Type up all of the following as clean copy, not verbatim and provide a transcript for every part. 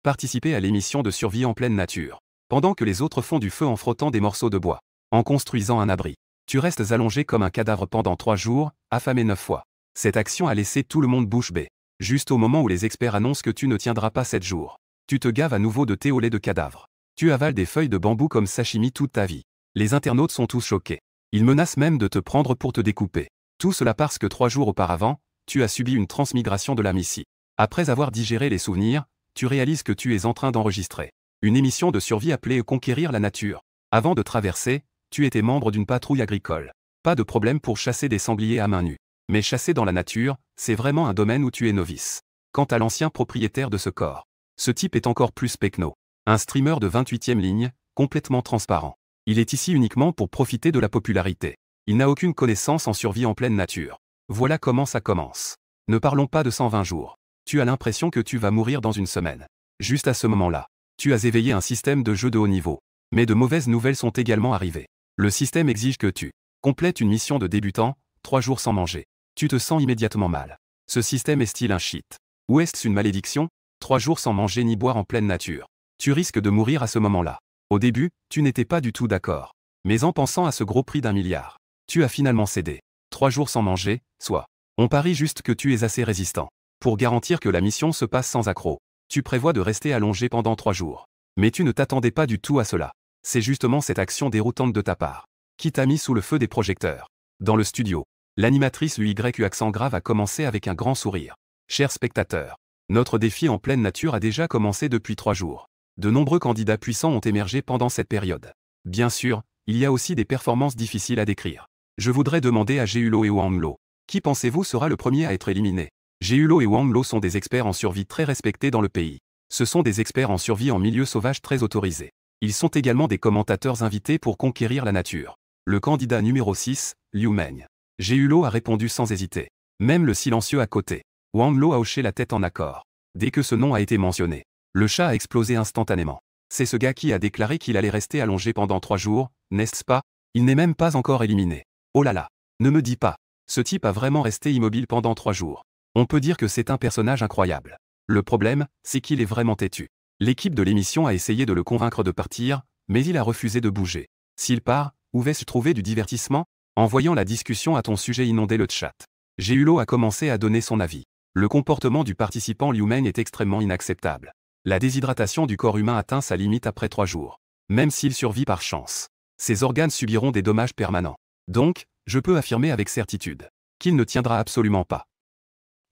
participer à l'émission de survie en pleine nature. Pendant que les autres font du feu en frottant des morceaux de bois, en construisant un abri. Tu restes allongé comme un cadavre pendant 3 jours, affamé 9 fois. Cette action a laissé tout le monde bouche bée. Juste au moment où les experts annoncent que tu ne tiendras pas 7 jours. Tu te gaves à nouveau de thé au lait de cadavre. Tu avales des feuilles de bambou comme sashimi toute ta vie. Les internautes sont tous choqués. Ils menacent même de te prendre pour te découper. Tout cela parce que 3 jours auparavant, tu as subi une transmigration de la Missy. Après avoir digéré les souvenirs, tu réalises que tu es en train d'enregistrer une émission de survie appelée Conquérir la nature. Avant de traverser, tu étais membre d'une patrouille agricole. Pas de problème pour chasser des sangliers à main nue. Mais chasser dans la nature, c'est vraiment un domaine où tu es novice. Quant à l'ancien propriétaire de ce corps, ce type est encore plus pecno. Un streamer de 28e ligne, complètement transparent. Il est ici uniquement pour profiter de la popularité. Il n'a aucune connaissance en survie en pleine nature. Voilà comment ça commence. Ne parlons pas de 120 jours. Tu as l'impression que tu vas mourir dans une semaine. Juste à ce moment-là, tu as éveillé un système de jeu de haut niveau. Mais de mauvaises nouvelles sont également arrivées. Le système exige que tu complètes une mission de débutant, 3 jours sans manger. Tu te sens immédiatement mal. Ce système est-il un cheat? Ou est-ce une malédiction? 3 jours sans manger ni boire en pleine nature. Tu risques de mourir à ce moment-là. Au début, tu n'étais pas du tout d'accord. Mais en pensant à ce gros prix d'1 milliard, tu as finalement cédé. 3 jours sans manger, soit. On parie juste que tu es assez résistant. Pour garantir que la mission se passe sans accroc, tu prévois de rester allongé pendant 3 jours. Mais tu ne t'attendais pas du tout à cela. C'est justement cette action déroutante de ta part qui t'a mis sous le feu des projecteurs. Dans le studio, l'animatrice UY accent grave a commencé avec un grand sourire. Chers spectateurs, notre défi en pleine nature a déjà commencé depuis 3 jours. De nombreux candidats puissants ont émergé pendant cette période. Bien sûr, il y a aussi des performances difficiles à décrire. Je voudrais demander à Geullo et Wang Lo, qui pensez-vous sera le premier à être éliminé? Geullo et Wang Lo sont des experts en survie très respectés dans le pays. Ce sont des experts en survie en milieu sauvage très autorisés. Ils sont également des commentateurs invités pour conquérir la nature. Le candidat numéro 6, Liu Meng. Geullo a répondu sans hésiter. Même le silencieux à côté. Wang Lo a hoché la tête en accord. Dès que ce nom a été mentionné, le chat a explosé instantanément. C'est ce gars qui a déclaré qu'il allait rester allongé pendant 3 jours, n'est-ce pas? Il n'est même pas encore éliminé. Oh là là. Ne me dis pas. Ce type a vraiment resté immobile pendant 3 jours. On peut dire que c'est un personnage incroyable. Le problème, c'est qu'il est vraiment têtu. L'équipe de l'émission a essayé de le convaincre de partir, mais il a refusé de bouger. S'il part, où vais-je trouver du divertissement? En voyant la discussion à ton sujet inonder le chat, Geullo a commencé à donner son avis. Le comportement du participant Liu Meng est extrêmement inacceptable. La déshydratation du corps humain atteint sa limite après 3 jours. Même s'il survit par chance, ses organes subiront des dommages permanents. Donc, je peux affirmer avec certitude qu'il ne tiendra absolument pas.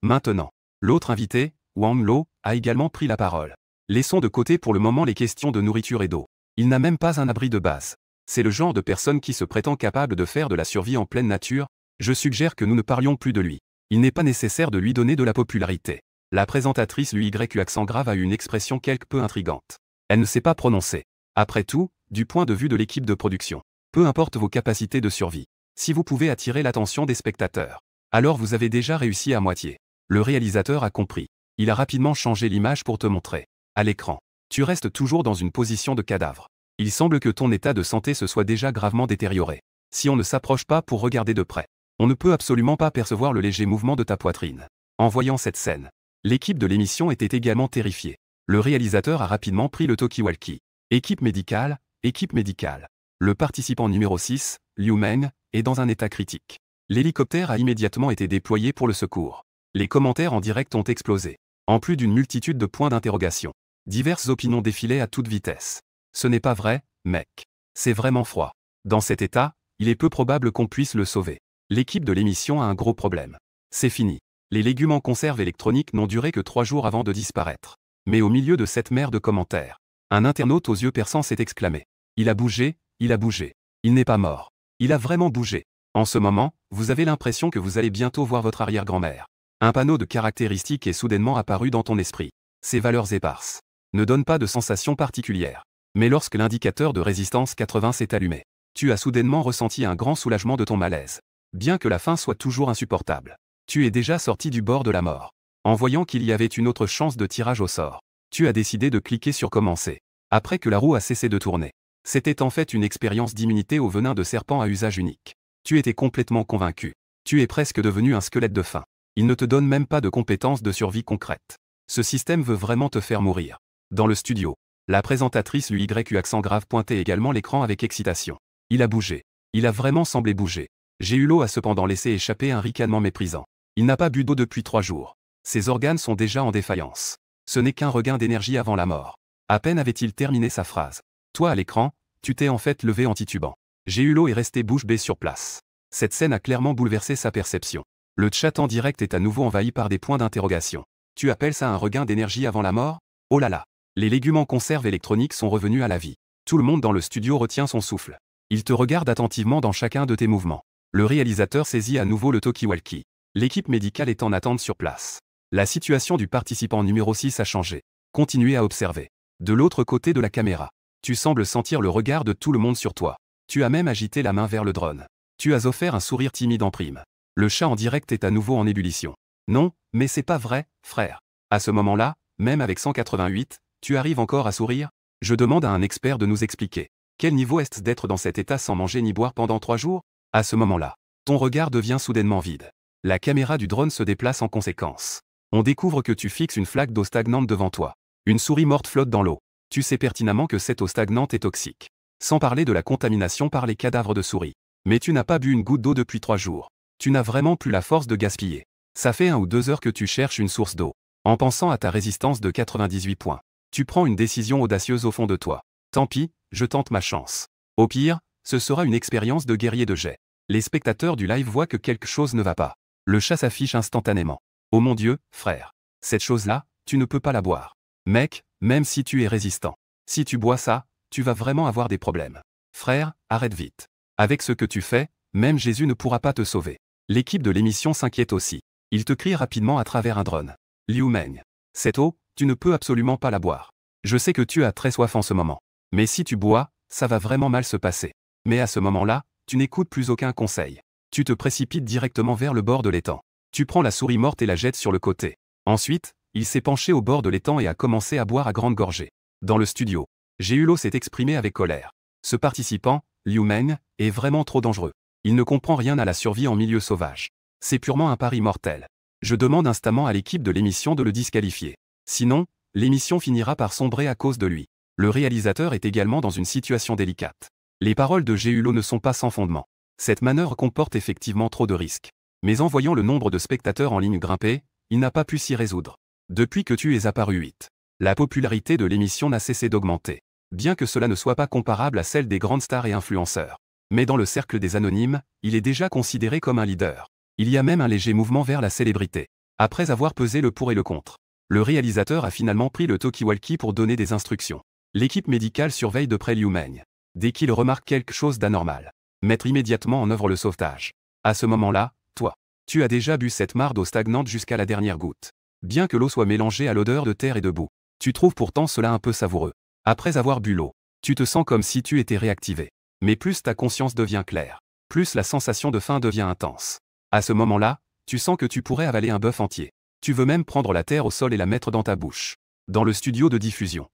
Maintenant, l'autre invité, Wang Lo, a également pris la parole. Laissons de côté pour le moment les questions de nourriture et d'eau. Il n'a même pas un abri de base. C'est le genre de personne qui se prétend capable de faire de la survie en pleine nature. Je suggère que nous ne parlions plus de lui. Il n'est pas nécessaire de lui donner de la popularité. La présentatrice UY accent grave a eu une expression quelque peu intrigante. Elle ne s'est pas prononcée. Après tout, du point de vue de l'équipe de production, peu importe vos capacités de survie, si vous pouvez attirer l'attention des spectateurs, alors vous avez déjà réussi à moitié. Le réalisateur a compris. Il a rapidement changé l'image pour te montrer. À l'écran, tu restes toujours dans une position de cadavre. Il semble que ton état de santé se soit déjà gravement détérioré. Si on ne s'approche pas pour regarder de près, on ne peut absolument pas percevoir le léger mouvement de ta poitrine. En voyant cette scène, l'équipe de l'émission était également terrifiée. Le réalisateur a rapidement pris le talkie-walkie. Équipe médicale, équipe médicale. Le participant numéro 6, Liu Meng, est dans un état critique. L'hélicoptère a immédiatement été déployé pour le secours. Les commentaires en direct ont explosé. En plus d'une multitude de points d'interrogation. Diverses opinions défilaient à toute vitesse. Ce n'est pas vrai, mec. C'est vraiment froid. Dans cet état, il est peu probable qu'on puisse le sauver. L'équipe de l'émission a un gros problème. C'est fini. Les légumes en conserve électronique n'ont duré que 3 jours avant de disparaître. Mais au milieu de cette mer de commentaires, un internaute aux yeux perçants s'est exclamé. Il a bougé, il a bougé. Il n'est pas mort. Il a vraiment bougé. En ce moment, vous avez l'impression que vous allez bientôt voir votre arrière-grand-mère. Un panneau de caractéristiques est soudainement apparu dans ton esprit. Ces valeurs éparses ne donnent pas de sensation particulière. Mais lorsque l'indicateur de résistance 80 s'est allumé, tu as soudainement ressenti un grand soulagement de ton malaise. Bien que la faim soit toujours insupportable, tu es déjà sorti du bord de la mort. En voyant qu'il y avait une autre chance de tirage au sort, tu as décidé de cliquer sur commencer. Après que la roue a cessé de tourner. C'était en fait une expérience d'immunité au venin de serpent à usage unique. Tu étais complètement convaincu. Tu es presque devenu un squelette de faim. Il ne te donne même pas de compétences de survie concrètes. Ce système veut vraiment te faire mourir. Dans le studio, la présentatrice lui YU accent grave pointait également l'écran avec excitation. Il a bougé. Il a vraiment semblé bouger. Géulo a cependant laissé échapper un ricanement méprisant. Il n'a pas bu d'eau depuis 3 jours. Ses organes sont déjà en défaillance. Ce n'est qu'un regain d'énergie avant la mort. À peine avait-il terminé sa phrase. Toi à l'écran, tu t'es en fait levé en titubant. Géulo est resté bouche bée sur place. Cette scène a clairement bouleversé sa perception. Le chat en direct est à nouveau envahi par des points d'interrogation. Tu appelles ça un regain d'énergie avant la mort? Oh là là. Les légumes en conserve électronique sont revenus à la vie. Tout le monde dans le studio retient son souffle. Il te regarde attentivement dans chacun de tes mouvements. Le réalisateur saisit à nouveau le talkie-walkie. L'équipe médicale est en attente sur place. La situation du participant numéro 6 a changé. Continuez à observer. De l'autre côté de la caméra, tu sembles sentir le regard de tout le monde sur toi. Tu as même agité la main vers le drone. Tu as offert un sourire timide en prime. Le chat en direct est à nouveau en ébullition. Non, mais c'est pas vrai, frère. À ce moment-là, même avec 188, tu arrives encore à sourire? Je demande à un expert de nous expliquer. Quel niveau est-ce d'être dans cet état sans manger ni boire pendant 3 jours? À ce moment-là, ton regard devient soudainement vide. La caméra du drone se déplace en conséquence. On découvre que tu fixes une flaque d'eau stagnante devant toi. Une souris morte flotte dans l'eau. Tu sais pertinemment que cette eau stagnante est toxique. Sans parler de la contamination par les cadavres de souris. Mais tu n'as pas bu une goutte d'eau depuis 3 jours. Tu n'as vraiment plus la force de gaspiller. Ça fait 1 ou 2 heures que tu cherches une source d'eau. En pensant à ta résistance de 98 points. Tu prends une décision audacieuse au fond de toi. Tant pis, je tente ma chance. Au pire, ce sera une expérience de guerrier de jet. Les spectateurs du live voient que quelque chose ne va pas. Le chat s'affiche instantanément. Oh mon Dieu, frère. Cette chose-là, tu ne peux pas la boire. Mec, même si tu es résistant. Si tu bois ça, tu vas vraiment avoir des problèmes. Frère, arrête vite. Avec ce que tu fais, même Jésus ne pourra pas te sauver. L'équipe de l'émission s'inquiète aussi. Il te crie rapidement à travers un drone. Liu Meng. Cette eau, tu ne peux absolument pas la boire. Je sais que tu as très soif en ce moment. Mais si tu bois, ça va vraiment mal se passer. Mais à ce moment-là, tu n'écoutes plus aucun conseil. Tu te précipites directement vers le bord de l'étang. Tu prends la souris morte et la jettes sur le côté. Ensuite, il s'est penché au bord de l'étang et a commencé à boire à grande gorgée. Dans le studio, Géulo s'est exprimé avec colère. Ce participant, Liu Meng, est vraiment trop dangereux. Il ne comprend rien à la survie en milieu sauvage. C'est purement un pari mortel. Je demande instamment à l'équipe de l'émission de le disqualifier. Sinon, l'émission finira par sombrer à cause de lui. Le réalisateur est également dans une situation délicate. Les paroles de Géulo ne sont pas sans fondement. Cette manœuvre comporte effectivement trop de risques. Mais en voyant le nombre de spectateurs en ligne grimper, il n'a pas pu s'y résoudre. Depuis que tu es apparu 8, la popularité de l'émission n'a cessé d'augmenter. Bien que cela ne soit pas comparable à celle des grandes stars et influenceurs. Mais dans le cercle des anonymes, il est déjà considéré comme un leader. Il y a même un léger mouvement vers la célébrité. Après avoir pesé le pour et le contre, le réalisateur a finalement pris le talkie-walkie pour donner des instructions. L'équipe médicale surveille de près Liu Meng. Dès qu'il remarque quelque chose d'anormal, mettre immédiatement en œuvre le sauvetage. À ce moment-là, toi, tu as déjà bu cette mare d'eau stagnante jusqu'à la dernière goutte. Bien que l'eau soit mélangée à l'odeur de terre et de boue, tu trouves pourtant cela un peu savoureux. Après avoir bu l'eau, tu te sens comme si tu étais réactivé. Mais plus ta conscience devient claire, plus la sensation de faim devient intense. À ce moment-là, tu sens que tu pourrais avaler un bœuf entier. Tu veux même prendre la terre au sol et la mettre dans ta bouche. Dans le studio de diffusion,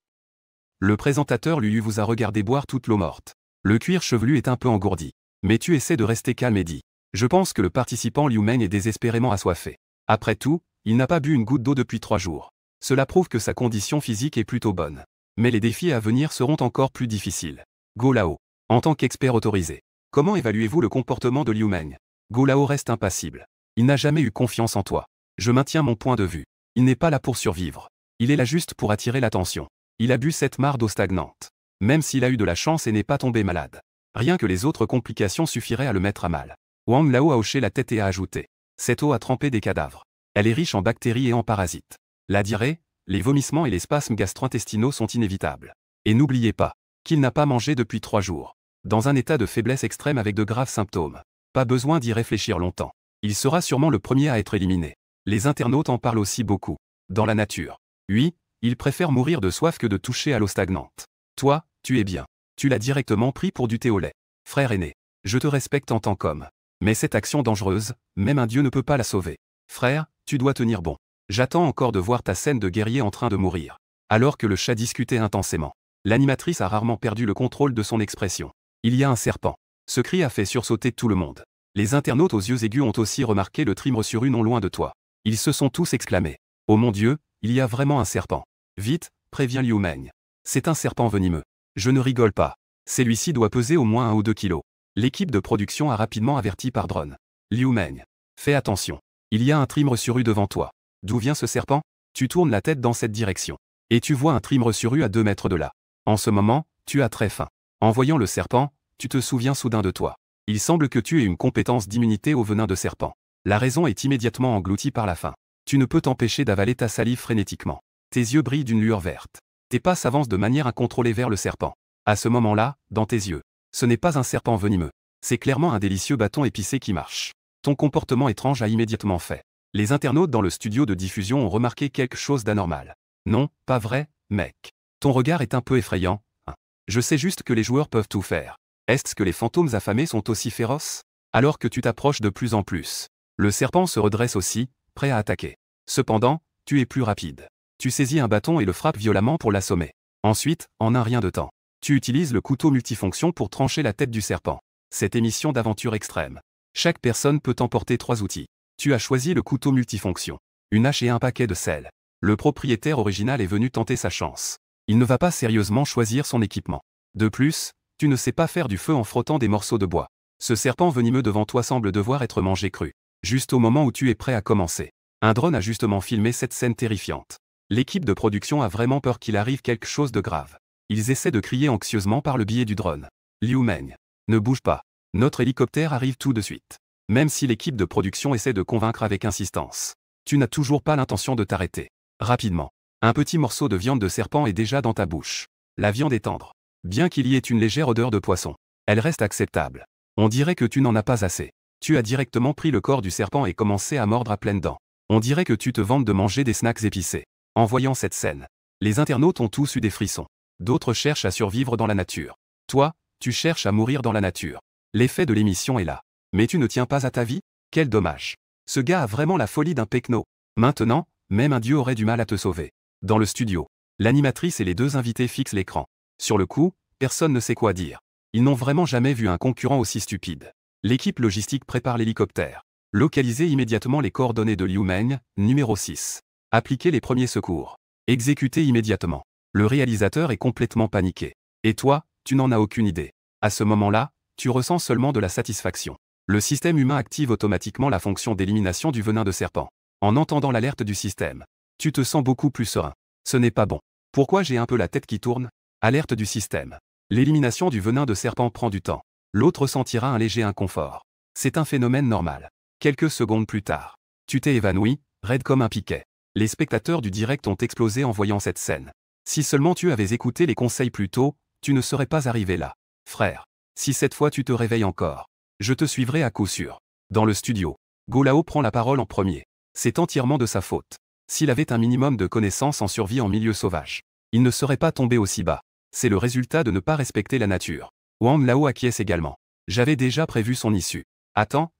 le présentateur lui vous a regardé boire toute l'eau morte. Le cuir chevelu est un peu engourdi. Mais tu essaies de rester calme et dis. Je pense que le participant Liu Meng est désespérément assoiffé. Après tout, il n'a pas bu une goutte d'eau depuis 3 jours. Cela prouve que sa condition physique est plutôt bonne. Mais les défis à venir seront encore plus difficiles. Go Lao. En tant qu'expert autorisé, comment évaluez-vous le comportement de Liu Meng? Go Lao reste impassible. Il n'a jamais eu confiance en toi. Je maintiens mon point de vue. Il n'est pas là pour survivre. Il est là juste pour attirer l'attention. Il a bu cette mare d'eau stagnante. Même s'il a eu de la chance et n'est pas tombé malade. Rien que les autres complications suffiraient à le mettre à mal. Wang Lao a hoché la tête et a ajouté. Cette eau a trempé des cadavres. Elle est riche en bactéries et en parasites. La diarrhée, les vomissements et les spasmes gastro-intestinaux sont inévitables. Et n'oubliez pas qu'il n'a pas mangé depuis 3 jours. Dans un état de faiblesse extrême avec de graves symptômes. Pas besoin d'y réfléchir longtemps. Il sera sûrement le premier à être éliminé. Les internautes en parlent aussi beaucoup. Dans la nature. Oui, il préfère mourir de soif que de toucher à l'eau stagnante. Toi, tu es bien. Tu l'as directement pris pour du thé au lait. Frère aîné, je te respecte en tant qu'homme. Mais cette action dangereuse, même un dieu ne peut pas la sauver. Frère, tu dois tenir bon. J'attends encore de voir ta scène de guerrier en train de mourir. Alors que le chat discutait intensément. L'animatrice a rarement perdu le contrôle de son expression. Il y a un serpent. Ce cri a fait sursauter tout le monde. Les internautes aux yeux aigus ont aussi remarqué le trimre sur une non loin de toi. Ils se sont tous exclamés. Oh mon Dieu, il y a vraiment un serpent. Vite, prévient Liu Meng. C'est un serpent venimeux. Je ne rigole pas. Celui-ci doit peser au moins 1 ou 2 kilos. L'équipe de production a rapidement averti par drone. Liu Meng. Fais attention. Il y a un trim ressurru devant toi. D'où vient ce serpent? Tu tournes la tête dans cette direction. Et tu vois un trim ressurru à 2 mètres de là. En ce moment, tu as très faim. En voyant le serpent, tu te souviens soudain de toi. Il semble que tu aies une compétence d'immunité au venin de serpent. La raison est immédiatement engloutie par la faim. Tu ne peux t'empêcher d'avaler ta salive frénétiquement. Tes yeux brillent d'une lueur verte. Tes pas s'avancent de manière incontrôlée vers le serpent. À ce moment-là, dans tes yeux, ce n'est pas un serpent venimeux. C'est clairement un délicieux bâton épicé qui marche. Ton comportement étrange a immédiatement fait. Les internautes dans le studio de diffusion ont remarqué quelque chose d'anormal. Non, pas vrai, mec. Ton regard est un peu effrayant, hein. Je sais juste que les joueurs peuvent tout faire. Est-ce que les fantômes affamés sont aussi féroces? Alors que tu t'approches de plus en plus, le serpent se redresse aussi, prêt à attaquer. Cependant, tu es plus rapide. Tu saisis un bâton et le frappes violemment pour l'assommer. Ensuite, en un rien de temps, tu utilises le couteau multifonction pour trancher la tête du serpent. Cette émission d'aventure extrême. Chaque personne peut emporter 3 outils. Tu as choisi le couteau multifonction. Une hache et un paquet de sel. Le propriétaire original est venu tenter sa chance. Il ne va pas sérieusement choisir son équipement. De plus, tu ne sais pas faire du feu en frottant des morceaux de bois. Ce serpent venimeux devant toi semble devoir être mangé cru. Juste au moment où tu es prêt à commencer. Un drone a justement filmé cette scène terrifiante. L'équipe de production a vraiment peur qu'il arrive quelque chose de grave. Ils essaient de crier anxieusement par le biais du drone. Liu Meng. Ne bouge pas. Notre hélicoptère arrive tout de suite. Même si l'équipe de production essaie de convaincre avec insistance. Tu n'as toujours pas l'intention de t'arrêter. Rapidement. Un petit morceau de viande de serpent est déjà dans ta bouche. La viande est tendre. Bien qu'il y ait une légère odeur de poisson, elle reste acceptable. On dirait que tu n'en as pas assez. Tu as directement pris le corps du serpent et commencé à mordre à pleines dents. On dirait que tu te vantes de manger des snacks épicés. En voyant cette scène, les internautes ont tous eu des frissons. D'autres cherchent à survivre dans la nature. Toi, tu cherches à mourir dans la nature. L'effet de l'émission est là. Mais tu ne tiens pas à ta vie? Quel dommage. Ce gars a vraiment la folie d'un pecno. Maintenant, même un dieu aurait du mal à te sauver. Dans le studio, l'animatrice et les 2 invités fixent l'écran. Sur le coup, personne ne sait quoi dire. Ils n'ont vraiment jamais vu un concurrent aussi stupide. L'équipe logistique prépare l'hélicoptère. Localisez immédiatement les coordonnées de Liu Meng, numéro 6. Appliquez les premiers secours. Exécutez immédiatement. Le réalisateur est complètement paniqué. Et toi, tu n'en as aucune idée. À ce moment-là, tu ressens seulement de la satisfaction. Le système humain active automatiquement la fonction d'élimination du venin de serpent. En entendant l'alerte du système, tu te sens beaucoup plus serein. Ce n'est pas bon. Pourquoi j'ai un peu la tête qui tourne? Alerte du système. L'élimination du venin de serpent prend du temps. L'autre ressentira un léger inconfort. C'est un phénomène normal. Quelques secondes plus tard, tu t'es évanoui, raide comme un piquet. Les spectateurs du direct ont explosé en voyant cette scène. Si seulement tu avais écouté les conseils plus tôt, tu ne serais pas arrivé là. Frère, si cette fois tu te réveilles encore, je te suivrai à coup sûr. Dans le studio, Golao prend la parole en premier. C'est entièrement de sa faute. S'il avait un minimum de connaissances en survie en milieu sauvage, il ne serait pas tombé aussi bas. C'est le résultat de ne pas respecter la nature. Wang Lao acquiesce également. J'avais déjà prévu son issue. Attends,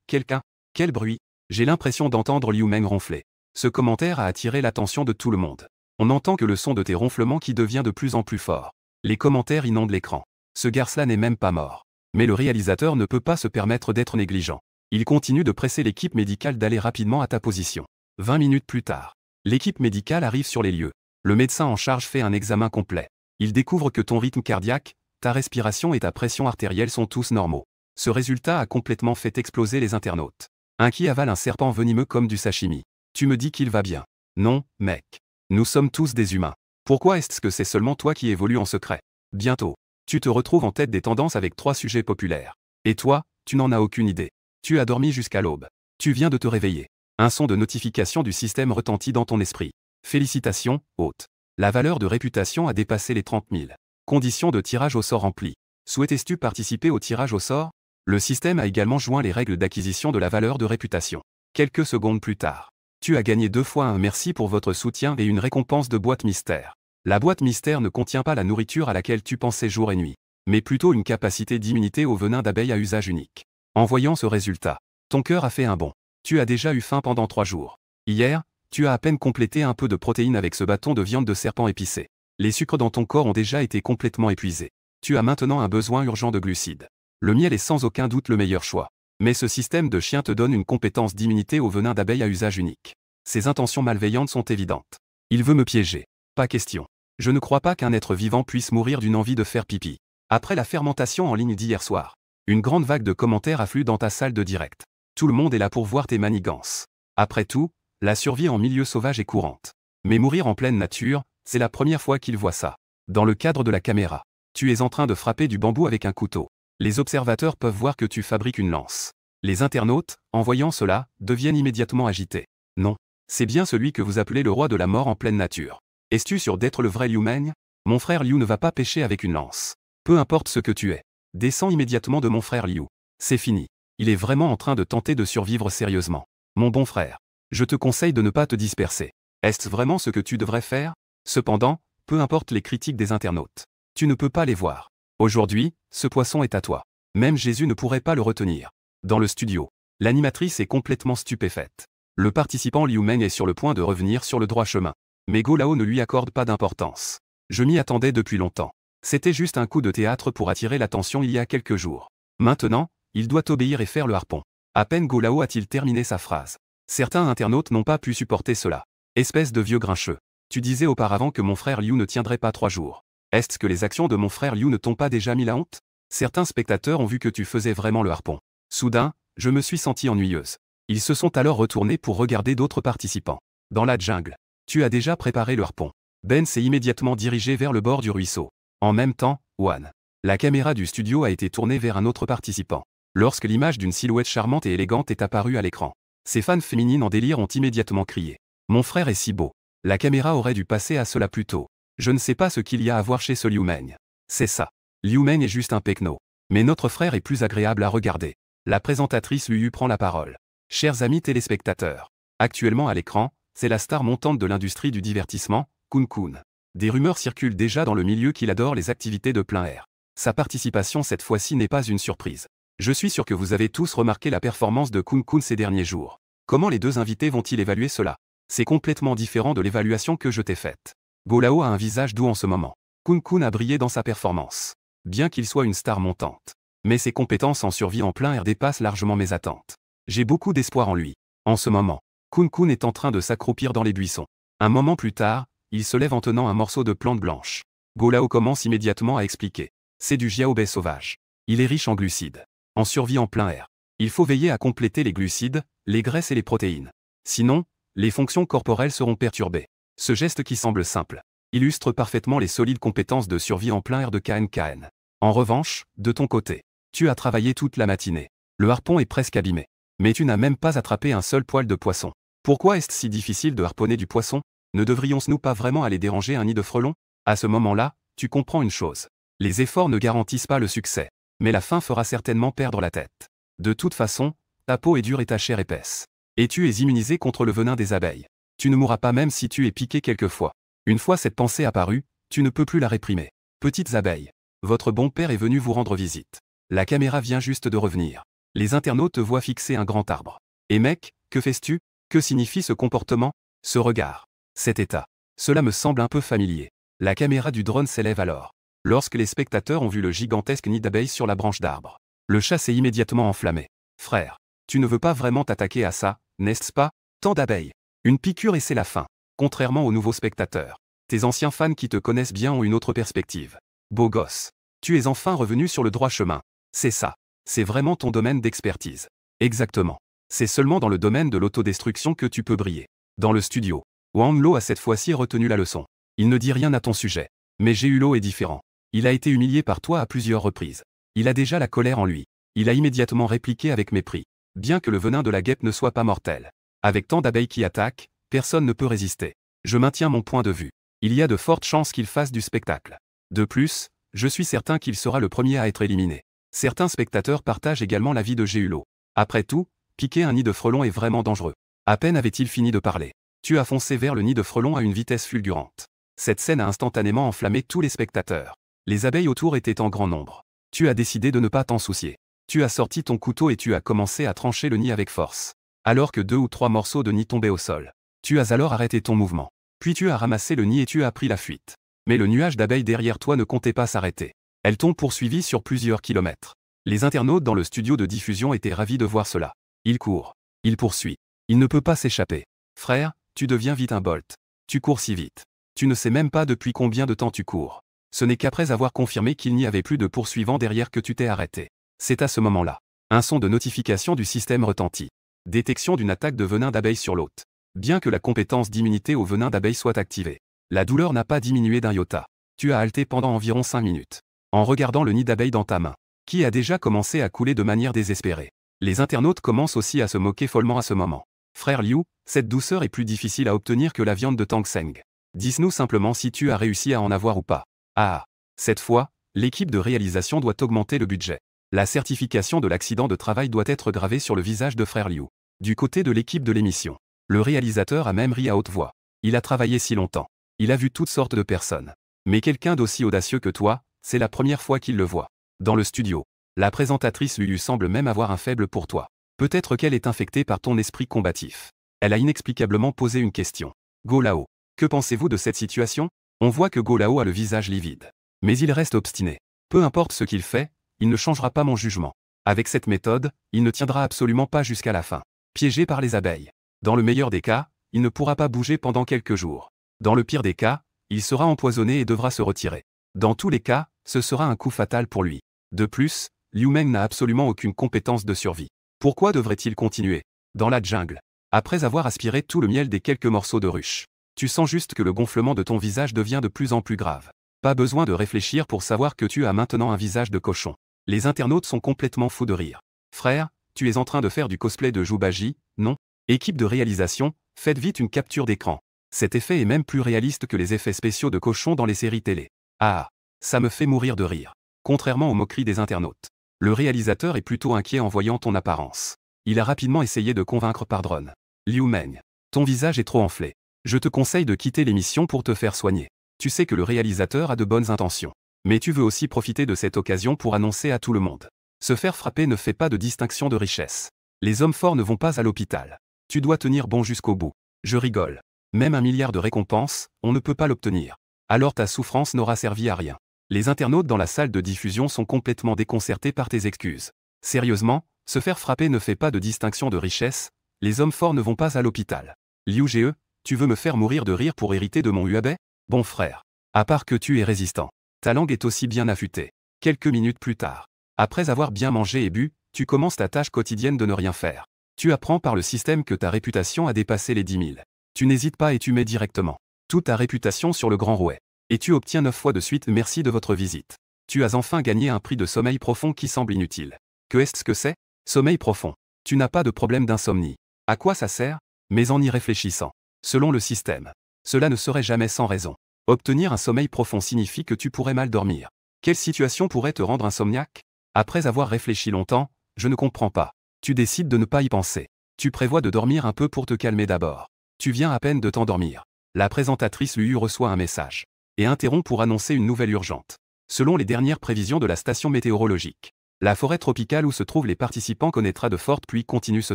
quelqu'un. Quel bruit. J'ai l'impression d'entendre Liu Meng ronfler. Ce commentaire a attiré l'attention de tout le monde. On n'entend que le son de tes ronflements qui devient de plus en plus fort. Les commentaires inondent l'écran. Ce garce-là n'est même pas mort. Mais le réalisateur ne peut pas se permettre d'être négligent. Il continue de presser l'équipe médicale d'aller rapidement à ta position. 20 minutes plus tard, l'équipe médicale arrive sur les lieux. Le médecin en charge fait un examen complet. Il découvre que ton rythme cardiaque, ta respiration et ta pression artérielle sont tous normaux. Ce résultat a complètement fait exploser les internautes. Un qui avale un serpent venimeux comme du sashimi. Tu me dis qu'il va bien. Non, mec. Nous sommes tous des humains. Pourquoi est-ce que c'est seulement toi qui évolues en secret? Bientôt, tu te retrouves en tête des tendances avec 3 sujets populaires. Et toi, tu n'en as aucune idée. Tu as dormi jusqu'à l'aube. Tu viens de te réveiller. Un son de notification du système retentit dans ton esprit. Félicitations, hôte. La valeur de réputation a dépassé les 30 000. Conditions de tirage au sort remplies. Souhaites-tu participer au tirage au sort? Le système a également joint les règles d'acquisition de la valeur de réputation. Quelques secondes plus tard, tu as gagné 2 fois un merci pour votre soutien et une récompense de boîte mystère. La boîte mystère ne contient pas la nourriture à laquelle tu pensais jour et nuit, mais plutôt une capacité d'immunité au venin d'abeille à usage unique. En voyant ce résultat, ton cœur a fait un bond. Tu as déjà eu faim pendant 3 jours. Hier, tu as à peine complété un peu de protéines avec ce bâton de viande de serpent épicé. Les sucres dans ton corps ont déjà été complètement épuisés. Tu as maintenant un besoin urgent de glucides. Le miel est sans aucun doute le meilleur choix. Mais ce système de chien te donne une compétence d'immunité au venin d'abeille à usage unique. Ses intentions malveillantes sont évidentes. Il veut me piéger. Pas question. Je ne crois pas qu'un être vivant puisse mourir d'une envie de faire pipi. Après la fermentation en ligne d'hier soir, une grande vague de commentaires afflue dans ta salle de direct. Tout le monde est là pour voir tes manigances. Après tout, la survie en milieu sauvage est courante. Mais mourir en pleine nature, c'est la première fois qu'ils voient ça. Dans le cadre de la caméra, tu es en train de frapper du bambou avec un couteau. Les observateurs peuvent voir que tu fabriques une lance. Les internautes, en voyant cela, deviennent immédiatement agités. Non, c'est bien celui que vous appelez le roi de la mort en pleine nature. Es-tu sûr d'être le vrai Liu Meng? Mon frère Liu ne va pas pêcher avec une lance. Peu importe ce que tu es. Descends immédiatement de mon frère Liu. C'est fini. Il est vraiment en train de tenter de survivre sérieusement. Mon bon frère. Je te conseille de ne pas te disperser. Est-ce vraiment ce que tu devrais faire? Cependant, peu importe les critiques des internautes. Tu ne peux pas les voir. Aujourd'hui, ce poisson est à toi. Même Jésus ne pourrait pas le retenir. Dans le studio, l'animatrice est complètement stupéfaite. Le participant Liu Meng est sur le point de revenir sur le droit chemin. Mais Go Lao ne lui accorde pas d'importance. Je m'y attendais depuis longtemps. C'était juste un coup de théâtre pour attirer l'attention il y a quelques jours. Maintenant, il doit obéir et faire le harpon. À peine Go Lao a-t-il terminé sa phrase. Certains internautes n'ont pas pu supporter cela. Espèce de vieux grincheux. Tu disais auparavant que mon frère Liu ne tiendrait pas 3 jours. Est-ce que les actions de mon frère Liu ne t'ont pas déjà mis la honte? Certains spectateurs ont vu que tu faisais vraiment le harpon. Soudain, je me suis sentie ennuyeuse. Ils se sont alors retournés pour regarder d'autres participants. Dans la jungle, tu as déjà préparé le harpon. Ben s'est immédiatement dirigé vers le bord du ruisseau. En même temps, Wan. La caméra du studio a été tournée vers un autre participant. Lorsque l'image d'une silhouette charmante et élégante est apparue à l'écran, ses fans féminines en délire ont immédiatement crié. Mon frère est si beau. La caméra aurait dû passer à cela plus tôt. Je ne sais pas ce qu'il y a à voir chez ce Liu Meng. C'est ça. Liu Meng est juste un pecno. Mais notre frère est plus agréable à regarder. La présentatrice Liu prend la parole. Chers amis téléspectateurs. Actuellement à l'écran, c'est la star montante de l'industrie du divertissement, Kun Kun. Des rumeurs circulent déjà dans le milieu qu'il adore les activités de plein air. Sa participation cette fois-ci n'est pas une surprise. Je suis sûr que vous avez tous remarqué la performance de Kun Kun ces derniers jours. Comment les deux invités vont-ils évaluer cela? C'est complètement différent de l'évaluation que je t'ai faite. Go Lao a un visage doux en ce moment. Kun Kun a brillé dans sa performance. Bien qu'il soit une star montante. Mais ses compétences en survie en plein air dépassent largement mes attentes. J'ai beaucoup d'espoir en lui. En ce moment, Kun Kun est en train de s'accroupir dans les buissons. Un moment plus tard, il se lève en tenant un morceau de plante blanche. Go Lao commence immédiatement à expliquer. C'est du jiaobei sauvage. Il est riche en glucides. En survie en plein air. Il faut veiller à compléter les glucides, les graisses et les protéines. Sinon, les fonctions corporelles seront perturbées. Ce geste qui semble simple illustre parfaitement les solides compétences de survie en plein air de KNKN. En revanche, de ton côté, tu as travaillé toute la matinée. Le harpon est presque abîmé. Mais tu n'as même pas attrapé un seul poil de poisson. Pourquoi est-ce si difficile de harponner du poisson? Ne devrions-nous pas vraiment aller déranger un nid de frelons? À ce moment-là, tu comprends une chose. Les efforts ne garantissent pas le succès. Mais la faim fera certainement perdre la tête. De toute façon, ta peau est dure et ta chair épaisse. Et tu es immunisé contre le venin des abeilles. Tu ne mourras pas même si tu es piqué quelquefois. Une fois cette pensée apparue, tu ne peux plus la réprimer. Petites abeilles. Votre bon père est venu vous rendre visite. La caméra vient juste de revenir. Les internautes te voient fixer un grand arbre. Et mec, que fais-tu? Que signifie ce comportement? Ce regard? Cet état? Cela me semble un peu familier. La caméra du drone s'élève alors. Lorsque les spectateurs ont vu le gigantesque nid d'abeilles sur la branche d'arbre. Le chat s'est immédiatement enflammé. Frère, tu ne veux pas vraiment t'attaquer à ça, n'est-ce pas? Tant d'abeilles. Une piqûre et c'est la fin. Contrairement aux nouveaux spectateurs. Tes anciens fans qui te connaissent bien ont une autre perspective. Beau gosse. Tu es enfin revenu sur le droit chemin. C'est ça. C'est vraiment ton domaine d'expertise. Exactement. C'est seulement dans le domaine de l'autodestruction que tu peux briller. Dans le studio, Wang Lo a cette fois-ci retenu la leçon. Il ne dit rien à ton sujet. Mais Géulo est différent. Il a été humilié par toi à plusieurs reprises. Il a déjà la colère en lui. Il a immédiatement répliqué avec mépris. Bien que le venin de la guêpe ne soit pas mortel. Avec tant d'abeilles qui attaquent, personne ne peut résister. Je maintiens mon point de vue. Il y a de fortes chances qu'il fasse du spectacle. De plus, je suis certain qu'il sera le premier à être éliminé. Certains spectateurs partagent également l'avis de Géulo. Après tout, piquer un nid de frelons est vraiment dangereux. À peine avait-il fini de parler. Tu as foncé vers le nid de frelons à une vitesse fulgurante. Cette scène a instantanément enflammé tous les spectateurs. Les abeilles autour étaient en grand nombre. Tu as décidé de ne pas t'en soucier. Tu as sorti ton couteau et tu as commencé à trancher le nid avec force. Alors que 2 ou 3 morceaux de nid tombaient au sol. Tu as alors arrêté ton mouvement. Puis tu as ramassé le nid et tu as pris la fuite. Mais le nuage d'abeilles derrière toi ne comptait pas s'arrêter. Elles t'ont poursuivi sur plusieurs kilomètres. Les internautes dans le studio de diffusion étaient ravis de voir cela. Il court. Il poursuit. Il ne peut pas s'échapper. Frère, tu deviens vite un Bolt. Tu cours si vite. Tu ne sais même pas depuis combien de temps tu cours. Ce n'est qu'après avoir confirmé qu'il n'y avait plus de poursuivants derrière que tu t'es arrêté. C'est à ce moment-là. Un son de notification du système retentit. Détection d'une attaque de venin d'abeille sur l'hôte. Bien que la compétence d'immunité au venin d'abeille soit activée, la douleur n'a pas diminué d'un iota. Tu as halté pendant environ 5 minutes. En regardant le nid d'abeille dans ta main, qui a déjà commencé à couler de manière désespérée. Les internautes commencent aussi à se moquer follement à ce moment. Frère Liu, cette douceur est plus difficile à obtenir que la viande de Tang Seng. Dis-nous simplement si tu as réussi à en avoir ou pas. Ah. Cette fois, l'équipe de réalisation doit augmenter le budget. La certification de l'accident de travail doit être gravée sur le visage de Frère Liu. Du côté de l'équipe de l'émission, le réalisateur a même ri à haute voix. Il a travaillé si longtemps. Il a vu toutes sortes de personnes. Mais quelqu'un d'aussi audacieux que toi, c'est la première fois qu'il le voit. Dans le studio, la présentatrice Lulu semble même avoir un faible pour toi. Peut-être qu'elle est infectée par ton esprit combatif. Elle a inexplicablement posé une question. Go Lao, que pensez-vous de cette situation? On voit que Go Lao a le visage livide. Mais il reste obstiné. Peu importe ce qu'il fait, il ne changera pas mon jugement. Avec cette méthode, il ne tiendra absolument pas jusqu'à la fin. Piégé par les abeilles. Dans le meilleur des cas, il ne pourra pas bouger pendant quelques jours. Dans le pire des cas, il sera empoisonné et devra se retirer. Dans tous les cas, ce sera un coup fatal pour lui. De plus, Liu Meng n'a absolument aucune compétence de survie. Pourquoi devrait-il continuer? Dans la jungle. Après avoir aspiré tout le miel des quelques morceaux de ruche, tu sens juste que le gonflement de ton visage devient de plus en plus grave. Pas besoin de réfléchir pour savoir que tu as maintenant un visage de cochon. Les internautes sont complètement fous de rire. Frère, tu es en train de faire du cosplay de Zhubaji, non? Équipe de réalisation, faites vite une capture d'écran. Cet effet est même plus réaliste que les effets spéciaux de cochon dans les séries télé. Ah, ça me fait mourir de rire. Contrairement aux moqueries des internautes. Le réalisateur est plutôt inquiet en voyant ton apparence. Il a rapidement essayé de convaincre par drone. Liu Meng, ton visage est trop enflé. Je te conseille de quitter l'émission pour te faire soigner. Tu sais que le réalisateur a de bonnes intentions. Mais tu veux aussi profiter de cette occasion pour annoncer à tout le monde. Se faire frapper ne fait pas de distinction de richesse. Les hommes forts ne vont pas à l'hôpital. Tu dois tenir bon jusqu'au bout. Je rigole. Même 1 milliard de récompenses, on ne peut pas l'obtenir. Alors ta souffrance n'aura servi à rien. Les internautes dans la salle de diffusion sont complètement déconcertés par tes excuses. Sérieusement, se faire frapper ne fait pas de distinction de richesse, les hommes forts ne vont pas à l'hôpital. Liu Ge, tu veux me faire mourir de rire pour hériter de mon Huabei? Bon frère. À part que tu es résistant. Ta langue est aussi bien affûtée. Quelques minutes plus tard. Après avoir bien mangé et bu, tu commences ta tâche quotidienne de ne rien faire. Tu apprends par le système que ta réputation a dépassé les 10 000. Tu n'hésites pas et tu mets directement toute ta réputation sur le grand rouet. Et tu obtiens 9 fois de suite merci de votre visite. Tu as enfin gagné un prix de sommeil profond qui semble inutile. Que est-ce que c'est? Sommeil profond. Tu n'as pas de problème d'insomnie. À quoi ça sert? Mais en y réfléchissant. Selon le système. Cela ne serait jamais sans raison. Obtenir un sommeil profond signifie que tu pourrais mal dormir. Quelle situation pourrait te rendre insomniaque? Après avoir réfléchi longtemps, je ne comprends pas. Tu décides de ne pas y penser. Tu prévois de dormir un peu pour te calmer d'abord. Tu viens à peine de t'endormir. La présentatrice Lulu reçoit un message. Et interrompt pour annoncer une nouvelle urgente. Selon les dernières prévisions de la station météorologique, la forêt tropicale où se trouvent les participants connaîtra de fortes pluies continues ce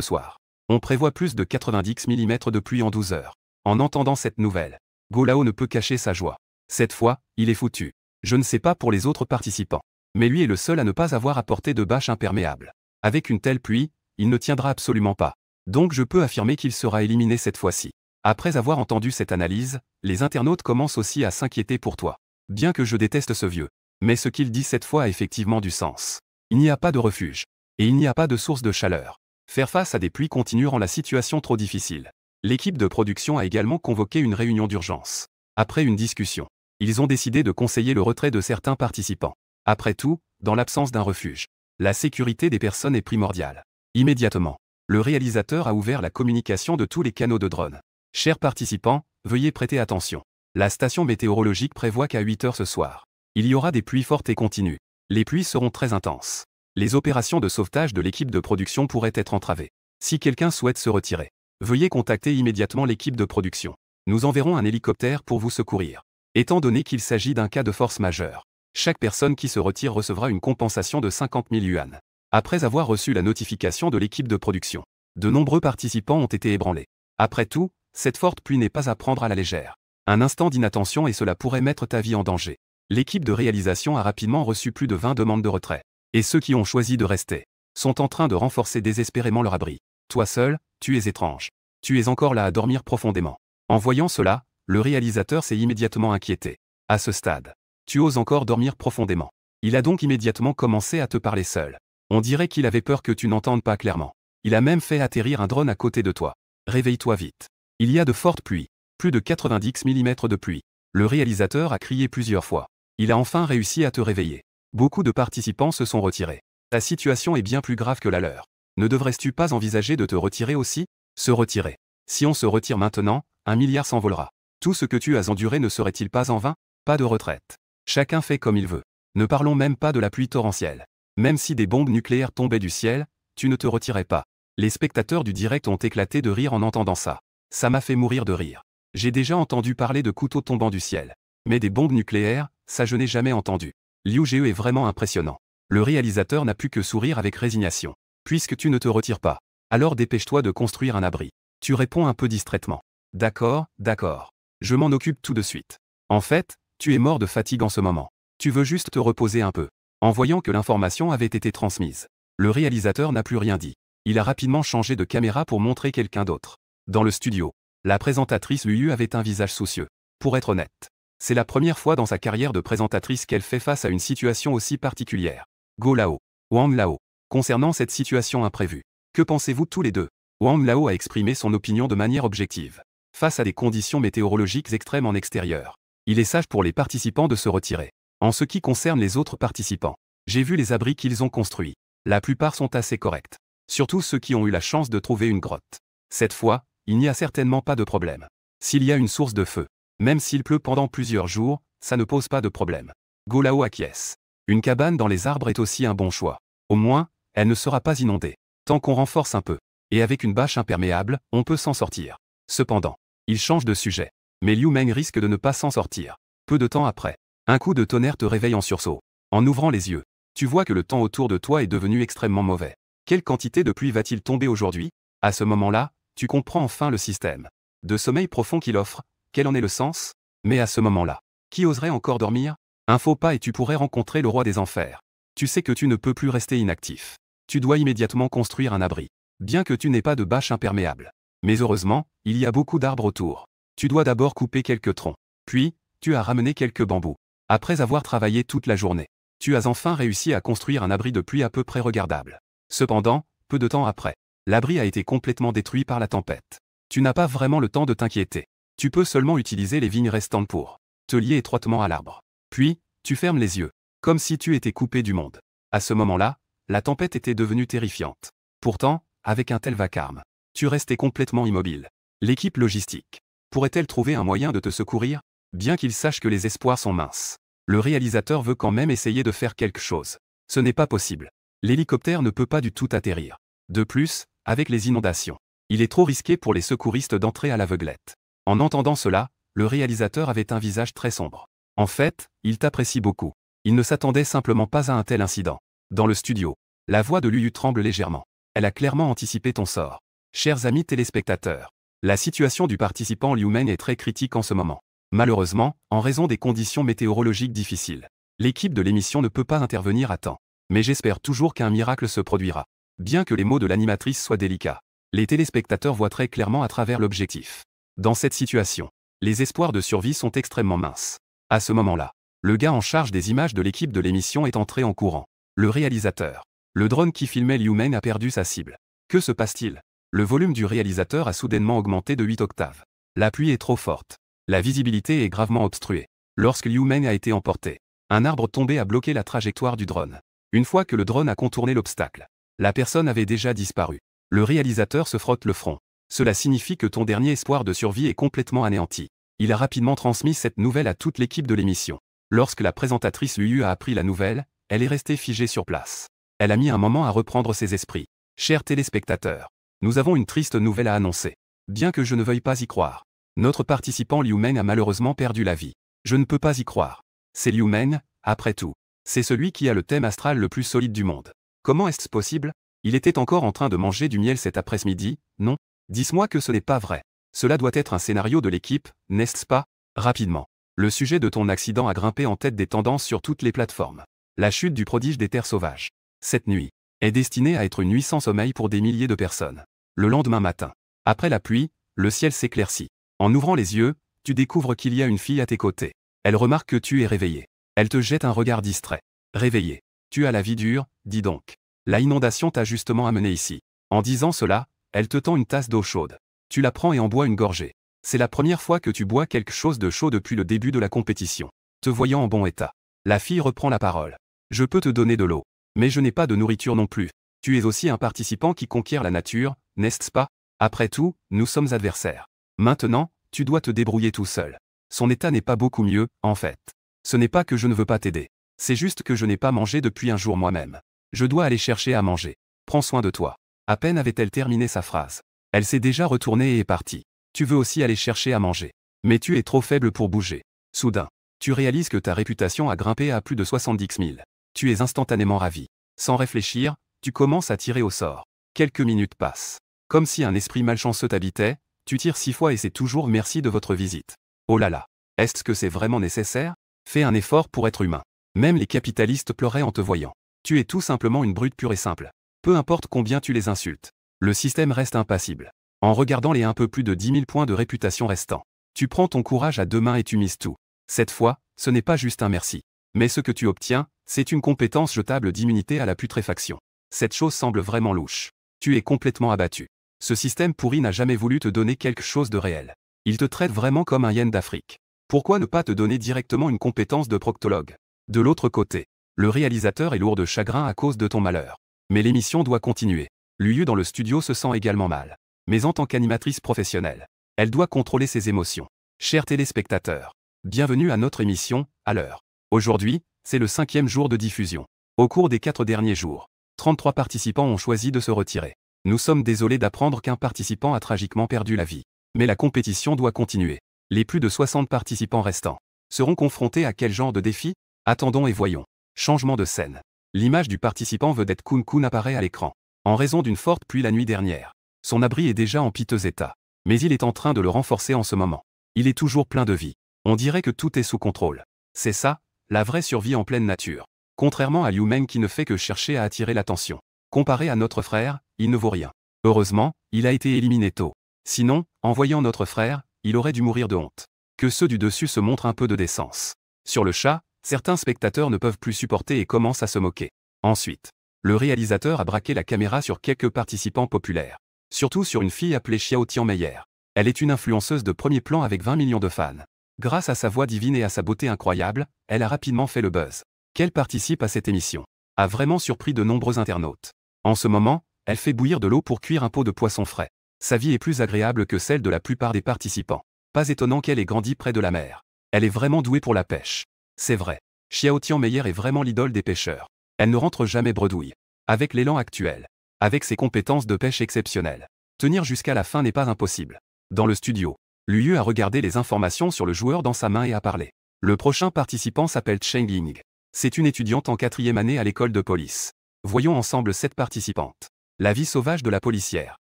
soir. On prévoit plus de 90 mm de pluie en 12 heures. En entendant cette nouvelle, Go Lao ne peut cacher sa joie. Cette fois, il est foutu. Je ne sais pas pour les autres participants. Mais lui est le seul à ne pas avoir apporté de bâche imperméable. Avec une telle pluie, il ne tiendra absolument pas. Donc je peux affirmer qu'il sera éliminé cette fois-ci. Après avoir entendu cette analyse, les internautes commencent aussi à s'inquiéter pour toi. Bien que je déteste ce vieux. Mais ce qu'il dit cette fois a effectivement du sens. Il n'y a pas de refuge. Et il n'y a pas de source de chaleur. Faire face à des pluies continues rend la situation trop difficile. L'équipe de production a également convoqué une réunion d'urgence. Après une discussion, ils ont décidé de conseiller le retrait de certains participants. Après tout, dans l'absence d'un refuge, la sécurité des personnes est primordiale. Immédiatement, le réalisateur a ouvert la communication de tous les canaux de drone. Chers participants, veuillez prêter attention. La station météorologique prévoit qu'à 8 heures ce soir, il y aura des pluies fortes et continues. Les pluies seront très intenses. Les opérations de sauvetage de l'équipe de production pourraient être entravées. Si quelqu'un souhaite se retirer, veuillez contacter immédiatement l'équipe de production. Nous enverrons un hélicoptère pour vous secourir. Étant donné qu'il s'agit d'un cas de force majeure, chaque personne qui se retire recevra une compensation de 50 000 yuan. Après avoir reçu la notification de l'équipe de production, de nombreux participants ont été ébranlés. Après tout, cette forte pluie n'est pas à prendre à la légère. Un instant d'inattention et cela pourrait mettre ta vie en danger. L'équipe de réalisation a rapidement reçu plus de 20 demandes de retrait. Et ceux qui ont choisi de rester sont en train de renforcer désespérément leur abri. Toi seul, tu es étrange. Tu es encore là à dormir profondément. En voyant cela, le réalisateur s'est immédiatement inquiété. À ce stade, tu oses encore dormir profondément. Il a donc immédiatement commencé à te parler seul. On dirait qu'il avait peur que tu n'entendes pas clairement. Il a même fait atterrir un drone à côté de toi. Réveille-toi vite. Il y a de fortes pluies. Plus de 90 mm de pluie. Le réalisateur a crié plusieurs fois. Il a enfin réussi à te réveiller. Beaucoup de participants se sont retirés. Ta situation est bien plus grave que la leur. Ne devrais-tu pas envisager de te retirer aussi? Se retirer. Si on se retire maintenant, 1 milliard s'envolera. Tout ce que tu as enduré ne serait-il pas en vain? Pas de retraite. Chacun fait comme il veut. Ne parlons même pas de la pluie torrentielle. Même si des bombes nucléaires tombaient du ciel, tu ne te retirais pas. Les spectateurs du direct ont éclaté de rire en entendant ça. Ça m'a fait mourir de rire. J'ai déjà entendu parler de couteaux tombant du ciel. Mais des bombes nucléaires, ça je n'ai jamais entendu. Liu Ge est vraiment impressionnant. Le réalisateur n'a pu que sourire avec résignation. Puisque tu ne te retires pas, alors dépêche-toi de construire un abri. Tu réponds un peu distraitement. D'accord, d'accord. Je m'en occupe tout de suite. En fait, tu es mort de fatigue en ce moment. Tu veux juste te reposer un peu. En voyant que l'information avait été transmise, le réalisateur n'a plus rien dit. Il a rapidement changé de caméra pour montrer quelqu'un d'autre. Dans le studio, la présentatrice Liu avait un visage soucieux. Pour être honnête, c'est la première fois dans sa carrière de présentatrice qu'elle fait face à une situation aussi particulière. Go Lao, Wang Lao. Concernant cette situation imprévue, que pensez-vous tous les deux? Wang Lao a exprimé son opinion de manière objective. Face à des conditions météorologiques extrêmes en extérieur, il est sage pour les participants de se retirer. En ce qui concerne les autres participants, j'ai vu les abris qu'ils ont construits. La plupart sont assez corrects. Surtout ceux qui ont eu la chance de trouver une grotte. Cette fois, il n'y a certainement pas de problème. S'il y a une source de feu, même s'il pleut pendant plusieurs jours, ça ne pose pas de problème. Go Lao acquiesce. Une cabane dans les arbres est aussi un bon choix. Au moins, elle ne sera pas inondée. Tant qu'on renforce un peu. Et avec une bâche imperméable, on peut s'en sortir. Cependant, il change de sujet. Mais Liu Meng risque de ne pas s'en sortir. Peu de temps après, un coup de tonnerre te réveille en sursaut. En ouvrant les yeux, tu vois que le temps autour de toi est devenu extrêmement mauvais. Quelle quantité de pluie va-t-il tomber aujourd'hui? À ce moment-là, tu comprends enfin le système de sommeil profond qu'il offre. Quel en est le sens? Mais à ce moment-là, qui oserait encore dormir? Un faux pas et tu pourrais rencontrer le roi des enfers. Tu sais que tu ne peux plus rester inactif. Tu dois immédiatement construire un abri. Bien que tu n'aies pas de bâche imperméable. Mais heureusement, il y a beaucoup d'arbres autour. Tu dois d'abord couper quelques troncs. Puis, tu as ramené quelques bambous. Après avoir travaillé toute la journée, tu as enfin réussi à construire un abri de pluie à peu près regardable. Cependant, peu de temps après, l'abri a été complètement détruit par la tempête. Tu n'as pas vraiment le temps de t'inquiéter. Tu peux seulement utiliser les vignes restantes pour te lier étroitement à l'arbre. Puis, tu fermes les yeux, comme si tu étais coupé du monde. À ce moment-là, la tempête était devenue terrifiante. Pourtant, avec un tel vacarme, tu restais complètement immobile. L'équipe logistique pourrait-elle trouver un moyen de te secourir? Bien qu'il sache que les espoirs sont minces, le réalisateur veut quand même essayer de faire quelque chose. Ce n'est pas possible. L'hélicoptère ne peut pas du tout atterrir. De plus, avec les inondations, il est trop risqué pour les secouristes d'entrer à l'aveuglette. En entendant cela, le réalisateur avait un visage très sombre. En fait, il t'apprécie beaucoup. Il ne s'attendait simplement pas à un tel incident. Dans le studio, la voix de Liu tremble légèrement. Elle a clairement anticipé ton sort. Chers amis téléspectateurs, la situation du participant Liu Meng est très critique en ce moment. Malheureusement, en raison des conditions météorologiques difficiles, l'équipe de l'émission ne peut pas intervenir à temps. Mais j'espère toujours qu'un miracle se produira. Bien que les mots de l'animatrice soient délicats, les téléspectateurs voient très clairement à travers l'objectif. Dans cette situation, les espoirs de survie sont extrêmement minces. À ce moment-là, le gars en charge des images de l'équipe de l'émission est entré en courant. Le réalisateur. Le drone qui filmait Liu Meng a perdu sa cible. Que se passe-t-il? Le volume du réalisateur a soudainement augmenté de 8 octaves. La pluie est trop forte. La visibilité est gravement obstruée. Lorsque Liu Meng a été emporté, un arbre tombé a bloqué la trajectoire du drone. Une fois que le drone a contourné l'obstacle, la personne avait déjà disparu. Le réalisateur se frotte le front. Cela signifie que ton dernier espoir de survie est complètement anéanti. Il a rapidement transmis cette nouvelle à toute l'équipe de l'émission. Lorsque la présentatrice Liu a appris la nouvelle, elle est restée figée sur place. Elle a mis un moment à reprendre ses esprits. Chers téléspectateurs, nous avons une triste nouvelle à annoncer. Bien que je ne veuille pas y croire, notre participant Liu Meng a malheureusement perdu la vie. Je ne peux pas y croire. C'est Liu Meng, après tout. C'est celui qui a le thème astral le plus solide du monde. Comment est-ce possible? Il était encore en train de manger du miel cet après-midi, non? Dis-moi que ce n'est pas vrai. Cela doit être un scénario de l'équipe, n'est-ce pas? Rapidement. Le sujet de ton accident a grimpé en tête des tendances sur toutes les plateformes. La chute du prodige des terres sauvages. Cette nuit est destinée à être une nuit sans sommeil pour des milliers de personnes. Le lendemain matin, après la pluie, le ciel s'éclaircit. En ouvrant les yeux, Tu découvres qu'il y a une fille à tes côtés. Elle remarque que tu es réveillé. Elle te jette un regard distrait. Réveillé. Tu as la vie dure, dis donc. La inondation t'a justement amené ici. En disant cela, elle te tend une tasse d'eau chaude. Tu la prends et en bois une gorgée. C'est la première fois que tu bois quelque chose de chaud depuis le début de la compétition. Te voyant en bon état, la fille reprend la parole. Je peux te donner de l'eau, mais je n'ai pas de nourriture non plus. Tu es aussi un participant qui conquiert la nature, n'est-ce pas? Après tout, nous sommes adversaires. Maintenant, tu dois te débrouiller tout seul. Son état n'est pas beaucoup mieux, en fait. Ce n'est pas que je ne veux pas t'aider. C'est juste que je n'ai pas mangé depuis un jour moi-même. Je dois aller chercher à manger. Prends soin de toi. À peine avait-elle terminé sa phrase. Elle s'est déjà retournée et est partie. Tu veux aussi aller chercher à manger. Mais tu es trop faible pour bouger. Soudain, tu réalises que ta réputation a grimpé à plus de 70 000. Tu es instantanément ravi. Sans réfléchir, tu commences à tirer au sort. Quelques minutes passent. Comme si un esprit malchanceux t'habitait, tu tires 6 fois et c'est toujours merci de votre visite. Oh là là. Est-ce que c'est vraiment nécessaire? Fais un effort pour être humain. Même les capitalistes pleuraient en te voyant. Tu es tout simplement une brute pure et simple. Peu importe combien tu les insultes. Le système reste impassible. En regardant les un peu plus de 10 000 points de réputation restants, tu prends ton courage à deux mains et tu mises tout. Cette fois, ce n'est pas juste un merci. Mais ce que tu obtiens, c'est une compétence jetable d'immunité à la putréfaction. Cette chose semble vraiment louche. Tu es complètement abattu. Ce système pourri n'a jamais voulu te donner quelque chose de réel. Il te traite vraiment comme un hyène d'Afrique. Pourquoi ne pas te donner directement une compétence de proctologue? De l'autre côté, le réalisateur est lourd de chagrin à cause de ton malheur. Mais l'émission doit continuer. Luyu dans le studio se sent également mal. Mais en tant qu'animatrice professionnelle, elle doit contrôler ses émotions. Chers téléspectateurs, bienvenue à notre émission, à l'heure. Aujourd'hui, c'est le 5e jour de diffusion. Au cours des 4 derniers jours, 33 participants ont choisi de se retirer. Nous sommes désolés d'apprendre qu'un participant a tragiquement perdu la vie. Mais la compétition doit continuer. Les plus de 60 participants restants seront confrontés à quel genre de défi? Attendons et voyons. Changement de scène. L'image du participant vedette Kun Kun apparaît à l'écran. En raison d'une forte pluie la nuit dernière, son abri est déjà en piteux état. Mais il est en train de le renforcer en ce moment. Il est toujours plein de vie. On dirait que tout est sous contrôle. C'est ça, la vraie survie en pleine nature. Contrairement à Liu Meng qui ne fait que chercher à attirer l'attention. Comparé à notre frère, il ne vaut rien. Heureusement, il a été éliminé tôt. Sinon, en voyant notre frère, il aurait dû mourir de honte. Que ceux du dessus se montrent un peu de décence. Sur le chat, certains spectateurs ne peuvent plus supporter et commencent à se moquer. Ensuite, le réalisateur a braqué la caméra sur quelques participants populaires. Surtout sur une fille appelée Xiao Tianmeyer. Elle est une influenceuse de premier plan avec 20 millions de fans. Grâce à sa voix divine et à sa beauté incroyable, elle a rapidement fait le buzz. Qu'elle participe à cette émission a vraiment surpris de nombreux internautes. En ce moment, elle fait bouillir de l'eau pour cuire un pot de poisson frais. Sa vie est plus agréable que celle de la plupart des participants. Pas étonnant qu'elle ait grandi près de la mer. Elle est vraiment douée pour la pêche. C'est vrai. Xiao Tianmeyer est vraiment l'idole des pêcheurs. Elle ne rentre jamais bredouille. Avec l'élan actuel. Avec ses compétences de pêche exceptionnelles. Tenir jusqu'à la fin n'est pas impossible. Dans le studio, Luyu a regardé les informations sur le joueur dans sa main et a parlé. Le prochain participant s'appelle Cheng Ying. C'est une étudiante en 4e année à l'école de police. Voyons ensemble cette participante. La vie sauvage de la policière.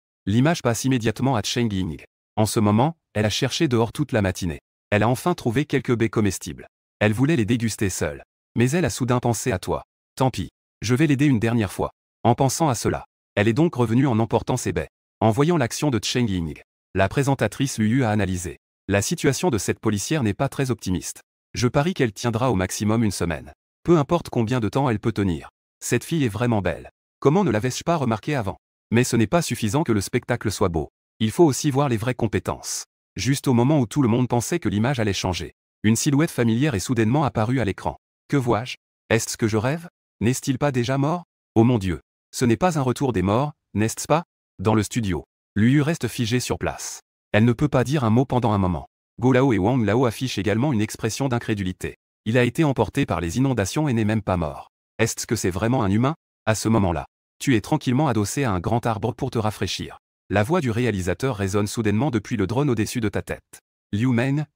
L'image passe immédiatement à Cheng Ying. En ce moment, elle a cherché dehors toute la matinée. Elle a enfin trouvé quelques baies comestibles. Elle voulait les déguster seule. Mais elle a soudain pensé à toi. Tant pis. Je vais l'aider une dernière fois. En pensant à cela, elle est donc revenue en emportant ses baies. En voyant l'action de Cheng Ying, la présentatrice Luyu a analysé. La situation de cette policière n'est pas très optimiste. Je parie qu'elle tiendra au maximum une semaine. Peu importe combien de temps elle peut tenir. Cette fille est vraiment belle. Comment ne l'avais-je pas remarqué avant? Mais ce n'est pas suffisant que le spectacle soit beau. Il faut aussi voir les vraies compétences. Juste au moment où tout le monde pensait que l'image allait changer, une silhouette familière est soudainement apparue à l'écran. Que vois-je? Est-ce que je rêve? N'est-il pas déjà mort? Oh mon Dieu! Ce n'est pas un retour des morts, n'est-ce pas? Dans le studio, Luyu reste figée sur place. Elle ne peut pas dire un mot pendant un moment. Go Lao et Wang Lao affichent également une expression d'incrédulité. Il a été emporté par les inondations et n'est même pas mort. Est-ce que c'est vraiment un humain? À ce moment-là, tu es tranquillement adossé à un grand arbre pour te rafraîchir. La voix du réalisateur résonne soudainement depuis le drone au-dessus de ta tête. Liu Meng,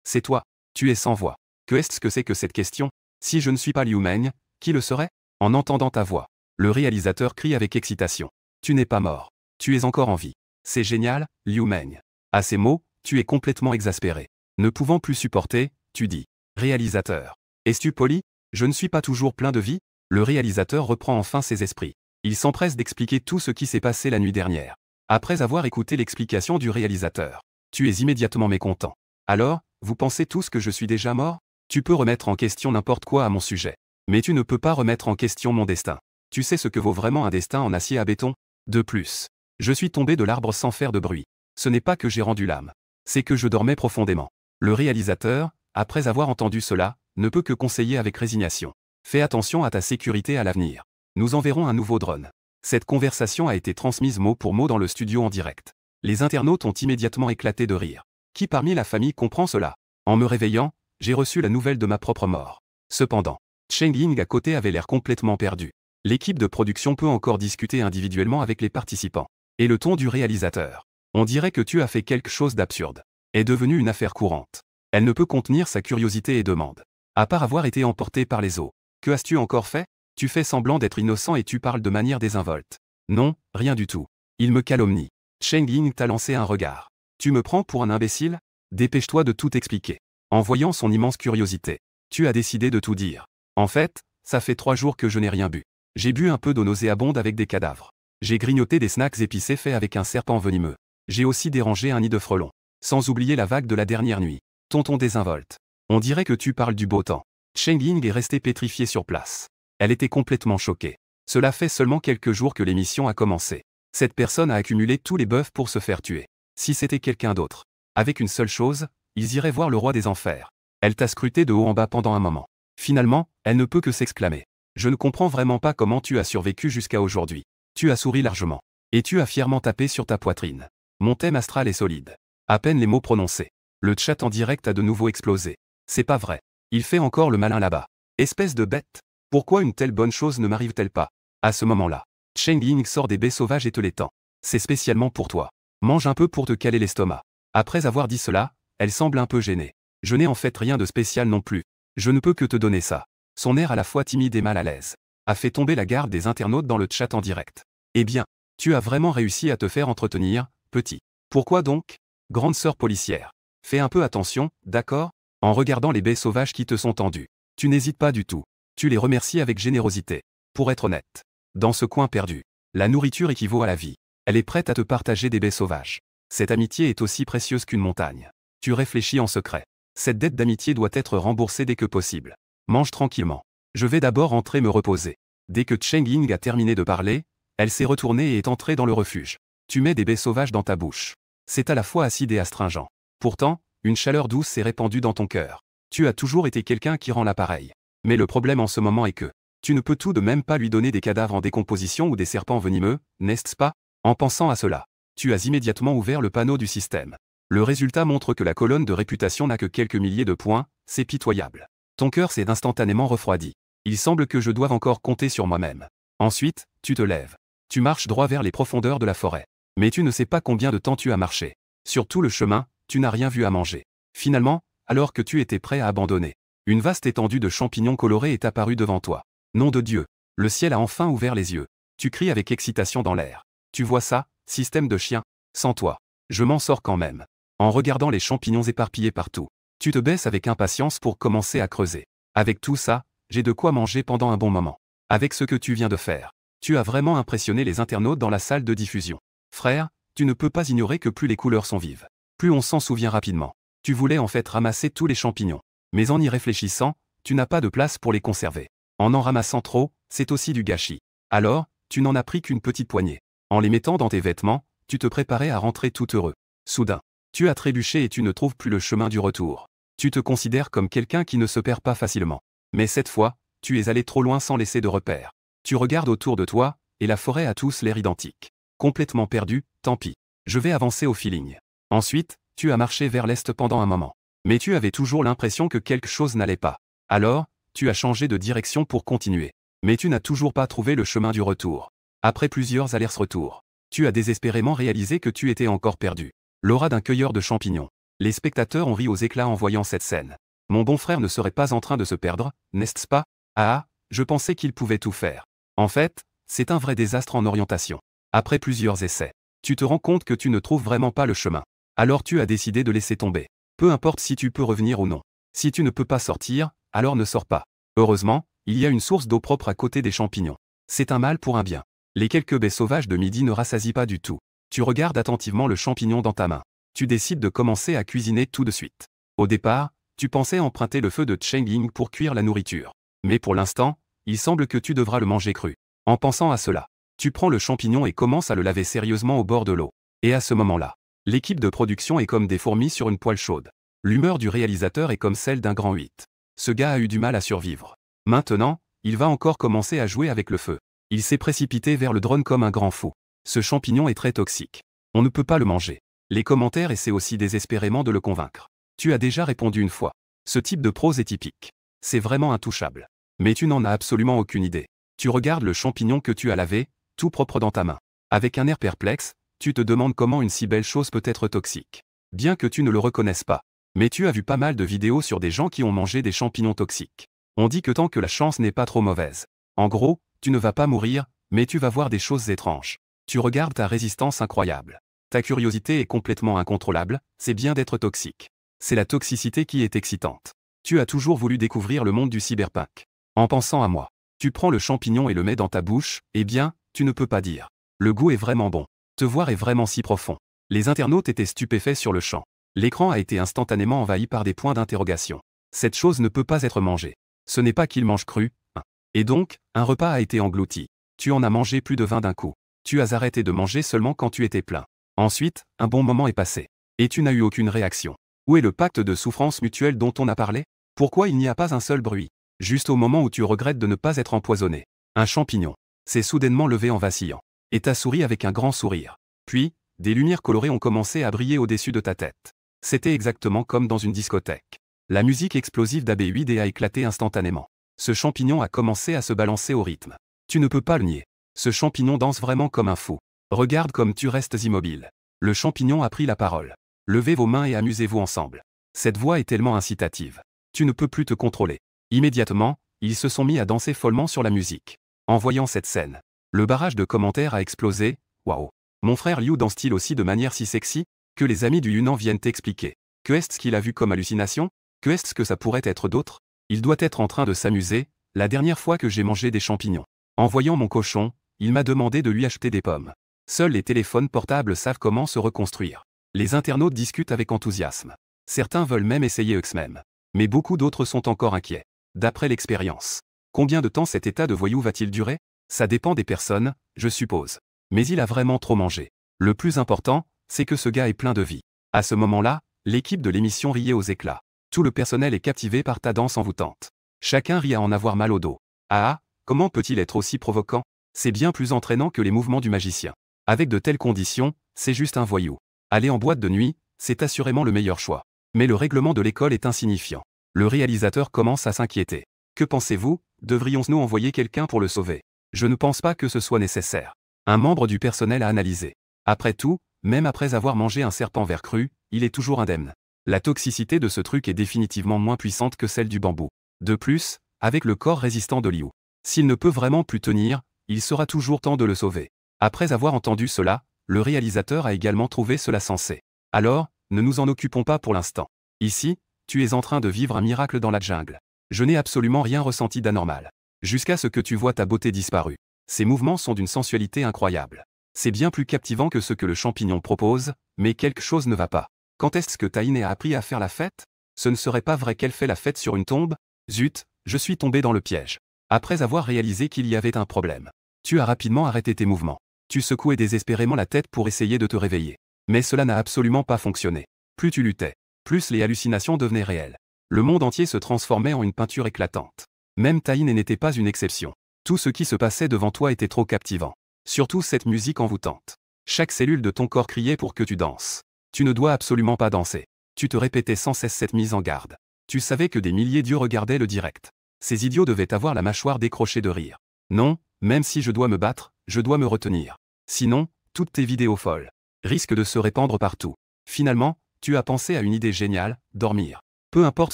c'est toi. Tu es sans voix. Que est-ce que c'est que cette question? Si je ne suis pas Liu Meng, qui le serait? En entendant ta voix, le réalisateur crie avec excitation. Tu n'es pas mort. Tu es encore en vie. C'est génial, Liu Meng. À ces mots, tu es complètement exaspéré. Ne pouvant plus supporter, tu dis. Réalisateur. Es-tu poli? Je ne suis pas toujours plein de vie? Le réalisateur reprend enfin ses esprits. Il s'empresse d'expliquer tout ce qui s'est passé la nuit dernière. Après avoir écouté l'explication du réalisateur, tu es immédiatement mécontent. Alors, vous pensez tous que je suis déjà mort? Tu peux remettre en question n'importe quoi à mon sujet. Mais tu ne peux pas remettre en question mon destin. Tu sais ce que vaut vraiment un destin en acier à béton? De plus, je suis tombé de l'arbre sans faire de bruit. Ce n'est pas que j'ai rendu l'âme. C'est que je dormais profondément. Le réalisateur, après avoir entendu cela, ne peut que conseiller avec résignation. Fais attention à ta sécurité à l'avenir. Nous enverrons un nouveau drone. Cette conversation a été transmise mot pour mot dans le studio en direct. Les internautes ont immédiatement éclaté de rire. Qui parmi la famille comprend cela? En me réveillant, j'ai reçu la nouvelle de ma propre mort. Cependant, Cheng Ying à côté avait l'air complètement perdu. L'équipe de production peut encore discuter individuellement avec les participants. Et le ton du réalisateur. On dirait que tu as fait quelque chose d'absurde. Est devenu une affaire courante. Elle ne peut contenir sa curiosité et demande. À part avoir été emporté par les eaux. Que as-tu encore fait? Tu fais semblant d'être innocent et tu parles de manière désinvolte. Non, rien du tout. Il me calomnie. Cheng Ying t'a lancé un regard. Tu me prends pour un imbécile? Dépêche-toi de tout expliquer. En voyant son immense curiosité, tu as décidé de tout dire. En fait, ça fait 3 jours que je n'ai rien bu. J'ai bu un peu d'eau nauséabonde avec des cadavres. J'ai grignoté des snacks épicés faits avec un serpent venimeux. J'ai aussi dérangé un nid de frelons. Sans oublier la vague de la dernière nuit. Tonton désinvolte. On dirait que tu parles du beau temps. Cheng Ying est restée pétrifiée sur place. Elle était complètement choquée. Cela fait seulement quelques jours que l'émission a commencé. Cette personne a accumulé tous les bœufs pour se faire tuer. Si c'était quelqu'un d'autre. Avec une seule chose, ils iraient voir le roi des enfers. Elle t'a scruté de haut en bas pendant un moment. Finalement, elle ne peut que s'exclamer. Je ne comprends vraiment pas comment tu as survécu jusqu'à aujourd'hui. Tu as souri largement. Et tu as fièrement tapé sur ta poitrine. Mon thème astral est solide. À peine les mots prononcés. Le chat en direct a de nouveau explosé. C'est pas vrai. Il fait encore le malin là-bas. Espèce de bête. Pourquoi une telle bonne chose ne m'arrive-t-elle pas? À ce moment-là, Cheng Ying sort des baies sauvages et te les tend. C'est spécialement pour toi. Mange un peu pour te caler l'estomac. Après avoir dit cela, elle semble un peu gênée. Je n'ai en fait rien de spécial non plus. Je ne peux que te donner ça. Son air à la fois timide et mal à l'aise a fait tomber la garde des internautes dans le chat en direct. Eh bien, tu as vraiment réussi à te faire entretenir, petit. Pourquoi donc? Grande sœur policière. Fais un peu attention, d'accord? En regardant les baies sauvages qui te sont tendues. Tu n'hésites pas du tout. Tu les remercies avec générosité. Pour être honnête. Dans ce coin perdu, la nourriture équivaut à la vie. Elle est prête à te partager des baies sauvages. Cette amitié est aussi précieuse qu'une montagne. Tu réfléchis en secret. Cette dette d'amitié doit être remboursée dès que possible. Mange tranquillement. Je vais d'abord entrer me reposer. Dès que Cheng Ying a terminé de parler, elle s'est retournée et est entrée dans le refuge. Tu mets des baies sauvages dans ta bouche. C'est à la fois acide et astringent. Pourtant, une chaleur douce s'est répandue dans ton cœur. Tu as toujours été quelqu'un qui rend l'appareil. Mais le problème en ce moment est que tu ne peux tout de même pas lui donner des cadavres en décomposition ou des serpents venimeux, n'est-ce pas? En pensant à cela, tu as immédiatement ouvert le panneau du système. Le résultat montre que la colonne de réputation n'a que quelques milliers de points, c'est pitoyable. Ton cœur s'est instantanément refroidi. Il semble que je doive encore compter sur moi-même. Ensuite, tu te lèves. Tu marches droit vers les profondeurs de la forêt. Mais tu ne sais pas combien de temps tu as marché. Sur tout le chemin, tu n'as rien vu à manger. Finalement, alors que tu étais prêt à abandonner, une vaste étendue de champignons colorés est apparue devant toi. Nom de Dieu, le ciel a enfin ouvert les yeux. Tu cries avec excitation dans l'air. Tu vois ça, système de chien? Sans toi, je m'en sors quand même. En regardant les champignons éparpillés partout, tu te baisses avec impatience pour commencer à creuser. Avec tout ça, j'ai de quoi manger pendant un bon moment. Avec ce que tu viens de faire, tu as vraiment impressionné les internautes dans la salle de diffusion. Frère, tu ne peux pas ignorer que plus les couleurs sont vives, plus on s'en souvient rapidement. Tu voulais en fait ramasser tous les champignons. Mais en y réfléchissant, tu n'as pas de place pour les conserver. En ramassant trop, c'est aussi du gâchis. Alors, tu n'en as pris qu'une petite poignée. En les mettant dans tes vêtements, tu te préparais à rentrer tout heureux. Soudain, tu as trébuché et tu ne trouves plus le chemin du retour. Tu te considères comme quelqu'un qui ne se perd pas facilement. Mais cette fois, tu es allé trop loin sans laisser de repères. Tu regardes autour de toi, et la forêt a tous l'air identique. Complètement perdu, tant pis. Je vais avancer au feeling. Ensuite, tu as marché vers l'est pendant un moment. Mais tu avais toujours l'impression que quelque chose n'allait pas. Alors, tu as changé de direction pour continuer. Mais tu n'as toujours pas trouvé le chemin du retour. Après plusieurs allers-retours, tu as désespérément réalisé que tu étais encore perdu. L'aura d'un cueilleur de champignons. Les spectateurs ont ri aux éclats en voyant cette scène. Mon bon frère ne serait pas en train de se perdre, n'est-ce pas? Ah, je pensais qu'il pouvait tout faire. En fait, c'est un vrai désastre en orientation. Après plusieurs essais, tu te rends compte que tu ne trouves vraiment pas le chemin. Alors tu as décidé de laisser tomber. Peu importe si tu peux revenir ou non. Si tu ne peux pas sortir, alors ne sors pas. Heureusement, il y a une source d'eau propre à côté des champignons. C'est un mal pour un bien. Les quelques baies sauvages de midi ne rassasient pas du tout. Tu regardes attentivement le champignon dans ta main. Tu décides de commencer à cuisiner tout de suite. Au départ, tu pensais emprunter le feu de Chengling pour cuire la nourriture. Mais pour l'instant, il semble que tu devras le manger cru. En pensant à cela, tu prends le champignon et commences à le laver sérieusement au bord de l'eau. Et à ce moment-là, l'équipe de production est comme des fourmis sur une poêle chaude. L'humeur du réalisateur est comme celle d'un grand 8. Ce gars a eu du mal à survivre. Maintenant, il va encore commencer à jouer avec le feu. Il s'est précipité vers le drone comme un grand fou. Ce champignon est très toxique. On ne peut pas le manger. Les commentaires essaient aussi désespérément de le convaincre. Tu as déjà répondu une fois. Ce type de prose est typique. C'est vraiment intouchable. Mais tu n'en as absolument aucune idée. Tu regardes le champignon que tu as lavé, tout propre dans ta main. Avec un air perplexe, tu te demandes comment une si belle chose peut être toxique. Bien que tu ne le reconnaisses pas. Mais tu as vu pas mal de vidéos sur des gens qui ont mangé des champignons toxiques. On dit que tant que la chance n'est pas trop mauvaise. En gros, tu ne vas pas mourir, mais tu vas voir des choses étranges. Tu regardes ta résistance incroyable. Ta curiosité est complètement incontrôlable, c'est bien d'être toxique. C'est la toxicité qui est excitante. Tu as toujours voulu découvrir le monde du cyberpunk. En pensant à moi, tu prends le champignon et le mets dans ta bouche, eh bien, tu ne peux pas dire. Le goût est vraiment bon. Te voir est vraiment si profond. Les internautes étaient stupéfaits sur le champ. L'écran a été instantanément envahi par des points d'interrogation. Cette chose ne peut pas être mangée. Ce n'est pas qu'il mange cru, hein. Et donc, un repas a été englouti. Tu en as mangé plus de 20 d'un coup. Tu as arrêté de manger seulement quand tu étais plein. Ensuite, un bon moment est passé. Et tu n'as eu aucune réaction. Où est le pacte de souffrance mutuelle dont on a parlé? Pourquoi il n'y a pas un seul bruit? Juste au moment où tu regrettes de ne pas être empoisonné. Un champignon s'est soudainement levé en vacillant. Et t'a souri avec un grand sourire. Puis, des lumières colorées ont commencé à briller au-dessus de ta tête. C'était exactement comme dans une discothèque. La musique explosive d'AB8D a éclaté instantanément. Ce champignon a commencé à se balancer au rythme. Tu ne peux pas le nier. Ce champignon danse vraiment comme un fou. Regarde comme tu restes immobile. Le champignon a pris la parole. Levez vos mains et amusez-vous ensemble. Cette voix est tellement incitative. Tu ne peux plus te contrôler. Immédiatement, ils se sont mis à danser follement sur la musique. En voyant cette scène, le barrage de commentaires a explosé. Waouh! Mon frère Liu danse-t-il aussi de manière si sexy? Que les amis du Yunnan viennent t'expliquer. Que est-ce qu'il a vu comme hallucination? Que est-ce que ça pourrait être d'autre? Il doit être en train de s'amuser. La dernière fois que j'ai mangé des champignons. En voyant mon cochon, il m'a demandé de lui acheter des pommes. Seuls les téléphones portables savent comment se reconstruire. Les internautes discutent avec enthousiasme. Certains veulent même essayer eux-mêmes. Mais beaucoup d'autres sont encore inquiets. D'après l'expérience. Combien de temps cet état de voyou va-t-il durer? Ça dépend des personnes, je suppose. Mais il a vraiment trop mangé. Le plus important, c'est que ce gars est plein de vie. À ce moment-là, l'équipe de l'émission riait aux éclats. Tout le personnel est captivé par ta danse envoûtante. Chacun rit à en avoir mal au dos. Ah, comment peut-il être aussi provoquant? C'est bien plus entraînant que les mouvements du magicien. Avec de telles conditions, c'est juste un voyou. Aller en boîte de nuit, c'est assurément le meilleur choix. Mais le règlement de l'école est insignifiant. Le réalisateur commence à s'inquiéter. Que pensez-vous? Devrions-nous envoyer quelqu'un pour le sauver? Je ne pense pas que ce soit nécessaire. Un membre du personnel a analysé. Après tout, même après avoir mangé un serpent vert cru, il est toujours indemne. La toxicité de ce truc est définitivement moins puissante que celle du bambou. De plus, avec le corps résistant de Liu, s'il ne peut vraiment plus tenir, il sera toujours temps de le sauver. Après avoir entendu cela, le réalisateur a également trouvé cela sensé. Alors, ne nous en occupons pas pour l'instant. Ici, tu es en train de vivre un miracle dans la jungle. Je n'ai absolument rien ressenti d'anormal. Jusqu'à ce que tu vois ta beauté disparue. Ces mouvements sont d'une sensualité incroyable. C'est bien plus captivant que ce que le champignon propose, mais quelque chose ne va pas. Quand est-ce que Taïne a appris à faire la fête? Ce ne serait pas vrai qu'elle fait la fête sur une tombe? Zut, je suis tombé dans le piège. Après avoir réalisé qu'il y avait un problème, tu as rapidement arrêté tes mouvements. Tu secouais désespérément la tête pour essayer de te réveiller. Mais cela n'a absolument pas fonctionné. Plus tu luttais, plus les hallucinations devenaient réelles. Le monde entier se transformait en une peinture éclatante. Même Taïne n'était pas une exception. Tout ce qui se passait devant toi était trop captivant. Surtout cette musique envoûtante. Chaque cellule de ton corps criait pour que tu danses. Tu ne dois absolument pas danser. Tu te répétais sans cesse cette mise en garde. Tu savais que des milliers d'yeux regardaient le direct. Ces idiots devaient avoir la mâchoire décrochée de rire. Non, même si je dois me battre, je dois me retenir. Sinon, toutes tes vidéos folles risquent de se répandre partout. Finalement, tu as pensé à une idée géniale, dormir. Peu importe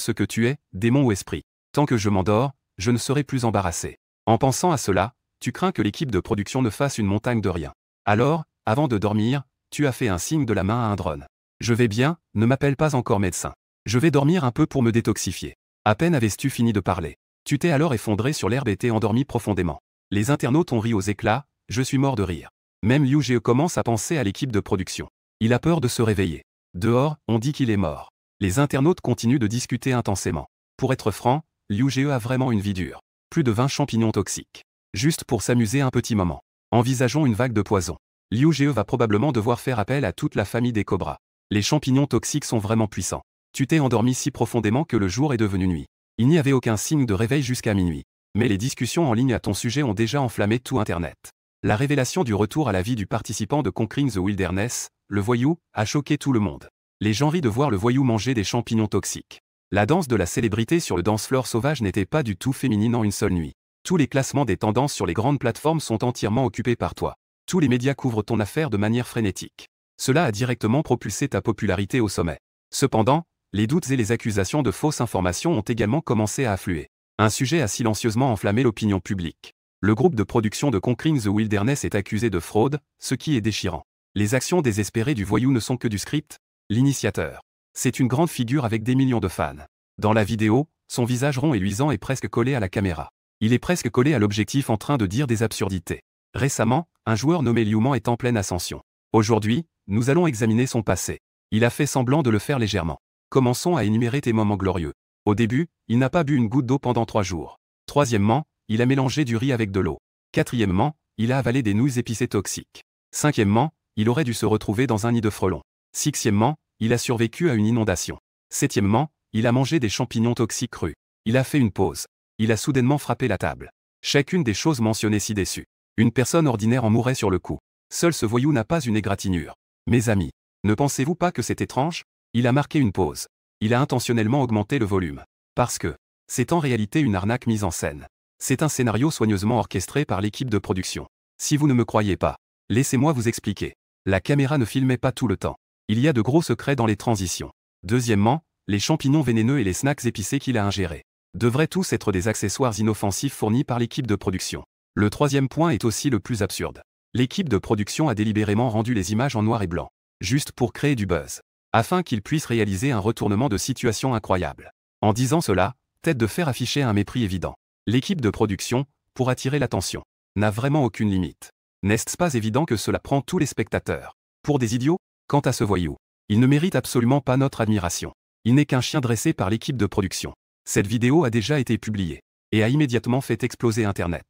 ce que tu es, démon ou esprit. Tant que je m'endors, je ne serai plus embarrassé. En pensant à cela, tu crains que l'équipe de production ne fasse une montagne de rien. Alors, avant de dormir, tu as fait un signe de la main à un drone. Je vais bien, ne m'appelle pas encore médecin. Je vais dormir un peu pour me détoxifier. À peine avais-tu fini de parler. Tu t'es alors effondré sur l'herbe et t'es endormi profondément. Les internautes ont ri aux éclats, je suis mort de rire. Même Liu Ge commence à penser à l'équipe de production. Il a peur de se réveiller. Dehors, on dit qu'il est mort. Les internautes continuent de discuter intensément. Pour être franc, Liu Ge a vraiment une vie dure. Plus de 20 champignons toxiques. Juste pour s'amuser un petit moment. Envisageons une vague de poison. Liu Ge va probablement devoir faire appel à toute la famille des cobras. Les champignons toxiques sont vraiment puissants. Tu t'es endormi si profondément que le jour est devenu nuit. Il n'y avait aucun signe de réveil jusqu'à minuit. Mais les discussions en ligne à ton sujet ont déjà enflammé tout Internet. La révélation du retour à la vie du participant de Conquering the Wilderness, le voyou, a choqué tout le monde. Les gens rient de voir le voyou manger des champignons toxiques. La danse de la célébrité sur le dance floor sauvage n'était pas du tout féminine en une seule nuit. Tous les classements des tendances sur les grandes plateformes sont entièrement occupés par toi. Tous les médias couvrent ton affaire de manière frénétique. Cela a directement propulsé ta popularité au sommet. Cependant, les doutes et les accusations de fausses informations ont également commencé à affluer. Un sujet a silencieusement enflammé l'opinion publique. Le groupe de production de Conquering the Wilderness est accusé de fraude, ce qui est déchirant. Les actions désespérées du voyou ne sont que du script. L'initiateur. C'est une grande figure avec des millions de fans. Dans la vidéo, son visage rond et luisant est presque collé à la caméra. Il est presque collé à l'objectif en train de dire des absurdités. Récemment, un joueur nommé Liu Man est en pleine ascension. Aujourd'hui, nous allons examiner son passé. Il a fait semblant de le faire légèrement. Commençons à énumérer tes moments glorieux. Au début, il n'a pas bu une goutte d'eau pendant 3 jours. Troisièmement, il a mélangé du riz avec de l'eau. Quatrièmement, il a avalé des nouilles épicées toxiques. Cinquièmement, il aurait dû se retrouver dans un nid de frelons. Sixièmement, il a survécu à une inondation. Septièmement, il a mangé des champignons toxiques crus. Il a fait une pause. Il a soudainement frappé la table. Chacune des choses mentionnées ci-dessus. Une personne ordinaire en mourrait sur le coup. Seul ce voyou n'a pas une égratignure. Mes amis, ne pensez-vous pas que c'est étrange? Il a marqué une pause. Il a intentionnellement augmenté le volume. Parce que c'est en réalité une arnaque mise en scène. C'est un scénario soigneusement orchestré par l'équipe de production. Si vous ne me croyez pas, laissez-moi vous expliquer. La caméra ne filmait pas tout le temps. Il y a de gros secrets dans les transitions. Deuxièmement, les champignons vénéneux et les snacks épicés qu'il a ingérés devraient tous être des accessoires inoffensifs fournis par l'équipe de production. Le troisième point est aussi le plus absurde. L'équipe de production a délibérément rendu les images en noir et blanc, juste pour créer du buzz, afin qu'ils puissent réaliser un retournement de situation incroyable. En disant cela, tête de fer affichait un mépris évident. L'équipe de production, pour attirer l'attention, n'a vraiment aucune limite. N'est-ce pas évident que cela prend tous les spectateurs pour des idiots? Quant à ce voyou, il ne mérite absolument pas notre admiration. Il n'est qu'un chien dressé par l'équipe de production. Cette vidéo a déjà été publiée et a immédiatement fait exploser Internet.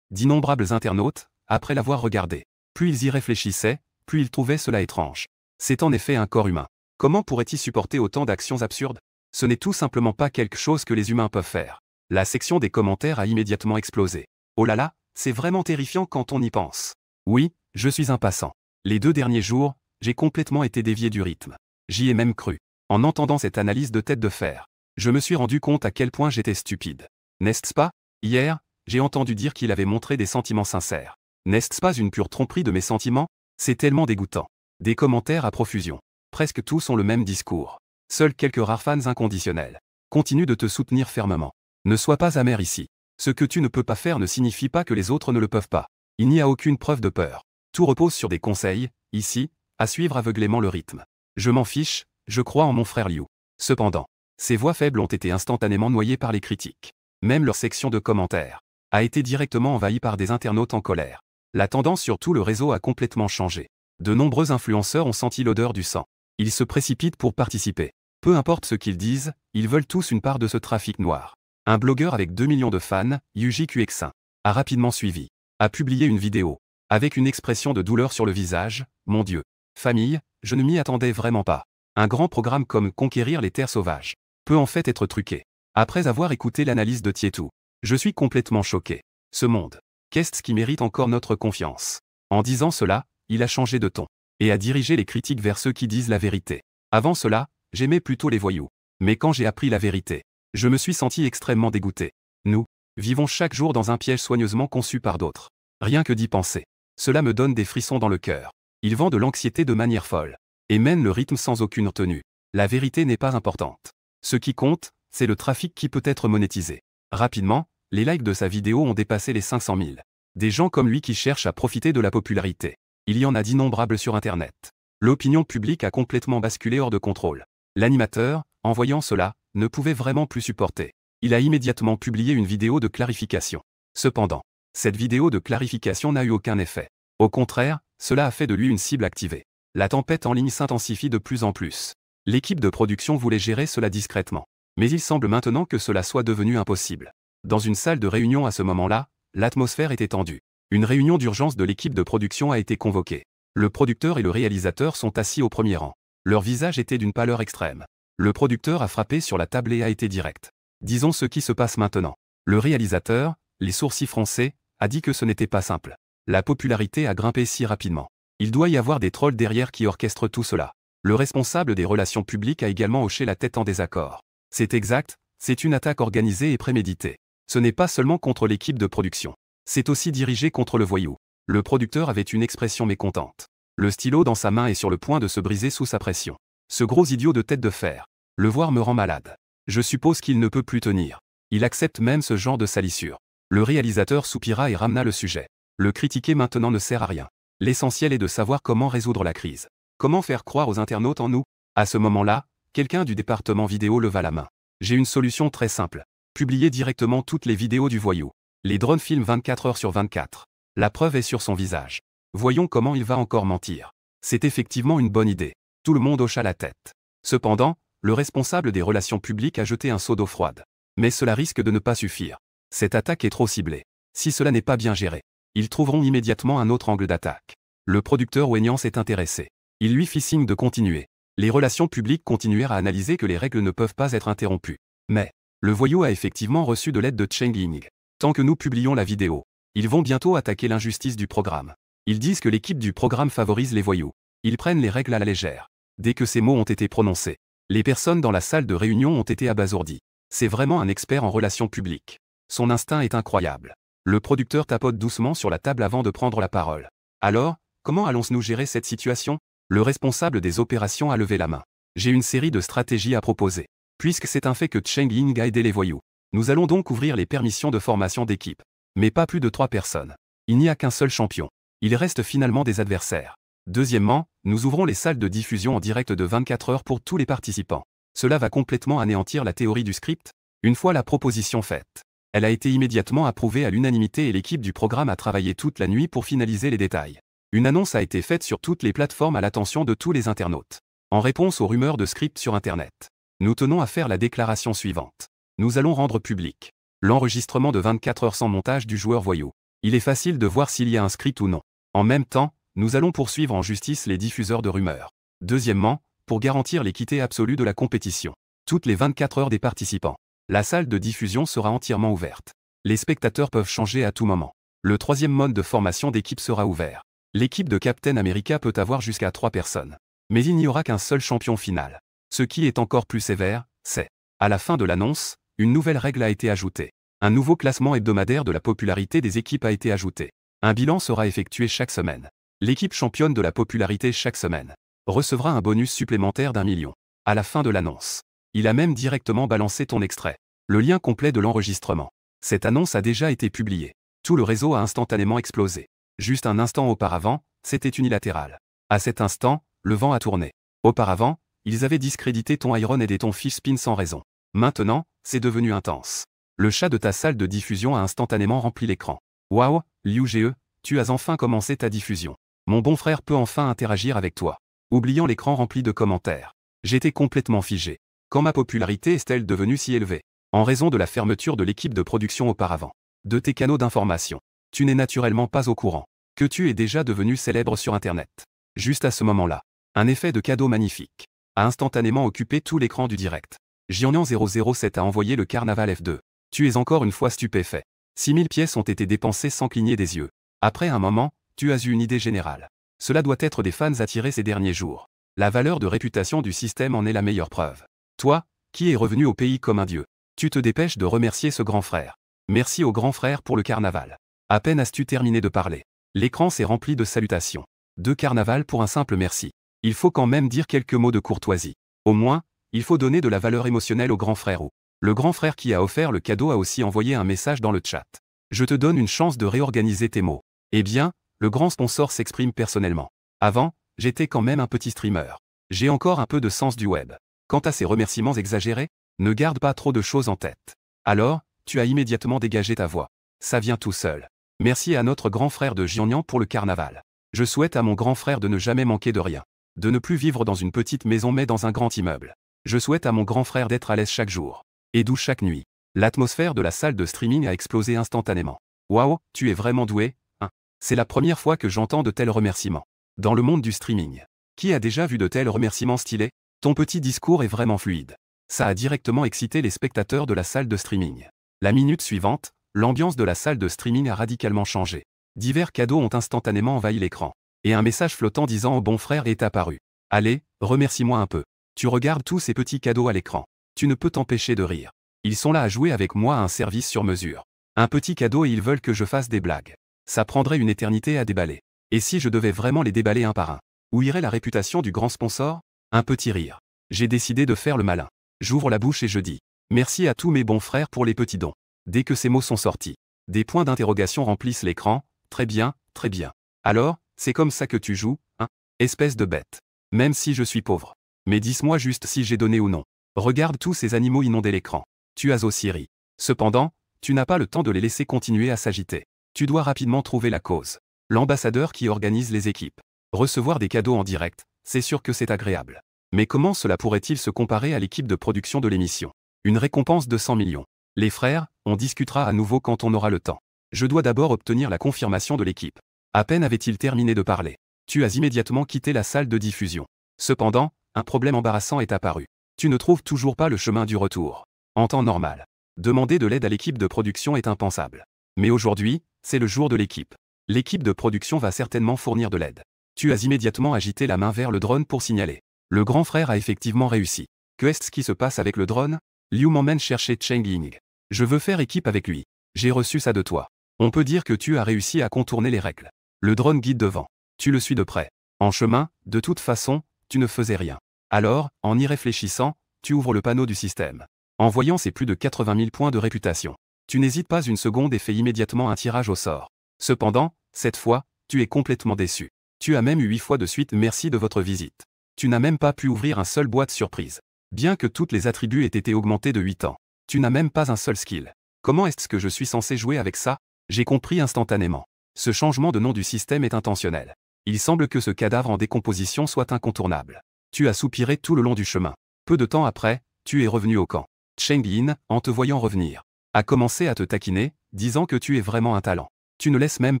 D'innombrables internautes, après l'avoir regardé, plus ils y réfléchissaient, plus ils trouvaient cela étrange. C'est en effet un corps humain. Comment pourrait-il supporter autant d'actions absurdes? Ce n'est tout simplement pas quelque chose que les humains peuvent faire. La section des commentaires a immédiatement explosé. Oh là là, c'est vraiment terrifiant quand on y pense. Oui, je suis un passant. Les 2 derniers jours, j'ai complètement été dévié du rythme. J'y ai même cru. En entendant cette analyse de tête de fer, je me suis rendu compte à quel point j'étais stupide. N'est-ce pas? Hier, j'ai entendu dire qu'il avait montré des sentiments sincères. N'est-ce pas une pure tromperie de mes sentiments? C'est tellement dégoûtant. Des commentaires à profusion. Presque tous ont le même discours. Seuls quelques rares fans inconditionnels continuent de te soutenir fermement. Ne sois pas amer ici. Ce que tu ne peux pas faire ne signifie pas que les autres ne le peuvent pas. Il n'y a aucune preuve de peur. Tout repose sur des conseils, ici, à suivre aveuglément le rythme. Je m'en fiche, je crois en mon frère Liu. Cependant, ces voix faibles ont été instantanément noyées par les critiques. Même leur section de commentaires a été directement envahie par des internautes en colère. La tendance sur tout le réseau a complètement changé. De nombreux influenceurs ont senti l'odeur du sang. Ils se précipitent pour participer. Peu importe ce qu'ils disent, ils veulent tous une part de ce trafic noir. Un blogueur avec 2 millions de fans, Yuji QX1, a rapidement suivi. A publié une vidéo, avec une expression de douleur sur le visage. Mon Dieu. Famille, je ne m'y attendais vraiment pas. Un grand programme comme Conquérir les terres sauvages peut en fait être truqué. Après avoir écouté l'analyse de Tietou, je suis complètement choqué. Ce monde, qu'est-ce qui mérite encore notre confiance? En disant cela, il a changé de ton et a dirigé les critiques vers ceux qui disent la vérité. Avant cela, j'aimais plutôt les voyous. Mais quand j'ai appris la vérité, je me suis senti extrêmement dégoûté. Nous vivons chaque jour dans un piège soigneusement conçu par d'autres. Rien que d'y penser, cela me donne des frissons dans le cœur. Ils vendent de l'anxiété de manière folle et mènent le rythme sans aucune retenue. La vérité n'est pas importante. Ce qui compte, c'est le trafic qui peut être monétisé. Rapidement, les likes de sa vidéo ont dépassé les 500 000. Des gens comme lui qui cherchent à profiter de la popularité. Il y en a d'innombrables sur Internet. L'opinion publique a complètement basculé hors de contrôle. L'animateur, en voyant cela, ne pouvait vraiment plus supporter. Il a immédiatement publié une vidéo de clarification. Cependant, cette vidéo de clarification n'a eu aucun effet. Au contraire, cela a fait de lui une cible activée. La tempête en ligne s'intensifie de plus en plus. L'équipe de production voulait gérer cela discrètement. Mais il semble maintenant que cela soit devenu impossible. Dans une salle de réunion à ce moment-là, l'atmosphère était tendue. Une réunion d'urgence de l'équipe de production a été convoquée. Le producteur et le réalisateur sont assis au premier rang. Leur visage était d'une pâleur extrême. Le producteur a frappé sur la table et a été direct. Disons ce qui se passe maintenant. Le réalisateur, les sourcils froncés, a dit que ce n'était pas simple. La popularité a grimpé si rapidement. Il doit y avoir des trolls derrière qui orchestrent tout cela. Le responsable des relations publiques a également hoché la tête en désaccord. C'est exact, c'est une attaque organisée et préméditée. Ce n'est pas seulement contre l'équipe de production. C'est aussi dirigé contre le voyou. Le producteur avait une expression mécontente. Le stylo dans sa main est sur le point de se briser sous sa pression. Ce gros idiot de tête de fer. Le voir me rend malade. Je suppose qu'il ne peut plus tenir. Il accepte même ce genre de salissure. Le réalisateur soupira et ramena le sujet. Le critiquer maintenant ne sert à rien. L'essentiel est de savoir comment résoudre la crise. Comment faire croire aux internautes en nous? À ce moment-là, quelqu'un du département vidéo leva la main. J'ai une solution très simple. Publier directement toutes les vidéos du voyou. Les drones filment 24 heures sur 24. La preuve est sur son visage. Voyons comment il va encore mentir. C'est effectivement une bonne idée. Tout le monde hocha la tête. Cependant, le responsable des relations publiques a jeté un seau d'eau froide. Mais cela risque de ne pas suffire. Cette attaque est trop ciblée. Si cela n'est pas bien géré, ils trouveront immédiatement un autre angle d'attaque. Le producteur Wenyan s'est intéressé. Il lui fit signe de continuer. Les relations publiques continuèrent à analyser que les règles ne peuvent pas être interrompues. Mais, le voyou a effectivement reçu de l'aide de Cheng Ying. Tant que nous publions la vidéo, ils vont bientôt attaquer l'injustice du programme. Ils disent que l'équipe du programme favorise les voyous. Ils prennent les règles à la légère. Dès que ces mots ont été prononcés, les personnes dans la salle de réunion ont été abasourdies. C'est vraiment un expert en relations publiques. Son instinct est incroyable. Le producteur tapote doucement sur la table avant de prendre la parole. Alors, comment allons-nous gérer cette situation? Le responsable des opérations a levé la main. J'ai une série de stratégies à proposer. Puisque c'est un fait que Cheng Ying a aidé les voyous. Nous allons donc ouvrir les permissions de formation d'équipe. Mais pas plus de 3 personnes. Il n'y a qu'un seul champion. Il reste finalement des adversaires. Deuxièmement, nous ouvrons les salles de diffusion en direct de 24 heures pour tous les participants. Cela va complètement anéantir la théorie du script. Une fois la proposition faite, elle a été immédiatement approuvée à l'unanimité et l'équipe du programme a travaillé toute la nuit pour finaliser les détails. Une annonce a été faite sur toutes les plateformes à l'attention de tous les internautes. En réponse aux rumeurs de script sur Internet, nous tenons à faire la déclaration suivante. Nous allons rendre public l'enregistrement de 24 heures sans montage du joueur voyou. Il est facile de voir s'il y a un script ou non. En même temps, nous allons poursuivre en justice les diffuseurs de rumeurs. Deuxièmement, pour garantir l'équité absolue de la compétition, toutes les 24 heures des participants, la salle de diffusion sera entièrement ouverte. Les spectateurs peuvent changer à tout moment. Le troisième mode de formation d'équipe sera ouvert. L'équipe de Captain America peut avoir jusqu'à 3 personnes. Mais il n'y aura qu'un seul champion final. Ce qui est encore plus sévère, c'est, à la fin de l'annonce, une nouvelle règle a été ajoutée. Un nouveau classement hebdomadaire de la popularité des équipes a été ajouté. Un bilan sera effectué chaque semaine. L'équipe championne de la popularité chaque semaine recevra un bonus supplémentaire d'1 million. À la fin de l'annonce, il a même directement balancé ton extrait. Le lien complet de l'enregistrement. Cette annonce a déjà été publiée. Tout le réseau a instantanément explosé. Juste un instant auparavant, c'était unilatéral. À cet instant, le vent a tourné. Auparavant, ils avaient discrédité ton Iron et ton Fish Spin sans raison. Maintenant, c'est devenu intense. Le chat de ta salle de diffusion a instantanément rempli l'écran. Waouh, Liu Ge, tu as enfin commencé ta diffusion. Mon bon frère peut enfin interagir avec toi. Oubliant l'écran rempli de commentaires. J'étais complètement figé. Quand ma popularité est-elle devenue si élevée? En raison de la fermeture de l'équipe de production auparavant. De tes canaux d'information. Tu n'es naturellement pas au courant que tu es déjà devenu célèbre sur Internet. Juste à ce moment-là, un effet de cadeau magnifique a instantanément occupé tout l'écran du direct. Jianyan007 a envoyé le carnaval F2. Tu es encore une fois stupéfait. 6000 pièces ont été dépensées sans cligner des yeux. Après un moment, tu as eu une idée générale. Cela doit être des fans attirés ces derniers jours. La valeur de réputation du système en est la meilleure preuve. Toi, qui es revenu au pays comme un dieu, tu te dépêches de remercier ce grand frère. Merci au grand frère pour le carnaval. À peine as-tu terminé de parler. L'écran s'est rempli de salutations. De carnaval pour un simple merci. Il faut quand même dire quelques mots de courtoisie. Au moins, il faut donner de la valeur émotionnelle au grand frère ou. Le grand frère qui a offert le cadeau a aussi envoyé un message dans le chat. Je te donne une chance de réorganiser tes mots. Eh bien, le grand sponsor s'exprime personnellement. Avant, j'étais quand même un petit streamer. J'ai encore un peu de sens du web. Quant à ces remerciements exagérés, ne garde pas trop de choses en tête. Alors, tu as immédiatement dégagé ta voix. Ça vient tout seul. Merci à notre grand frère de Jianyan pour le carnaval. Je souhaite à mon grand frère de ne jamais manquer de rien. De ne plus vivre dans une petite maison mais dans un grand immeuble. Je souhaite à mon grand frère d'être à l'aise chaque jour. Et doux chaque nuit. L'atmosphère de la salle de streaming a explosé instantanément. Waouh, tu es vraiment doué, hein? C'est la première fois que j'entends de tels remerciements. Dans le monde du streaming. Qui a déjà vu de tels remerciements stylés? Ton petit discours est vraiment fluide. Ça a directement excité les spectateurs de la salle de streaming. La minute suivante, l'ambiance de la salle de streaming a radicalement changé. Divers cadeaux ont instantanément envahi l'écran. Et un message flottant disant au bon frère est apparu. Allez, remercie-moi un peu. Tu regardes tous ces petits cadeaux à l'écran. Tu ne peux t'empêcher de rire. Ils sont là à jouer avec moi à un service sur mesure. Un petit cadeau et ils veulent que je fasse des blagues. Ça prendrait une éternité à déballer. Et si je devais vraiment les déballer un par un? Où irait la réputation du grand sponsor? Un petit rire. J'ai décidé de faire le malin. J'ouvre la bouche et je dis. Merci à tous mes bons frères pour les petits dons. Dès que ces mots sont sortis, des points d'interrogation remplissent l'écran. Très bien, très bien. Alors, c'est comme ça que tu joues, hein? Espèce de bête. Même si je suis pauvre. Mais dis-moi juste si j'ai donné ou non. Regarde tous ces animaux inonder l'écran. Tu as aussi ri. Cependant, tu n'as pas le temps de les laisser continuer à s'agiter. Tu dois rapidement trouver la cause. L'ambassadeur qui organise les équipes. Recevoir des cadeaux en direct, c'est sûr que c'est agréable. Mais comment cela pourrait-il se comparer à l'équipe de production de l'émission? Une récompense de 100 millions. Les frères, on discutera à nouveau quand on aura le temps. Je dois d'abord obtenir la confirmation de l'équipe. À peine avait-il terminé de parler. Tu as immédiatement quitté la salle de diffusion. Cependant, un problème embarrassant est apparu. Tu ne trouves toujours pas le chemin du retour. En temps normal, demander de l'aide à l'équipe de production est impensable. Mais aujourd'hui, c'est le jour de l'équipe. L'équipe de production va certainement fournir de l'aide. Tu as immédiatement agité la main vers le drone pour signaler. Le grand frère a effectivement réussi. Qu'est-ce qui se passe avec le drone? Liu m'emmène chercher Cheng Ying. Je veux faire équipe avec lui. J'ai reçu ça de toi. On peut dire que tu as réussi à contourner les règles. Le drone guide devant. Tu le suis de près. En chemin, de toute façon, tu ne faisais rien. Alors, en y réfléchissant, tu ouvres le panneau du système. En voyant ces plus de 80 000 points de réputation, tu n'hésites pas une seconde et fais immédiatement un tirage au sort. Cependant, cette fois, tu es complètement déçu. Tu as même eu 8 fois de suite merci de votre visite. Tu n'as même pas pu ouvrir un seul boîte surprise. Bien que toutes les attributs aient été augmentés de 8 ans. Tu n'as même pas un seul skill. Comment est-ce que je suis censé jouer avec ça? J'ai compris instantanément. Ce changement de nom du système est intentionnel. Il semble que ce cadavre en décomposition soit incontournable. Tu as soupiré tout le long du chemin. Peu de temps après, tu es revenu au camp. Cheng Yin, en te voyant revenir, a commencé à te taquiner, disant que tu es vraiment un talent. Tu ne laisses même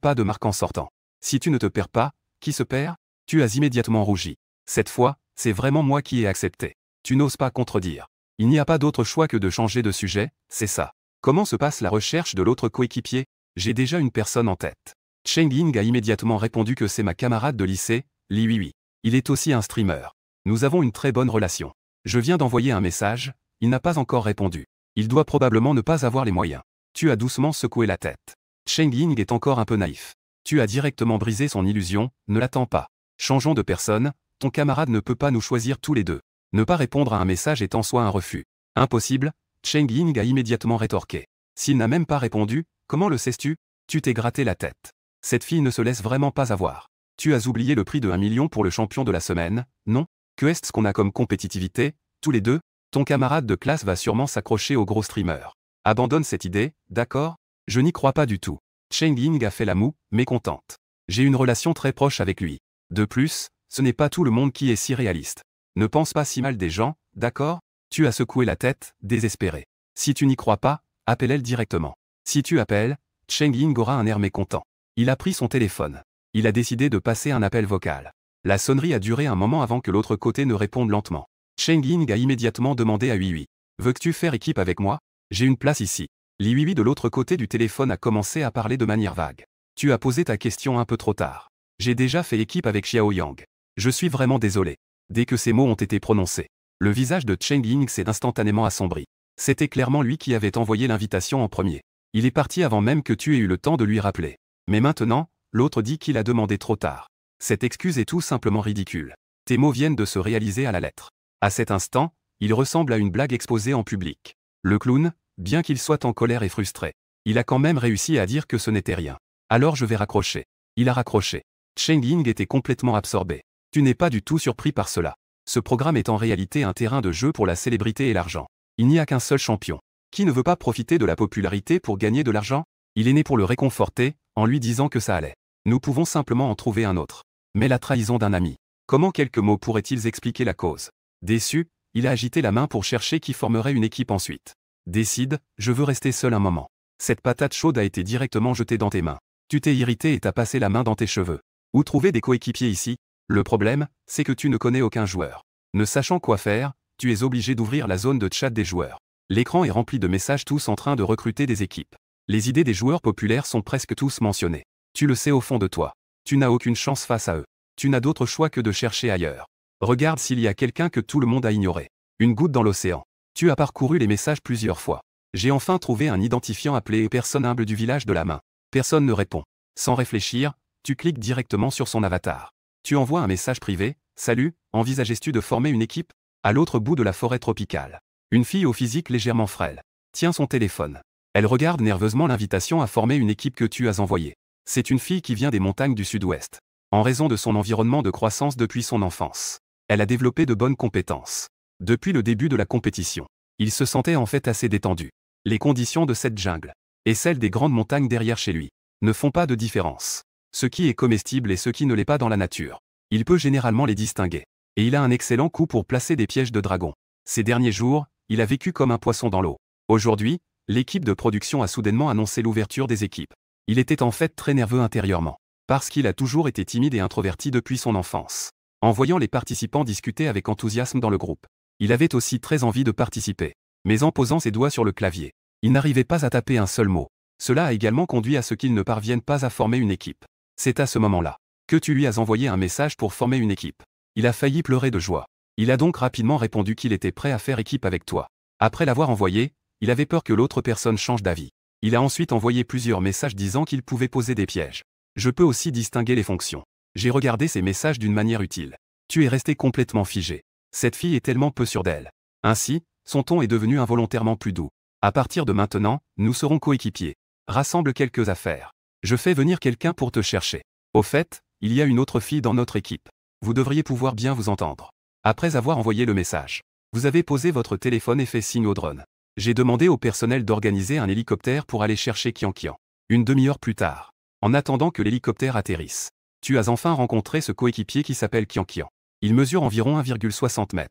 pas de marque en sortant. Si tu ne te perds pas, qui se perd? Tu as immédiatement rougi. Cette fois, c'est vraiment moi qui ai accepté. Tu n'oses pas contredire. Il n'y a pas d'autre choix que de changer de sujet, c'est ça. Comment se passe la recherche de l'autre coéquipier? J'ai déjà une personne en tête. Cheng Ying a immédiatement répondu que c'est ma camarade de lycée, Li Huihui. Il est aussi un streamer. Nous avons une très bonne relation. Je viens d'envoyer un message, il n'a pas encore répondu. Il doit probablement ne pas avoir les moyens. Tu as doucement secoué la tête. Cheng Ying est encore un peu naïf. Tu as directement brisé son illusion, ne l'attends pas. Changeons de personne, ton camarade ne peut pas nous choisir tous les deux. Ne pas répondre à un message est en soi un refus. Impossible, Cheng Ying a immédiatement rétorqué. S'il n'a même pas répondu, comment le sais-tu? Tu t'es gratté la tête. Cette fille ne se laisse vraiment pas avoir. Tu as oublié le prix de 1 million pour le champion de la semaine, non? Que est-ce qu'on a comme compétitivité, tous les deux? Ton camarade de classe va sûrement s'accrocher au gros streamer. Abandonne cette idée, d'accord? Je n'y crois pas du tout. Cheng Ying a fait la moue, mécontente. J'ai une relation très proche avec lui. De plus, ce n'est pas tout le monde qui est si réaliste. Ne pense pas si mal des gens, d'accord? Tu as secoué la tête, désespéré. Si tu n'y crois pas, appelle-elle directement. Si tu appelles, Cheng Ying aura un air mécontent. Il a pris son téléphone. Il a décidé de passer un appel vocal. La sonnerie a duré un moment avant que l'autre côté ne réponde lentement. Cheng Ying a immédiatement demandé à Huihui. Veux-tu faire équipe avec moi? J'ai une place ici. Li Huihui de l'autre côté du téléphone a commencé à parler de manière vague. Tu as posé ta question un peu trop tard. J'ai déjà fait équipe avec Xiao Yang. Je suis vraiment désolé. Dès que ces mots ont été prononcés, le visage de Cheng Ying s'est instantanément assombri. C'était clairement lui qui avait envoyé l'invitation en premier. Il est parti avant même que tu aies eu le temps de lui rappeler. Mais maintenant, l'autre dit qu'il a demandé trop tard. Cette excuse est tout simplement ridicule. Tes mots viennent de se réaliser à la lettre. À cet instant, il ressemble à une blague exposée en public. Le clown, bien qu'il soit en colère et frustré, il a quand même réussi à dire que ce n'était rien. Alors je vais raccrocher. Il a raccroché. Cheng Ying était complètement absorbé. Tu n'es pas du tout surpris par cela. Ce programme est en réalité un terrain de jeu pour la célébrité et l'argent. Il n'y a qu'un seul champion. Qui ne veut pas profiter de la popularité pour gagner de l'argent? Il est né pour le réconforter, en lui disant que ça allait. Nous pouvons simplement en trouver un autre. Mais la trahison d'un ami. Comment quelques mots pourraient-ils expliquer la cause? Déçu, il a agité la main pour chercher qui formerait une équipe ensuite. Décide, je veux rester seul un moment. Cette patate chaude a été directement jetée dans tes mains. Tu t'es irrité et t'as passé la main dans tes cheveux. Où trouver des coéquipiers ici? Le problème, c'est que tu ne connais aucun joueur. Ne sachant quoi faire, tu es obligé d'ouvrir la zone de chat des joueurs. L'écran est rempli de messages tous en train de recruter des équipes. Les idées des joueurs populaires sont presque tous mentionnées. Tu le sais au fond de toi. Tu n'as aucune chance face à eux. Tu n'as d'autre choix que de chercher ailleurs. Regarde s'il y a quelqu'un que tout le monde a ignoré. Une goutte dans l'océan. Tu as parcouru les messages plusieurs fois. J'ai enfin trouvé un identifiant appelé personne humble du village de la main. Personne ne répond. Sans réfléchir, tu cliques directement sur son avatar. Tu envoies un message privé. Salut, envisages-tu de former une équipe? À l'autre bout de la forêt tropicale. Une fille au physique légèrement frêle tient son téléphone. Elle regarde nerveusement l'invitation à former une équipe que tu as envoyée. C'est une fille qui vient des montagnes du sud-ouest. En raison de son environnement de croissance depuis son enfance, elle a développé de bonnes compétences. Depuis le début de la compétition, il se sentait en fait assez détendu. Les conditions de cette jungle, et celles des grandes montagnes derrière chez lui, ne font pas de différence. Ce qui est comestible et ce qui ne l'est pas dans la nature. Il peut généralement les distinguer. Et il a un excellent coup pour placer des pièges de dragon. Ces derniers jours, il a vécu comme un poisson dans l'eau. Aujourd'hui, l'équipe de production a soudainement annoncé l'ouverture des équipes. Il était en fait très nerveux intérieurement, parce qu'il a toujours été timide et introverti depuis son enfance. En voyant les participants discuter avec enthousiasme dans le groupe, il avait aussi très envie de participer. Mais en posant ses doigts sur le clavier, il n'arrivait pas à taper un seul mot. Cela a également conduit à ce qu'il ne parvienne pas à former une équipe. C'est à ce moment-là que tu lui as envoyé un message pour former une équipe. Il a failli pleurer de joie. Il a donc rapidement répondu qu'il était prêt à faire équipe avec toi. Après l'avoir envoyé, il avait peur que l'autre personne change d'avis. Il a ensuite envoyé plusieurs messages disant qu'il pouvait poser des pièges. Je peux aussi distinguer les fonctions. J'ai regardé ces messages d'une manière utile. Tu es resté complètement figé. Cette fille est tellement peu sûre d'elle. Ainsi, son ton est devenu involontairement plus doux. À partir de maintenant, nous serons coéquipiers. Rassemble quelques affaires. Je fais venir quelqu'un pour te chercher. Au fait, il y a une autre fille dans notre équipe. Vous devriez pouvoir bien vous entendre. Après avoir envoyé le message, vous avez posé votre téléphone et fait signe au drone. J'ai demandé au personnel d'organiser un hélicoptère pour aller chercher Kian Kian. Une demi-heure plus tard, en attendant que l'hélicoptère atterrisse, tu as enfin rencontré ce coéquipier qui s'appelle Kian Kian. Il mesure environ 1,60 m.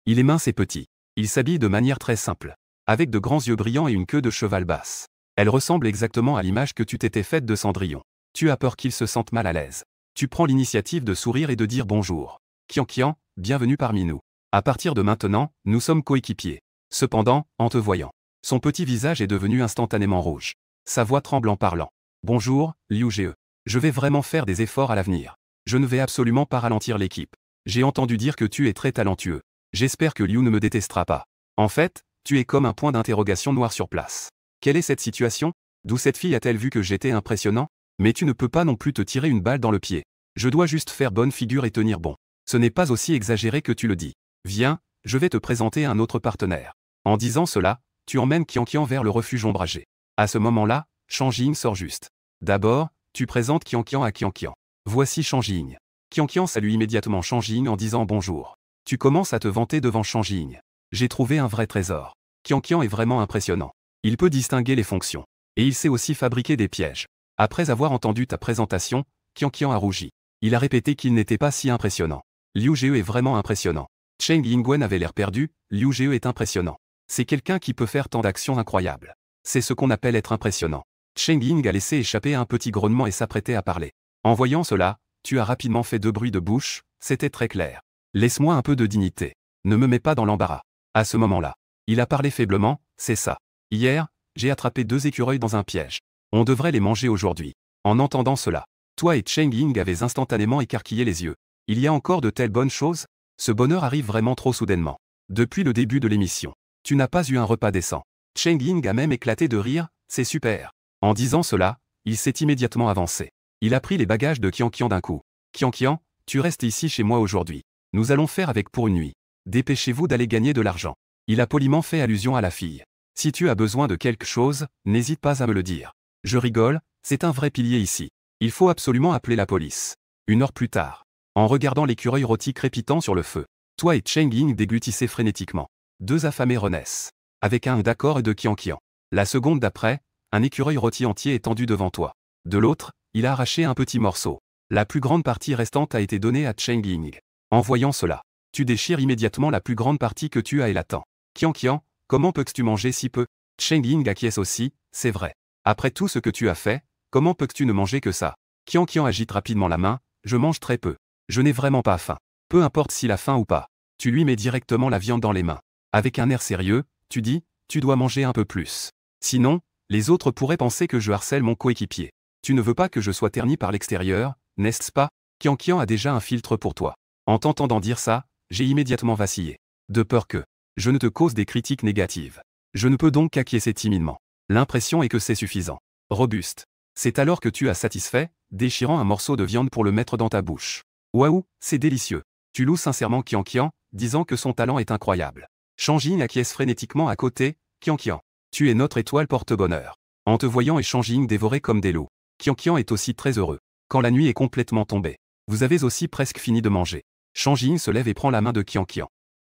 Il est mince et petit. Il s'habille de manière très simple, avec de grands yeux brillants et une queue de cheval basse. Elle ressemble exactement à l'image que tu t'étais faite de Cendrillon. Tu as peur qu'il se sente mal à l'aise. Tu prends l'initiative de sourire et de dire bonjour. Kian Kian, bienvenue parmi nous. À partir de maintenant, nous sommes coéquipiers. Cependant, en te voyant, son petit visage est devenu instantanément rouge. Sa voix tremble en parlant. Bonjour, Liu Ge. Je vais vraiment faire des efforts à l'avenir. Je ne vais absolument pas ralentir l'équipe. J'ai entendu dire que tu es très talentueux. J'espère que Liu ne me détestera pas. En fait, tu es comme un point d'interrogation noir sur place. Quelle est cette situation? D'où cette fille a-t-elle vu que j'étais impressionnant? Mais tu ne peux pas non plus te tirer une balle dans le pied. Je dois juste faire bonne figure et tenir bon. Ce n'est pas aussi exagéré que tu le dis. Viens, je vais te présenter un autre partenaire. En disant cela, tu emmènes Kian Kian vers le refuge ombragé. À ce moment-là, Shang Jing sort juste. D'abord, tu présentes Kian Kian à Kian Kian. Voici Shang Jing. Kian Kian salue immédiatement Shang Jing en disant bonjour. Tu commences à te vanter devant Shang Jing. J'ai trouvé un vrai trésor. Kian Kian est vraiment impressionnant. Il peut distinguer les fonctions. Et il sait aussi fabriquer des pièges. Après avoir entendu ta présentation, Kian Kian a rougi. Il a répété qu'il n'était pas si impressionnant. Liu Ge est vraiment impressionnant. Cheng Yingwen avait l'air perdu, Liu Ge est impressionnant. C'est quelqu'un qui peut faire tant d'actions incroyables. C'est ce qu'on appelle être impressionnant. Cheng Ying a laissé échapper un petit grognement et s'apprêtait à parler. En voyant cela, tu as rapidement fait 2 bruits de bouche, c'était très clair. Laisse-moi un peu de dignité. Ne me mets pas dans l'embarras. À ce moment-là, il a parlé faiblement, c'est ça. Hier, j'ai attrapé 2 écureuils dans un piège. On devrait les manger aujourd'hui. En entendant cela, toi et Cheng Ying avez instantanément écarquillé les yeux. Il y a encore de telles bonnes choses? Ce bonheur arrive vraiment trop soudainement. Depuis le début de l'émission, tu n'as pas eu un repas décent. Cheng Ying a même éclaté de rire, c'est super. En disant cela, il s'est immédiatement avancé. Il a pris les bagages de Kian Kian d'un coup. Kian Kian, tu restes ici chez moi aujourd'hui. Nous allons faire avec pour une nuit. Dépêchez-vous d'aller gagner de l'argent. Il a poliment fait allusion à la fille. Si tu as besoin de quelque chose, n'hésite pas à me le dire. Je rigole, c'est un vrai pilier ici. Il faut absolument appeler la police. 1 heure plus tard, en regardant l'écureuil rôti crépitant sur le feu, toi et Cheng Ying déglutissez frénétiquement. 2 affamés renaissent. Avec un d'accord et de Kian Kian. La seconde d'après, un écureuil rôti entier est tendu devant toi. De l'autre, il a arraché un petit morceau. La plus grande partie restante a été donnée à Cheng Ying. En voyant cela, tu déchires immédiatement la plus grande partie que tu as et l'attends. Qian, comment peux-tu manger si peu? Cheng Ying acquiesce aussi, c'est vrai. Après tout ce que tu as fait, comment peux-tu ne manger que ça? Qian agite rapidement la main, je mange très peu. Je n'ai vraiment pas faim. Peu importe s'il a faim ou pas. Tu lui mets directement la viande dans les mains. Avec un air sérieux, tu dis, tu dois manger un peu plus. Sinon, les autres pourraient penser que je harcèle mon coéquipier. Tu ne veux pas que je sois terni par l'extérieur, n'est-ce pas? Qian a déjà un filtre pour toi. En t'entendant dire ça, j'ai immédiatement vacillé. De peur que je ne te cause des critiques négatives. Je ne peux donc qu'acquiescer timidement. L'impression est que c'est suffisant. Robuste. C'est alors que tu as satisfait, déchirant un morceau de viande pour le mettre dans ta bouche. Waouh, c'est délicieux. Tu loues sincèrement Qian, disant que son talent est incroyable. Shangjing acquiesce frénétiquement à côté, Qian. Tu es notre étoile porte-bonheur. En te voyant et Shangjing dévoré comme des loups. Qian est aussi très heureux. Quand la nuit est complètement tombée. Vous avez aussi presque fini de manger. Shangjing se lève et prend la main de Qian.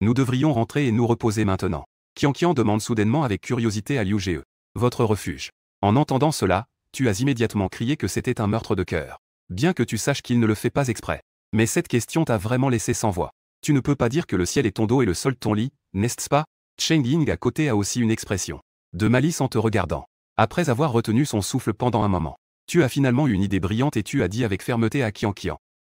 Nous devrions rentrer et nous reposer maintenant. Qian demande soudainement avec curiosité à Liu Ge. Votre refuge. En entendant cela, tu as immédiatement crié que c'était un meurtre de cœur. Bien que tu saches qu'il ne le fait pas exprès. Mais cette question t'a vraiment laissé sans voix. Tu ne peux pas dire que le ciel est ton dos et le sol ton lit, n'est-ce pas? Cheng Ying à côté a aussi une expression de malice en te regardant. Après avoir retenu son souffle pendant un moment, tu as finalement une idée brillante et tu as dit avec fermeté à Qian.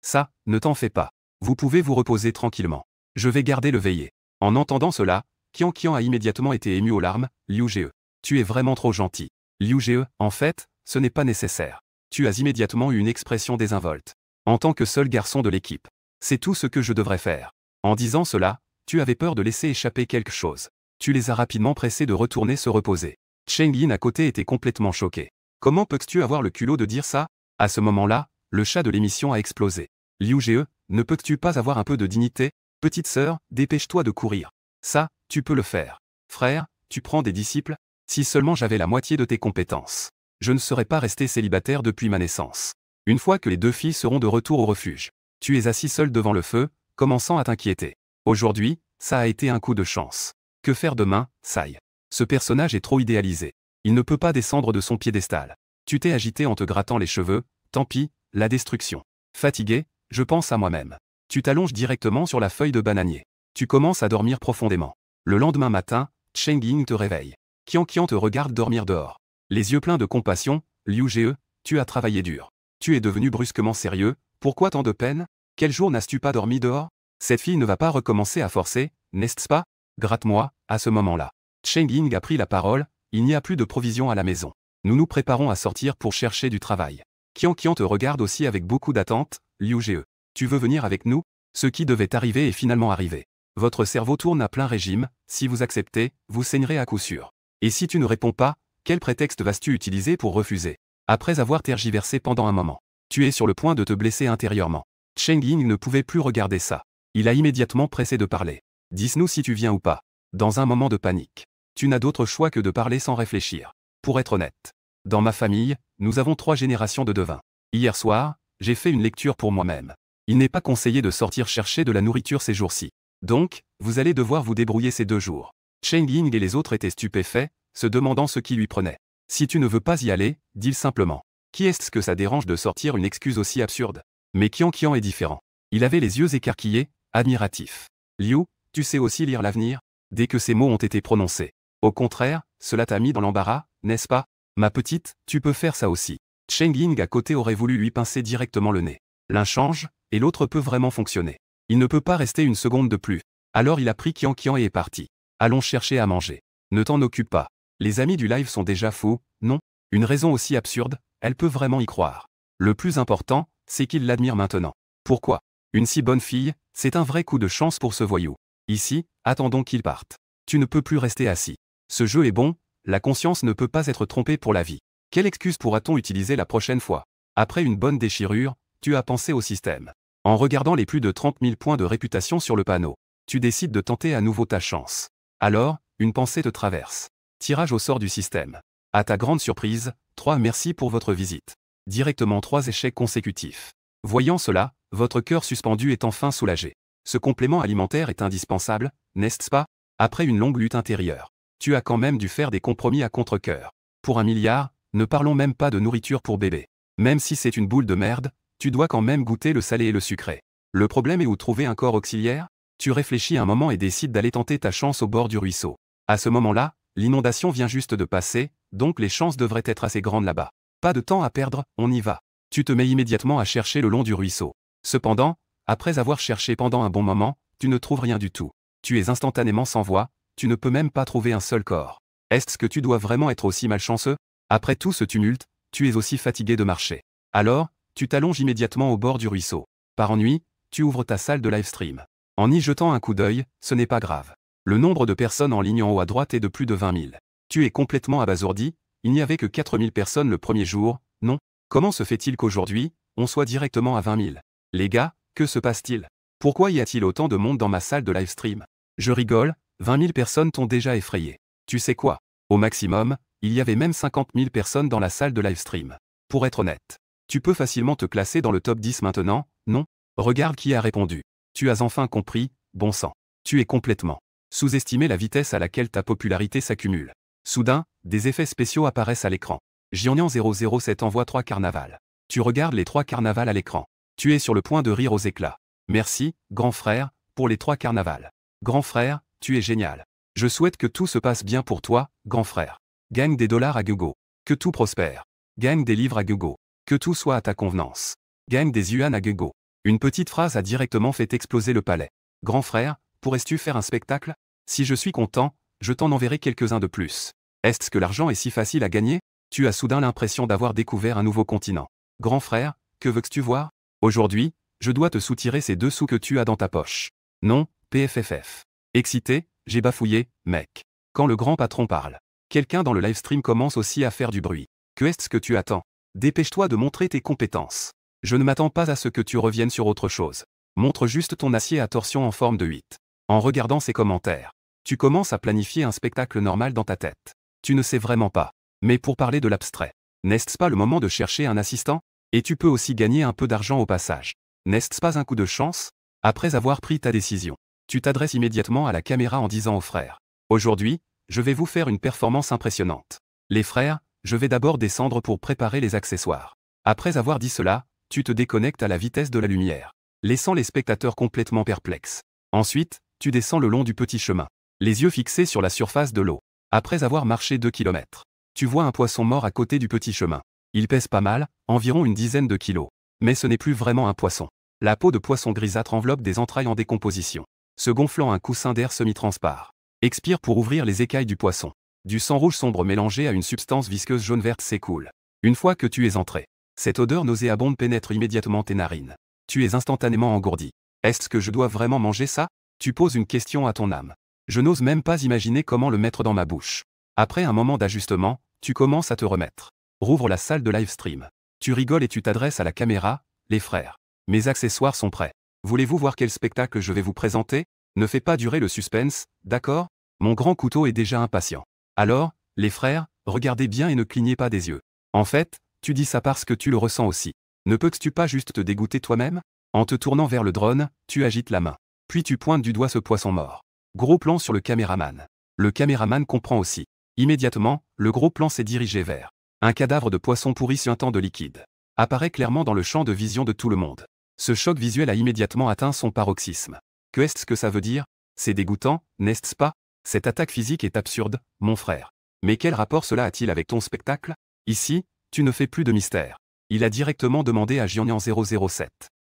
Ça, ne t'en fais pas. Vous pouvez vous reposer tranquillement. Je vais garder le veillé. En entendant cela, Qian a immédiatement été ému aux larmes. Liu Ge. Tu es vraiment trop gentil. Liu Ge, en fait, ce n'est pas nécessaire. Tu as immédiatement eu une expression désinvolte. En tant que seul garçon de l'équipe. C'est tout ce que je devrais faire. En disant cela, tu avais peur de laisser échapper quelque chose. Tu les as rapidement pressés de retourner se reposer. Cheng Yin à côté était complètement choqué. Comment peux-tu avoir le culot de dire ça? À ce moment-là, le chat de l'émission a explosé. Liu Ge, ne peux-tu pas avoir un peu de dignité? Petite sœur, dépêche-toi de courir. Ça, tu peux le faire. Frère, tu prends des disciples? Si seulement j'avais la moitié de tes compétences. Je ne serais pas resté célibataire depuis ma naissance. Une fois que les deux filles seront de retour au refuge, tu es assis seul devant le feu, commençant à t'inquiéter. Aujourd'hui, ça a été un coup de chance. Que faire demain, Sai? Ce personnage est trop idéalisé. Il ne peut pas descendre de son piédestal. Tu t'es agité en te grattant les cheveux, tant pis, la destruction. Fatigué, je pense à moi-même. Tu t'allonges directement sur la feuille de bananier. Tu commences à dormir profondément. Le lendemain matin, Cheng Ying te réveille. Qian te regarde dormir dehors. Les yeux pleins de compassion, Liu Ge, tu as travaillé dur. Tu es devenu brusquement sérieux, pourquoi tant de peine? Quel jour n'as-tu pas dormi dehors? Cette fille ne va pas recommencer à forcer, n'est-ce pas? Gratte-moi, à ce moment-là. Cheng Ying a pris la parole, il n'y a plus de provisions à la maison. Nous nous préparons à sortir pour chercher du travail. Qian te regarde aussi avec beaucoup d'attente, Liu Ge. Tu veux venir avec nous? Ce qui devait arriver est finalement arrivé. Votre cerveau tourne à plein régime, si vous acceptez, vous saignerez à coup sûr. Et si tu ne réponds pas, quel prétexte vas-tu utiliser pour refuser? Après avoir tergiversé pendant un moment, tu es sur le point de te blesser intérieurement. Cheng Ying ne pouvait plus regarder ça. Il a immédiatement pressé de parler. Dis-nous si tu viens ou pas. Dans un moment de panique. Tu n'as d'autre choix que de parler sans réfléchir. Pour être honnête. Dans ma famille, nous avons 3 générations de devins. Hier soir, j'ai fait une lecture pour moi-même. Il n'est pas conseillé de sortir chercher de la nourriture ces jours-ci. Donc, vous allez devoir vous débrouiller ces 2 jours. Cheng Ying et les autres étaient stupéfaits, se demandant ce qui lui prenait. Si tu ne veux pas y aller, dis-le simplement. Qui est-ce que ça dérange de sortir une excuse aussi absurde? Mais Qian est différent. Il avait les yeux écarquillés, admiratif. Liu, tu sais aussi lire l'avenir? Dès que ces mots ont été prononcés. Au contraire, cela t'a mis dans l'embarras, n'est-ce pas? Ma petite, tu peux faire ça aussi. Cheng Ying à côté aurait voulu lui pincer directement le nez. L'un change, et l'autre peut vraiment fonctionner. Il ne peut pas rester une seconde de plus. Alors il a pris Qian et est parti. Allons chercher à manger. Ne t'en occupe pas. Les amis du live sont déjà fous, non? Une raison aussi absurde, elle peut vraiment y croire. Le plus important, c'est qu'il l'admire maintenant. Pourquoi? Une si bonne fille, c'est un vrai coup de chance pour ce voyou. Ici, attendons qu'il parte. Tu ne peux plus rester assis. Ce jeu est bon, la conscience ne peut pas être trompée pour la vie. Quelle excuse pourra-t-on utiliser la prochaine fois? Après une bonne déchirure, tu as pensé au système. En regardant les plus de 30 000 points de réputation sur le panneau, tu décides de tenter à nouveau ta chance. Alors, une pensée te traverse. Tirage au sort du système. À ta grande surprise, 3 merci pour votre visite. Directement 3 échecs consécutifs. Voyant cela, votre cœur suspendu est enfin soulagé. Ce complément alimentaire est indispensable, n'est-ce pas? Après une longue lutte intérieure, tu as quand même dû faire des compromis à contre-cœur. Pour 1 milliard, ne parlons même pas de nourriture pour bébé. Même si c'est une boule de merde, tu dois quand même goûter le salé et le sucré. Le problème est où trouver un corps auxiliaire? Tu réfléchis un moment et décides d'aller tenter ta chance au bord du ruisseau. À ce moment-là, l'inondation vient juste de passer, donc les chances devraient être assez grandes là-bas. Pas de temps à perdre, on y va. Tu te mets immédiatement à chercher le long du ruisseau. Cependant, après avoir cherché pendant un bon moment, tu ne trouves rien du tout. Tu es instantanément sans voix, tu ne peux même pas trouver un seul corps. Est-ce que tu dois vraiment être aussi malchanceux? Après tout ce tumulte, tu es aussi fatigué de marcher. Alors, tu t'allonges immédiatement au bord du ruisseau. Par ennui, tu ouvres ta salle de livestream. En y jetant un coup d'œil, ce n'est pas grave. Le nombre de personnes en ligne en haut à droite est de plus de 20 000. Tu es complètement abasourdi, il n'y avait que 4 000 personnes le premier jour, non? Comment se fait-il qu'aujourd'hui, on soit directement à 20 000? Les gars, que se passe-t-il? Pourquoi y a-t-il autant de monde dans ma salle de livestream? Je rigole, 20 000 personnes t'ont déjà effrayé. Tu sais quoi? Au maximum, il y avait même 50 000 personnes dans la salle de livestream. Pour être honnête, tu peux facilement te classer dans le top 10 maintenant, non? Regarde qui a répondu. Tu as enfin compris, bon sang. Tu es complètement sous-estimé la vitesse à laquelle ta popularité s'accumule. Soudain, des effets spéciaux apparaissent à l'écran. Giannian007 envoie 3 carnavals. Tu regardes les 3 carnavals à l'écran. Tu es sur le point de rire aux éclats. Merci, grand frère, pour les 3 carnavals. Grand frère, tu es génial. Je souhaite que tout se passe bien pour toi, grand frère. Gagne des dollars à gogo. Que tout prospère. Gagne des livres à gogo. Que tout soit à ta convenance. Gagne des yuan à gogo. Une petite phrase a directement fait exploser le palais. Grand frère, pourrais-tu faire un spectacle? Si je suis content, je t'en enverrai quelques-uns de plus. Est-ce que l'argent est si facile à gagner? Tu as soudain l'impression d'avoir découvert un nouveau continent. Grand frère, que veux-tu voir? Aujourd'hui, je dois te soutirer ces 2 sous que tu as dans ta poche. Non, PFFF. Excité, j'ai bafouillé, mec. Quand le grand patron parle, quelqu'un dans le livestream commence aussi à faire du bruit. Que est-ce que tu attends? Dépêche-toi de montrer tes compétences. Je ne m'attends pas à ce que tu reviennes sur autre chose. Montre juste ton acier à torsion en forme de 8. En regardant ces commentaires, tu commences à planifier un spectacle normal dans ta tête. Tu ne sais vraiment pas. Mais pour parler de l'abstrait, n'est-ce pas le moment de chercher un assistant? Et tu peux aussi gagner un peu d'argent au passage. N'est-ce pas un coup de chance? Après avoir pris ta décision, tu t'adresses immédiatement à la caméra en disant aux frères. Aujourd'hui, je vais vous faire une performance impressionnante. Les frères, je vais d'abord descendre pour préparer les accessoires. Après avoir dit cela, tu te déconnectes à la vitesse de la lumière, laissant les spectateurs complètement perplexes. Ensuite, tu descends le long du petit chemin, les yeux fixés sur la surface de l'eau. Après avoir marché 2 kilomètres, tu vois un poisson mort à côté du petit chemin. Il pèse pas mal, environ une dizaine de kilos. Mais ce n'est plus vraiment un poisson. La peau de poisson grisâtre enveloppe des entrailles en décomposition, se gonflant un coussin d'air semi-transparent. Expire pour ouvrir les écailles du poisson. Du sang rouge sombre mélangé à une substance visqueuse jaune-verte s'écoule. Une fois que tu es entré, cette odeur nauséabonde pénètre immédiatement tes narines. Tu es instantanément engourdi. Est-ce que je dois vraiment manger ça? Tu poses une question à ton âme. Je n'ose même pas imaginer comment le mettre dans ma bouche. Après un moment d'ajustement, tu commences à te remettre. Rouvre la salle de livestream. Tu rigoles et tu t'adresses à la caméra. Les frères, mes accessoires sont prêts. Voulez-vous voir quel spectacle je vais vous présenter? Ne fais pas durer le suspense, d'accord? Mon grand couteau est déjà impatient. Alors, les frères, regardez bien et ne clignez pas des yeux. En fait, tu dis ça parce que tu le ressens aussi. Ne peux-tu pas juste te dégoûter toi-même? En te tournant vers le drone, tu agites la main. Puis tu pointes du doigt ce poisson mort. Gros plan sur le caméraman. Le caméraman comprend aussi. Immédiatement, le gros plan s'est dirigé vers un cadavre de poisson pourri suintant de liquide. Apparaît clairement dans le champ de vision de tout le monde. Ce choc visuel a immédiatement atteint son paroxysme. Que est-ce que ça veut dire? C'est dégoûtant, n'est-ce pas? Cette attaque physique est absurde, mon frère. Mais quel rapport cela a-t-il avec ton spectacle? Ici, tu ne fais plus de mystère. Il a directement demandé à Giannian007.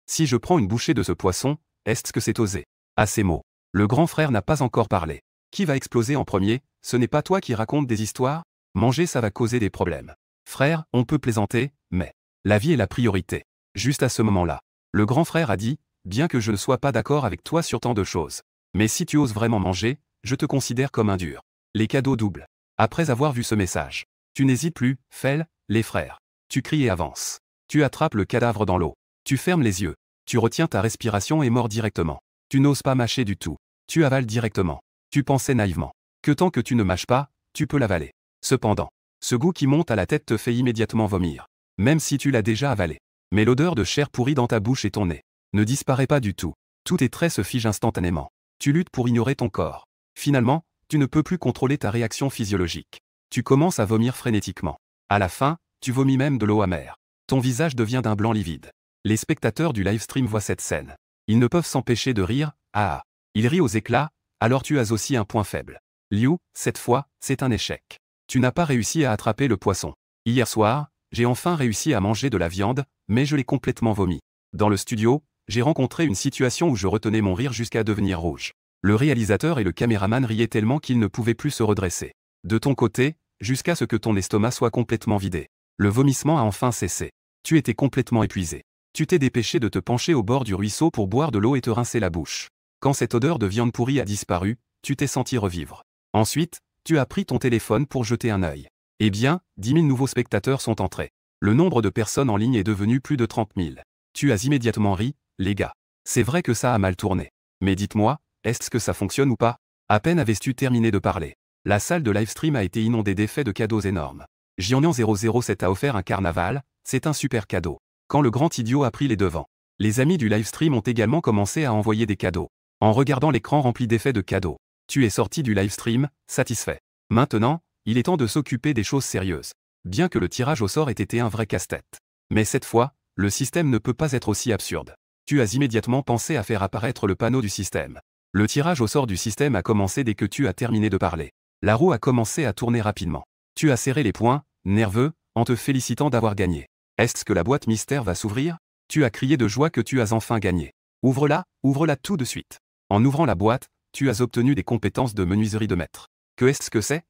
Si je prends une bouchée de ce poisson, est-ce que c'est osé? À ces mots, le grand frère n'a pas encore parlé. Qui va exploser en premier? Ce n'est pas toi qui racontes des histoires? Manger ça va causer des problèmes. Frère, on peut plaisanter, mais la vie est la priorité. Juste à ce moment-là, le grand frère a dit, bien que je ne sois pas d'accord avec toi sur tant de choses. Mais si tu oses vraiment manger, je te considère comme un dur. Les cadeaux doubles. Après avoir vu ce message, tu n'hésites plus, fais-le, les frères. Tu cries et avances. Tu attrapes le cadavre dans l'eau. Tu fermes les yeux. Tu retiens ta respiration et mords directement. Tu n'oses pas mâcher du tout. Tu avales directement. Tu pensais naïvement que tant que tu ne mâches pas, tu peux l'avaler. Cependant, ce goût qui monte à la tête te fait immédiatement vomir. Même si tu l'as déjà avalé. Mais l'odeur de chair pourrie dans ta bouche et ton nez ne disparaît pas du tout. Tous tes traits se figent instantanément. Tu luttes pour ignorer ton corps. Finalement, tu ne peux plus contrôler ta réaction physiologique. Tu commences à vomir frénétiquement. À la fin, tu vomis même de l'eau amère. Ton visage devient d'un blanc livide. Les spectateurs du livestream voient cette scène. Ils ne peuvent s'empêcher de rire, ah ah. Ils rient aux éclats, alors tu as aussi un point faible. Liu, cette fois, c'est un échec. Tu n'as pas réussi à attraper le poisson. Hier soir, j'ai enfin réussi à manger de la viande, mais je l'ai complètement vomi. Dans le studio, j'ai rencontré une situation où je retenais mon rire jusqu'à devenir rouge. Le réalisateur et le caméraman riaient tellement qu'ils ne pouvaient plus se redresser. De ton côté, jusqu'à ce que ton estomac soit complètement vidé. Le vomissement a enfin cessé. Tu étais complètement épuisé. Tu t'es dépêché de te pencher au bord du ruisseau pour boire de l'eau et te rincer la bouche. Quand cette odeur de viande pourrie a disparu, tu t'es senti revivre. Ensuite, tu as pris ton téléphone pour jeter un œil. Eh bien, 10 000 nouveaux spectateurs sont entrés. Le nombre de personnes en ligne est devenu plus de 30 000. Tu as immédiatement ri, les gars. C'est vrai que ça a mal tourné. Mais dites-moi, est-ce que ça fonctionne ou pas? À peine avais-tu terminé de parler. La salle de livestream a été inondée d'effets de cadeaux énormes. Jiannian007 a offert un carnaval, c'est un super cadeau. Quand le grand idiot a pris les devants. Les amis du livestream ont également commencé à envoyer des cadeaux. En regardant l'écran rempli d'effets de cadeaux, tu es sorti du livestream, satisfait. Maintenant, il est temps de s'occuper des choses sérieuses. Bien que le tirage au sort ait été un vrai casse-tête. Mais cette fois, le système ne peut pas être aussi absurde. Tu as immédiatement pensé à faire apparaître le panneau du système. Le tirage au sort du système a commencé dès que tu as terminé de parler. La roue a commencé à tourner rapidement. Tu as serré les poings, nerveux, en te félicitant d'avoir gagné. Est-ce que la boîte mystère va s'ouvrir? Tu as crié de joie que tu as enfin gagné. Ouvre-la tout de suite. En ouvrant la boîte, tu as obtenu des compétences de menuiserie de maître. Que est-ce que c'est?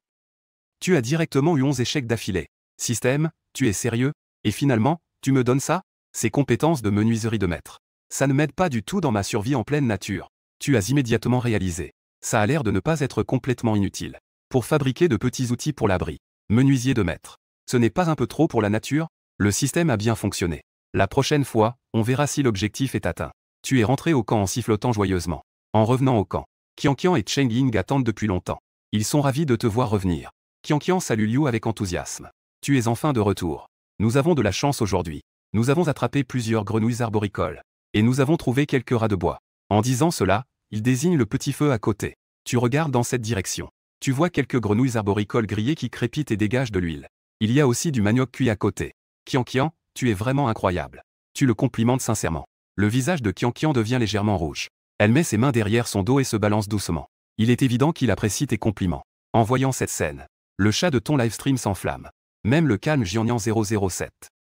Tu as directement eu 11 échecs d'affilée. Système, tu es sérieux? Et finalement, tu me donnes ça? Ces compétences de menuiserie de maître. Ça ne m'aide pas du tout dans ma survie en pleine nature. Tu as immédiatement réalisé. Ça a l'air de ne pas être complètement inutile. Pour fabriquer de petits outils pour l'abri. Menuisier de maître. Ce n'est pas un peu trop pour la nature? Le système a bien fonctionné. La prochaine fois, on verra si l'objectif est atteint. Tu es rentré au camp en sifflotant joyeusement. En revenant au camp, Qianqian et Cheng Ying attendent depuis longtemps. Ils sont ravis de te voir revenir. Qianqian salue Liu avec enthousiasme. Tu es enfin de retour. Nous avons de la chance aujourd'hui. Nous avons attrapé plusieurs grenouilles arboricoles. Et nous avons trouvé quelques rats de bois. En disant cela, il désigne le petit feu à côté. Tu regardes dans cette direction. Tu vois quelques grenouilles arboricoles grillées qui crépitent et dégagent de l'huile. Il y a aussi du manioc cuit à côté. Qianqian, tu es vraiment incroyable. Tu le complimentes sincèrement. Le visage de Qianqian devient légèrement rouge. Elle met ses mains derrière son dos et se balance doucement. Il est évident qu'il apprécie tes compliments. En voyant cette scène, le chat de ton livestream s'enflamme. Même le calme Jiannian007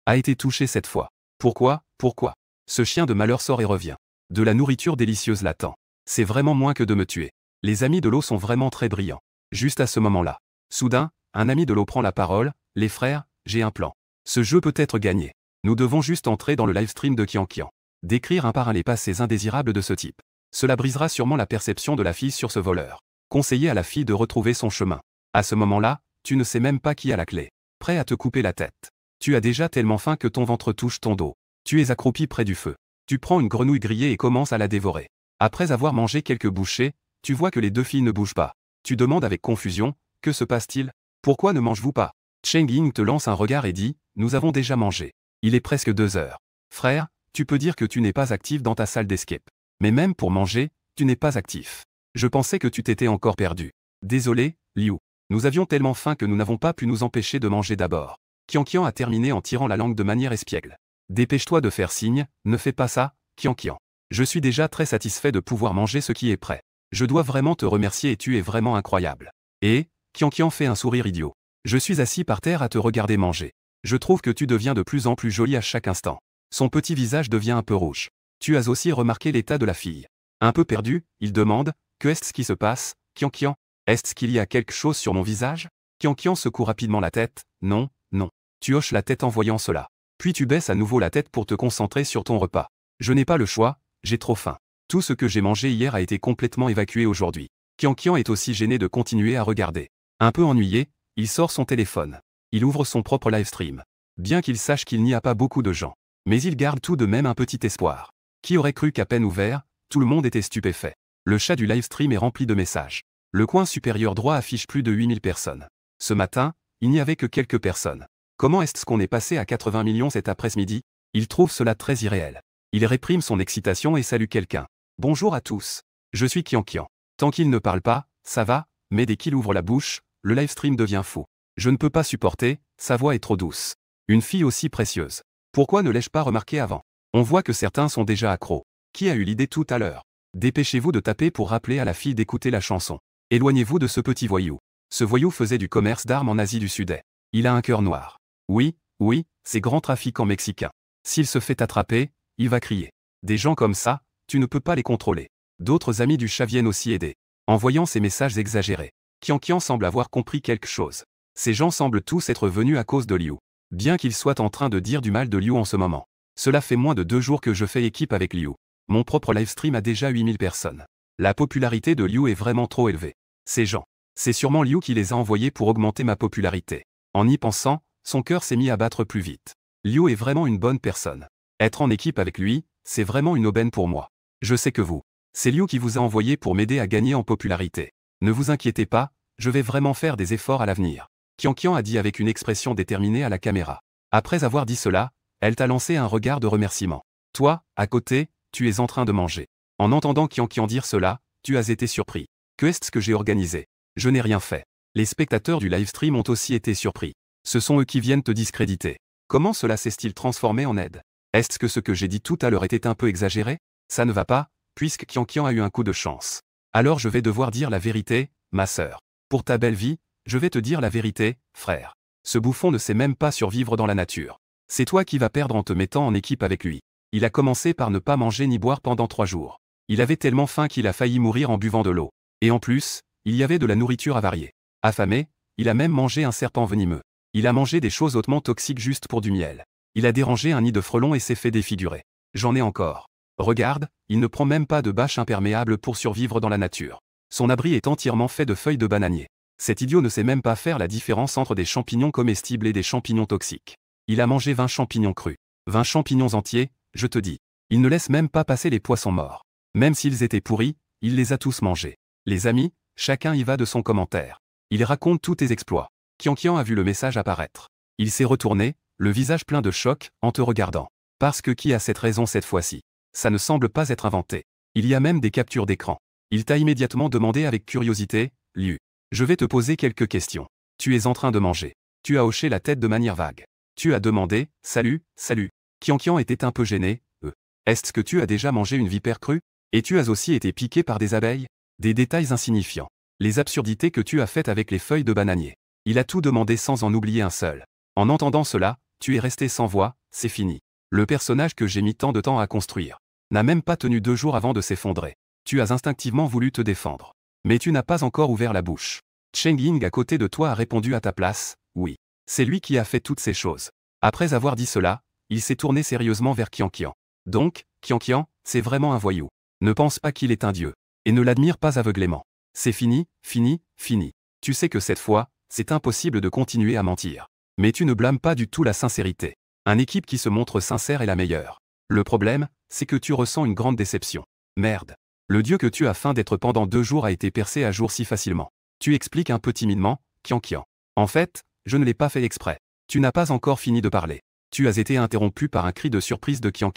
a été touché cette fois. Pourquoi? Ce chien de malheur sort et revient. De la nourriture délicieuse l'attend. C'est vraiment moins que de me tuer. Les amis de l'eau sont vraiment très brillants. Juste à ce moment-là. Soudain, un ami de l'eau prend la parole. Les frères, j'ai un plan. Ce jeu peut être gagné. Nous devons juste entrer dans le livestream de Qianqian. Décrire un par un les passés indésirables de ce type. Cela brisera sûrement la perception de la fille sur ce voleur. Conseiller à la fille de retrouver son chemin. À ce moment-là, tu ne sais même pas qui a la clé. Prêt à te couper la tête. Tu as déjà tellement faim que ton ventre touche ton dos. Tu es accroupi près du feu. Tu prends une grenouille grillée et commences à la dévorer. Après avoir mangé quelques bouchées, tu vois que les deux filles ne bougent pas. Tu demandes avec confusion, que se passe-t-il? Pourquoi ne mangez-vous pas? Cheng Ying te lance un regard et dit, nous avons déjà mangé. Il est presque 2 heures. Frère, tu peux dire que tu n'es pas actif dans ta salle d'escape. Mais même pour manger, tu n'es pas actif. Je pensais que tu t'étais encore perdu. Désolé, Liu. Nous avions tellement faim que nous n'avons pas pu nous empêcher de manger d'abord. Qianqian a terminé en tirant la langue de manière espiègle. Dépêche-toi de faire signe, ne fais pas ça, Qianqian. Je suis déjà très satisfait de pouvoir manger ce qui est prêt. Je dois vraiment te remercier et tu es vraiment incroyable. Et, Qianqian fait un sourire idiot. Je suis assis par terre à te regarder manger. Je trouve que tu deviens de plus en plus jolie à chaque instant. Son petit visage devient un peu rouge. Tu as aussi remarqué l'état de la fille. Un peu perdu, il demande, que est-ce qui se passe, Qianqian? Est-ce qu'il y a quelque chose sur mon visage? Qianqian secoue rapidement la tête, non. Tu hoches la tête en voyant cela. Puis tu baisses à nouveau la tête pour te concentrer sur ton repas. Je n'ai pas le choix, j'ai trop faim. Tout ce que j'ai mangé hier a été complètement évacué aujourd'hui. Qianqian est aussi gêné de continuer à regarder. Un peu ennuyé, il sort son téléphone. Il ouvre son propre livestream. Bien qu'il sache qu'il n'y a pas beaucoup de gens. Mais il garde tout de même un petit espoir. Qui aurait cru qu'à peine ouvert, tout le monde était stupéfait. Le chat du livestream est rempli de messages. Le coin supérieur droit affiche plus de 8000 personnes. Ce matin, il n'y avait que quelques personnes. Comment est-ce qu'on est passé à 80 millions cet après-midi? Il trouve cela très irréel. Il réprime son excitation et salue quelqu'un. Bonjour à tous. Je suis Qianqian. Tant qu'il ne parle pas, ça va, mais dès qu'il ouvre la bouche, le livestream devient fou. Je ne peux pas supporter, sa voix est trop douce. Une fille aussi précieuse. Pourquoi ne l'ai-je pas remarqué avant? On voit que certains sont déjà accros. Qui a eu l'idée tout à l'heure? Dépêchez-vous de taper pour rappeler à la fille d'écouter la chanson. Éloignez-vous de ce petit voyou. Ce voyou faisait du commerce d'armes en Asie du Sud-Est. Il a un cœur noir. Oui, oui, c'est grand trafiquant mexicain. S'il se fait attraper, il va crier. Des gens comme ça, tu ne peux pas les contrôler. D'autres amis du chat viennent aussi aider. En voyant ces messages exagérés, Qian semble avoir compris quelque chose. Ces gens semblent tous être venus à cause de Liu. Bien qu'il soit en train de dire du mal de Liu en ce moment. Cela fait moins de 2 jours que je fais équipe avec Liu. Mon propre livestream a déjà 8000 personnes. La popularité de Liu est vraiment trop élevée. Ces gens, c'est sûrement Liu qui les a envoyés pour augmenter ma popularité. En y pensant, son cœur s'est mis à battre plus vite. Liu est vraiment une bonne personne. Être en équipe avec lui, c'est vraiment une aubaine pour moi. Je sais que vous, c'est Liu qui vous a envoyé pour m'aider à gagner en popularité. Ne vous inquiétez pas, je vais vraiment faire des efforts à l'avenir. Qian a dit avec une expression déterminée à la caméra. Après avoir dit cela, elle t'a lancé un regard de remerciement. Toi, à côté, tu es en train de manger. En entendant Qian dire cela, tu as été surpris. Que est-ce que j'ai organisé? Je n'ai rien fait. Les spectateurs du livestream ont aussi été surpris. Ce sont eux qui viennent te discréditer. Comment cela s'est-il transformé en aide? Est-ce que ce que j'ai dit tout à l'heure était un peu exagéré? Ça ne va pas, puisque Qian a eu un coup de chance. Alors je vais devoir dire la vérité, ma sœur. Pour ta belle vie, je vais te dire la vérité, frère. Ce bouffon ne sait même pas survivre dans la nature. C'est toi qui vas perdre en te mettant en équipe avec lui. Il a commencé par ne pas manger ni boire pendant 3 jours. Il avait tellement faim qu'il a failli mourir en buvant de l'eau. Et en plus, il y avait de la nourriture avariée. Affamé, il a même mangé un serpent venimeux. Il a mangé des choses hautement toxiques juste pour du miel. Il a dérangé un nid de frelons et s'est fait défigurer. J'en ai encore. Regarde, il ne prend même pas de bâche imperméable pour survivre dans la nature. Son abri est entièrement fait de feuilles de bananier. Cet idiot ne sait même pas faire la différence entre des champignons comestibles et des champignons toxiques. Il a mangé 20 champignons crus. 20 champignons entiers, je te dis. Il ne laisse même pas passer les poissons morts. Même s'ils étaient pourris, il les a tous mangés. Les amis, chacun y va de son commentaire. Il raconte tous tes exploits. Qian a vu le message apparaître. Il s'est retourné, le visage plein de choc, en te regardant. Parce que qui a cette raison cette fois-ci? Ça ne semble pas être inventé. Il y a même des captures d'écran. Il t'a immédiatement demandé avec curiosité, Liu. Je vais te poser quelques questions. Tu es en train de manger. Tu as hoché la tête de manière vague. Tu as demandé, salut, salut. Qian était un peu gêné, Est-ce que tu as déjà mangé une vipère crue? Et tu as aussi été piqué par des abeilles? Des détails insignifiants. Les absurdités que tu as faites avec les feuilles de bananier. Il a tout demandé sans en oublier un seul. En entendant cela, tu es resté sans voix, c'est fini. Le personnage que j'ai mis tant de temps à construire n'a même pas tenu 2 jours avant de s'effondrer. Tu as instinctivement voulu te défendre. Mais tu n'as pas encore ouvert la bouche. Cheng Ying à côté de toi a répondu à ta place, oui. C'est lui qui a fait toutes ces choses. Après avoir dit cela, il s'est tourné sérieusement vers Qian. Donc, Qian, c'est vraiment un voyou. Ne pense pas qu'il est un dieu. Et ne l'admire pas aveuglément. C'est fini, fini, fini. Tu sais que cette fois, c'est impossible de continuer à mentir. Mais tu ne blâmes pas du tout la sincérité. Une équipe qui se montre sincère est la meilleure. Le problème, c'est que tu ressens une grande déception. Merde. Le dieu que tu as feint d'être pendant 2 jours a été percé à jour si facilement. Tu expliques un peu timidement, Qian. En fait, je ne l'ai pas fait exprès. Tu n'as pas encore fini de parler. Tu as été interrompu par un cri de surprise de Qian.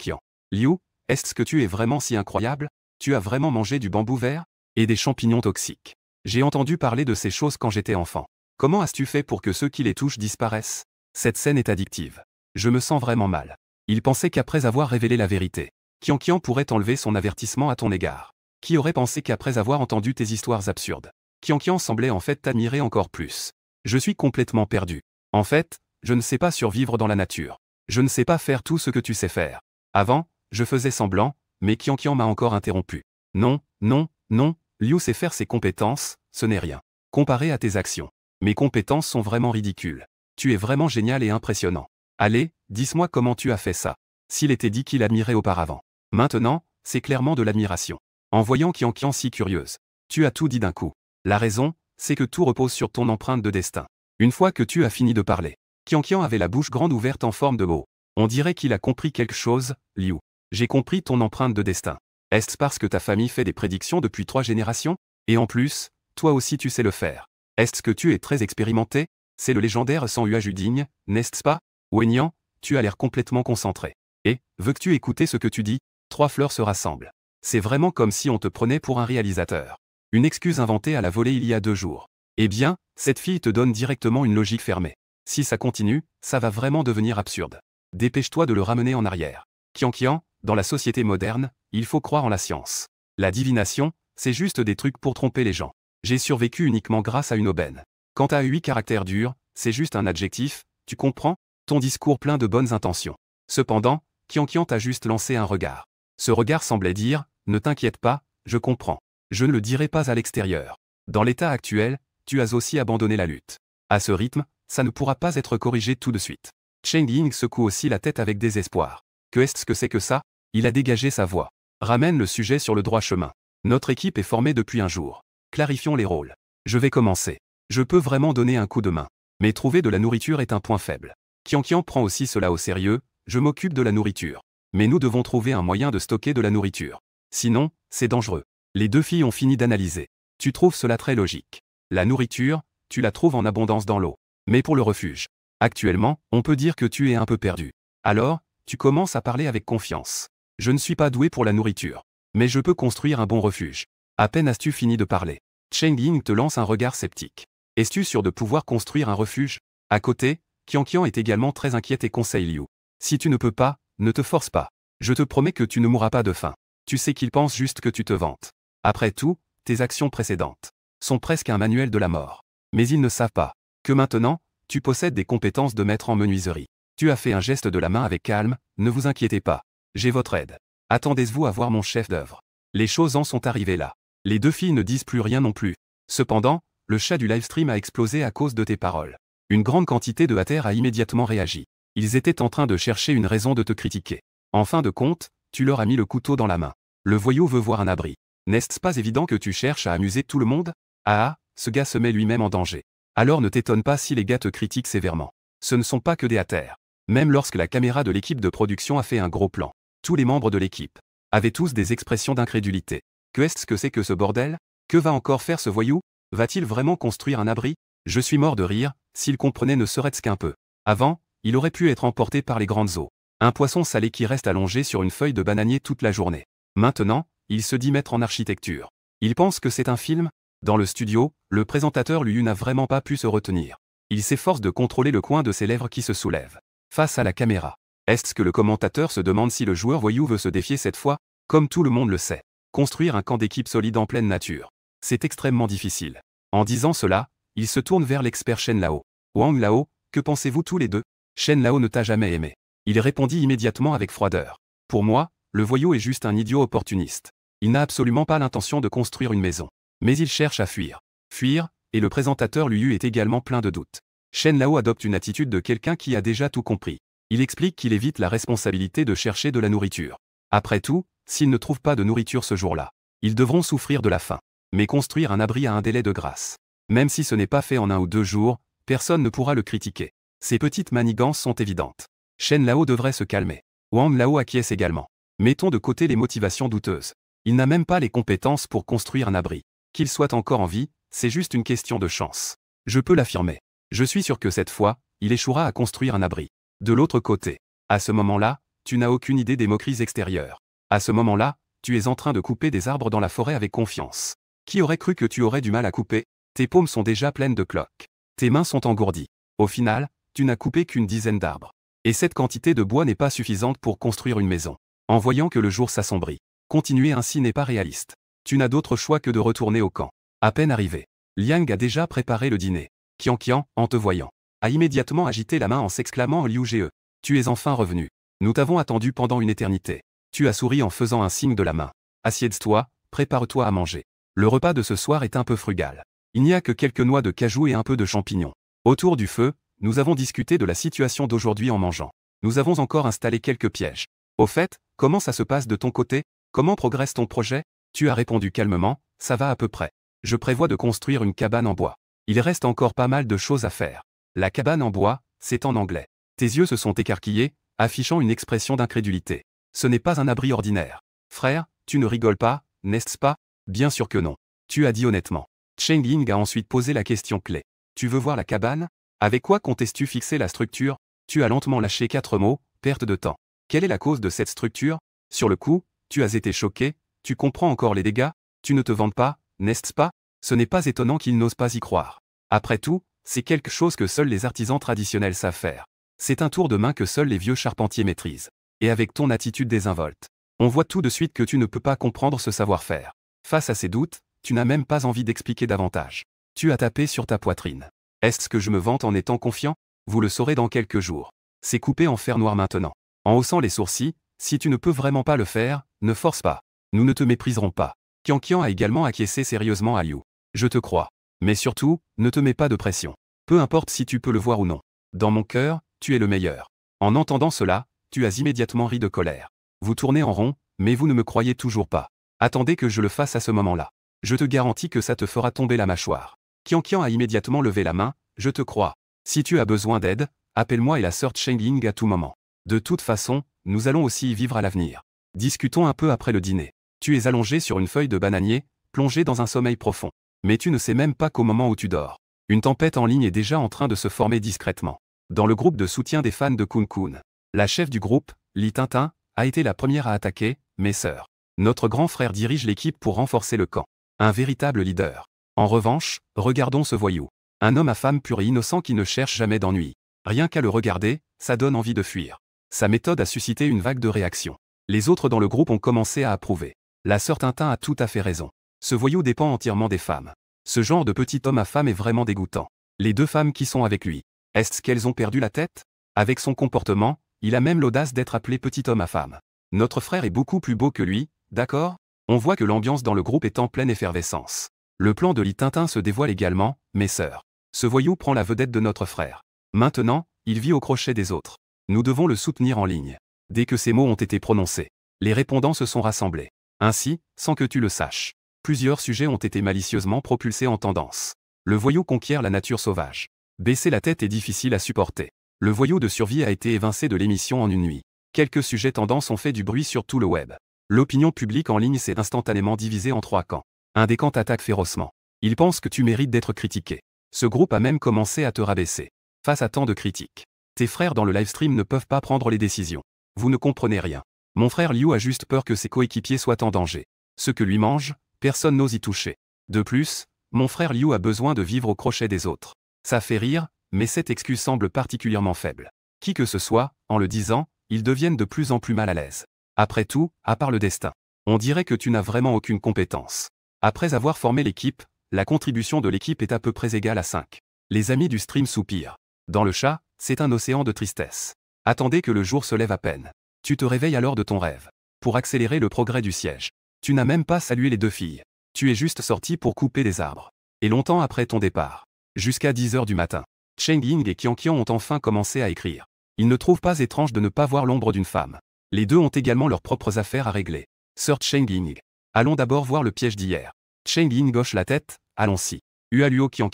Liu, est-ce que tu es vraiment si incroyable? Tu as vraiment mangé du bambou vert? Et des champignons toxiques. J'ai entendu parler de ces choses quand j'étais enfant. Comment as-tu fait pour que ceux qui les touchent disparaissent? Cette scène est addictive. Je me sens vraiment mal. Il pensait qu'après avoir révélé la vérité, Qian pourrait enlever son avertissement à ton égard. Qui aurait pensé qu'après avoir entendu tes histoires absurdes, Qian semblait en fait t'admirer encore plus. Je suis complètement perdu. En fait, je ne sais pas survivre dans la nature. Je ne sais pas faire tout ce que tu sais faire. Avant, je faisais semblant, mais Qian m'a encore interrompu. Non, non, non, Liu sait faire ses compétences, ce n'est rien. Comparé à tes actions. Mes compétences sont vraiment ridicules. Tu es vraiment génial et impressionnant. Allez, dis-moi comment tu as fait ça. S'il était dit qu'il admirait auparavant. Maintenant, c'est clairement de l'admiration. En voyant Qian si curieuse. Tu as tout dit d'un coup. La raison, c'est que tout repose sur ton empreinte de destin. Une fois que tu as fini de parler, Qian avait la bouche grande ouverte en forme de O. On dirait qu'il a compris quelque chose, Liu. J'ai compris ton empreinte de destin. Est-ce parce que ta famille fait des prédictions depuis 3 générations? Et en plus, toi aussi tu sais le faire. Est-ce que tu es très expérimenté? C'est le légendaire San Hua Judigne, n'est-ce pas? Wenyan, tu as l'air complètement concentré. Et, veux-tu écouter ce que tu dis? 3 fleurs se rassemblent. C'est vraiment comme si on te prenait pour un réalisateur. Une excuse inventée à la volée il y a 2 jours. Eh bien, cette fille te donne directement une logique fermée. Si ça continue, ça va vraiment devenir absurde. Dépêche-toi de le ramener en arrière. Qian, dans la société moderne, il faut croire en la science. La divination, c'est juste des trucs pour tromper les gens. J'ai survécu uniquement grâce à une aubaine. Quant à 8 caractères durs, c'est juste un adjectif, tu comprends? Ton discours plein de bonnes intentions. Cependant, Qianqian t'a juste lancé un regard. Ce regard semblait dire, ne t'inquiète pas, je comprends. Je ne le dirai pas à l'extérieur. Dans l'état actuel, tu as aussi abandonné la lutte. À ce rythme, ça ne pourra pas être corrigé tout de suite. Cheng Ying secoue aussi la tête avec désespoir. Que est-ce que c'est que ça? Il a dégagé sa voix. Ramène le sujet sur le droit chemin. Notre équipe est formée depuis un jour. Clarifions les rôles. Je vais commencer. Je peux vraiment donner un coup de main. Mais trouver de la nourriture est un point faible. Qianqian prend aussi cela au sérieux, je m'occupe de la nourriture. Mais nous devons trouver un moyen de stocker de la nourriture. Sinon, c'est dangereux. Les deux filles ont fini d'analyser. Tu trouves cela très logique. La nourriture, tu la trouves en abondance dans l'eau. Mais pour le refuge. Actuellement, on peut dire que tu es un peu perdu. Alors, tu commences à parler avec confiance. Je ne suis pas doué pour la nourriture. Mais je peux construire un bon refuge. À peine as-tu fini de parler. Cheng Ying te lance un regard sceptique. Es-tu sûr de pouvoir construire un refuge? À côté, Qianqian est également très inquiète et conseille Liu. Si tu ne peux pas, ne te force pas. Je te promets que tu ne mourras pas de faim. Tu sais qu'ils pensent juste que tu te vantes. Après tout, tes actions précédentes sont presque un manuel de la mort. Mais ils ne savent pas que maintenant, tu possèdes des compétences de maître en menuiserie. Tu as fait un geste de la main avec calme, ne vous inquiétez pas. J'ai votre aide. Attendez-vous à voir mon chef d'œuvre. Les choses en sont arrivées là. Les deux filles ne disent plus rien non plus. Cependant, le chat du livestream a explosé à cause de tes paroles. Une grande quantité de haters a immédiatement réagi. Ils étaient en train de chercher une raison de te critiquer. En fin de compte, tu leur as mis le couteau dans la main. Le voyou veut voir un abri. N'est-ce pas évident que tu cherches à amuser tout le monde? Ah, ce gars se met lui-même en danger. Alors ne t'étonne pas si les gars te critiquent sévèrement. Ce ne sont pas que des haters. Même lorsque la caméra de l'équipe de production a fait un gros plan, tous les membres de l'équipe avaient tous des expressions d'incrédulité. Que est-ce que c'est que ce bordel? Que va encore faire ce voyou? Va-t-il vraiment construire un abri? Je suis mort de rire, s'il comprenait ne serait-ce qu'un peu. Avant, il aurait pu être emporté par les grandes eaux. Un poisson salé qui reste allongé sur une feuille de bananier toute la journée. Maintenant, il se dit maître en architecture. Il pense que c'est un film? Dans le studio, le présentateur Liu n'a vraiment pas pu se retenir. Il s'efforce de contrôler le coin de ses lèvres qui se soulèvent. Face à la caméra. Est-ce que le commentateur se demande si le joueur voyou veut se défier cette fois? Comme tout le monde le sait. Construire un camp d'équipe solide en pleine nature. C'est extrêmement difficile. En disant cela, il se tourne vers l'expert Shen Lao. Wang Lao, que pensez-vous tous les deux? Shen Lao ne t'a jamais aimé. Il répondit immédiatement avec froideur. Pour moi, le voyou est juste un idiot opportuniste. Il n'a absolument pas l'intention de construire une maison. Mais il cherche à fuir. Fuir, et le présentateur Liu est également plein de doutes. Shen Lao adopte une attitude de quelqu'un qui a déjà tout compris. Il explique qu'il évite la responsabilité de chercher de la nourriture. Après tout, s'ils ne trouvent pas de nourriture ce jour-là, ils devront souffrir de la faim. Mais construire un abri a un délai de grâce. Même si ce n'est pas fait en 1 ou 2 jours, personne ne pourra le critiquer. Ces petites manigances sont évidentes. Shen Lao devrait se calmer. Wang Lao acquiesce également. Mettons de côté les motivations douteuses. Il n'a même pas les compétences pour construire un abri. Qu'il soit encore en vie, c'est juste une question de chance. Je peux l'affirmer. Je suis sûr que cette fois, il échouera à construire un abri. De l'autre côté, à ce moment-là, tu n'as aucune idée des moqueries extérieures. À ce moment-là, tu es en train de couper des arbres dans la forêt avec confiance. Qui aurait cru que tu aurais du mal à couper? Tes paumes sont déjà pleines de cloques. Tes mains sont engourdies. Au final, tu n'as coupé qu'une dizaine d'arbres. Et cette quantité de bois n'est pas suffisante pour construire une maison. En voyant que le jour s'assombrit, continuer ainsi n'est pas réaliste. Tu n'as d'autre choix que de retourner au camp. À peine arrivé, Liang a déjà préparé le dîner. Qianqian, en te voyant, a immédiatement agité la main en s'exclamant Liu Ge. Tu es enfin revenu. Nous t'avons attendu pendant une éternité. Tu as souri en faisant un signe de la main. Assieds-toi, prépare-toi à manger. Le repas de ce soir est un peu frugal. Il n'y a que quelques noix de cajou et un peu de champignons. Autour du feu, nous avons discuté de la situation d'aujourd'hui en mangeant. Nous avons encore installé quelques pièges. Au fait, comment ça se passe de ton côté? Comment progresse ton projet? Tu as répondu calmement, ça va à peu près. Je prévois de construire une cabane en bois. Il reste encore pas mal de choses à faire. La cabane en bois, c'est en anglais. Tes yeux se sont écarquillés, affichant une expression d'incrédulité. Ce n'est pas un abri ordinaire. Frère, tu ne rigoles pas, n'est-ce pas? Bien sûr que non. Tu as dit honnêtement. Cheng Ying a ensuite posé la question clé. Tu veux voir la cabane? Avec quoi comptes-tu fixer la structure? Tu as lentement lâché 4 mots, perte de temps. Quelle est la cause de cette structure? Sur le coup, tu as été choqué, tu comprends encore les dégâts? Tu ne te vantes pas, n'est-ce pas? Ce n'est pas étonnant qu'ils n'osent pas y croire. Après tout, c'est quelque chose que seuls les artisans traditionnels savent faire. C'est un tour de main que seuls les vieux charpentiers maîtrisent. Et avec ton attitude désinvolte, On voit tout de suite que tu ne peux pas comprendre ce savoir-faire. Face à ces doutes, tu n'as même pas envie d'expliquer davantage. Tu as tapé sur ta poitrine. Est-ce que je me vante en étant confiant? Vous le saurez dans quelques jours. C'est coupé en fer noir maintenant. En haussant les sourcils, si tu ne peux vraiment pas le faire, ne force pas. Nous ne te mépriserons pas. Qian a également acquiescé sérieusement à Liu. Je te crois. Mais surtout, ne te mets pas de pression. Peu importe si tu peux le voir ou non. Dans mon cœur, tu es le meilleur. En entendant cela, tu as immédiatement ri de colère. Vous tournez en rond, mais vous ne me croyez toujours pas. Attendez que je le fasse à ce moment-là. Je te garantis que ça te fera tomber la mâchoire. Qian a immédiatement levé la main, je te crois. Si tu as besoin d'aide, appelle-moi et la sœur Cheng-Ying à tout moment. De toute façon, nous allons aussi y vivre à l'avenir. Discutons un peu après le dîner. Tu es allongé sur une feuille de bananier, plongé dans un sommeil profond. Mais tu ne sais même pas qu'au moment où tu dors, une tempête en ligne est déjà en train de se former discrètement. Dans le groupe de soutien des fans de Kun Kun, la chef du groupe, Li Tintin, a été la première à attaquer, mes sœurs. Notre grand frère dirige l'équipe pour renforcer le camp. Un véritable leader. En revanche, regardons ce voyou. Un homme à femme pur et innocent qui ne cherche jamais d'ennui. Rien qu'à le regarder, ça donne envie de fuir. Sa méthode a suscité une vague de réactions. Les autres dans le groupe ont commencé à approuver. La sœur Tintin a tout à fait raison. Ce voyou dépend entièrement des femmes. Ce genre de petit homme à femme est vraiment dégoûtant. Les deux femmes qui sont avec lui, est-ce qu'elles ont perdu la tête? Avec son comportement, il a même l'audace d'être appelé petit homme à femme. Notre frère est beaucoup plus beau que lui, d'accord? On voit que l'ambiance dans le groupe est en pleine effervescence. Le plan de Li Tintin se dévoile également, mes sœurs. Ce voyou prend la vedette de notre frère. Maintenant, il vit au crochet des autres. Nous devons le soutenir en ligne. Dès que ces mots ont été prononcés, les répondants se sont rassemblés. Ainsi, sans que tu le saches, plusieurs sujets ont été malicieusement propulsés en tendance. Le voyou conquiert la nature sauvage. Baisser la tête est difficile à supporter. Le voyou de survie a été évincé de l'émission en une nuit. Quelques sujets tendances ont fait du bruit sur tout le web. L'opinion publique en ligne s'est instantanément divisée en 3 camps. Un des camps t'attaque férocement. Il pense que tu mérites d'être critiqué. Ce groupe a même commencé à te rabaisser. Face à tant de critiques, tes frères dans le livestream ne peuvent pas prendre les décisions. Vous ne comprenez rien. Mon frère Liu a juste peur que ses coéquipiers soient en danger. Ce que lui mange, personne n'ose y toucher. De plus, mon frère Liu a besoin de vivre au crochet des autres. Ça fait rire, mais cette excuse semble particulièrement faible. Qui que ce soit, en le disant, ils deviennent de plus en plus mal à l'aise. Après tout, à part le destin, on dirait que tu n'as vraiment aucune compétence. Après avoir formé l'équipe, la contribution de l'équipe est à peu près égale à 5. Les amis du stream soupirent. Dans le chat, c'est un océan de tristesse. Attendez que le jour se lève à peine. Tu te réveilles alors de ton rêve. Pour accélérer le progrès du siège. Tu n'as même pas salué les deux filles. Tu es juste sorti pour couper des arbres. Et longtemps après ton départ. Jusqu'à 10 h du matin. Cheng-Ying et Qian ont enfin commencé à écrire. Ils ne trouvent pas étrange de ne pas voir l'ombre d'une femme. Les deux ont également leurs propres affaires à régler. Sœur Cheng-Ying. Allons d'abord voir le piège d'hier. Cheng-Ying gauche la tête, allons-y. Hualuo Qian.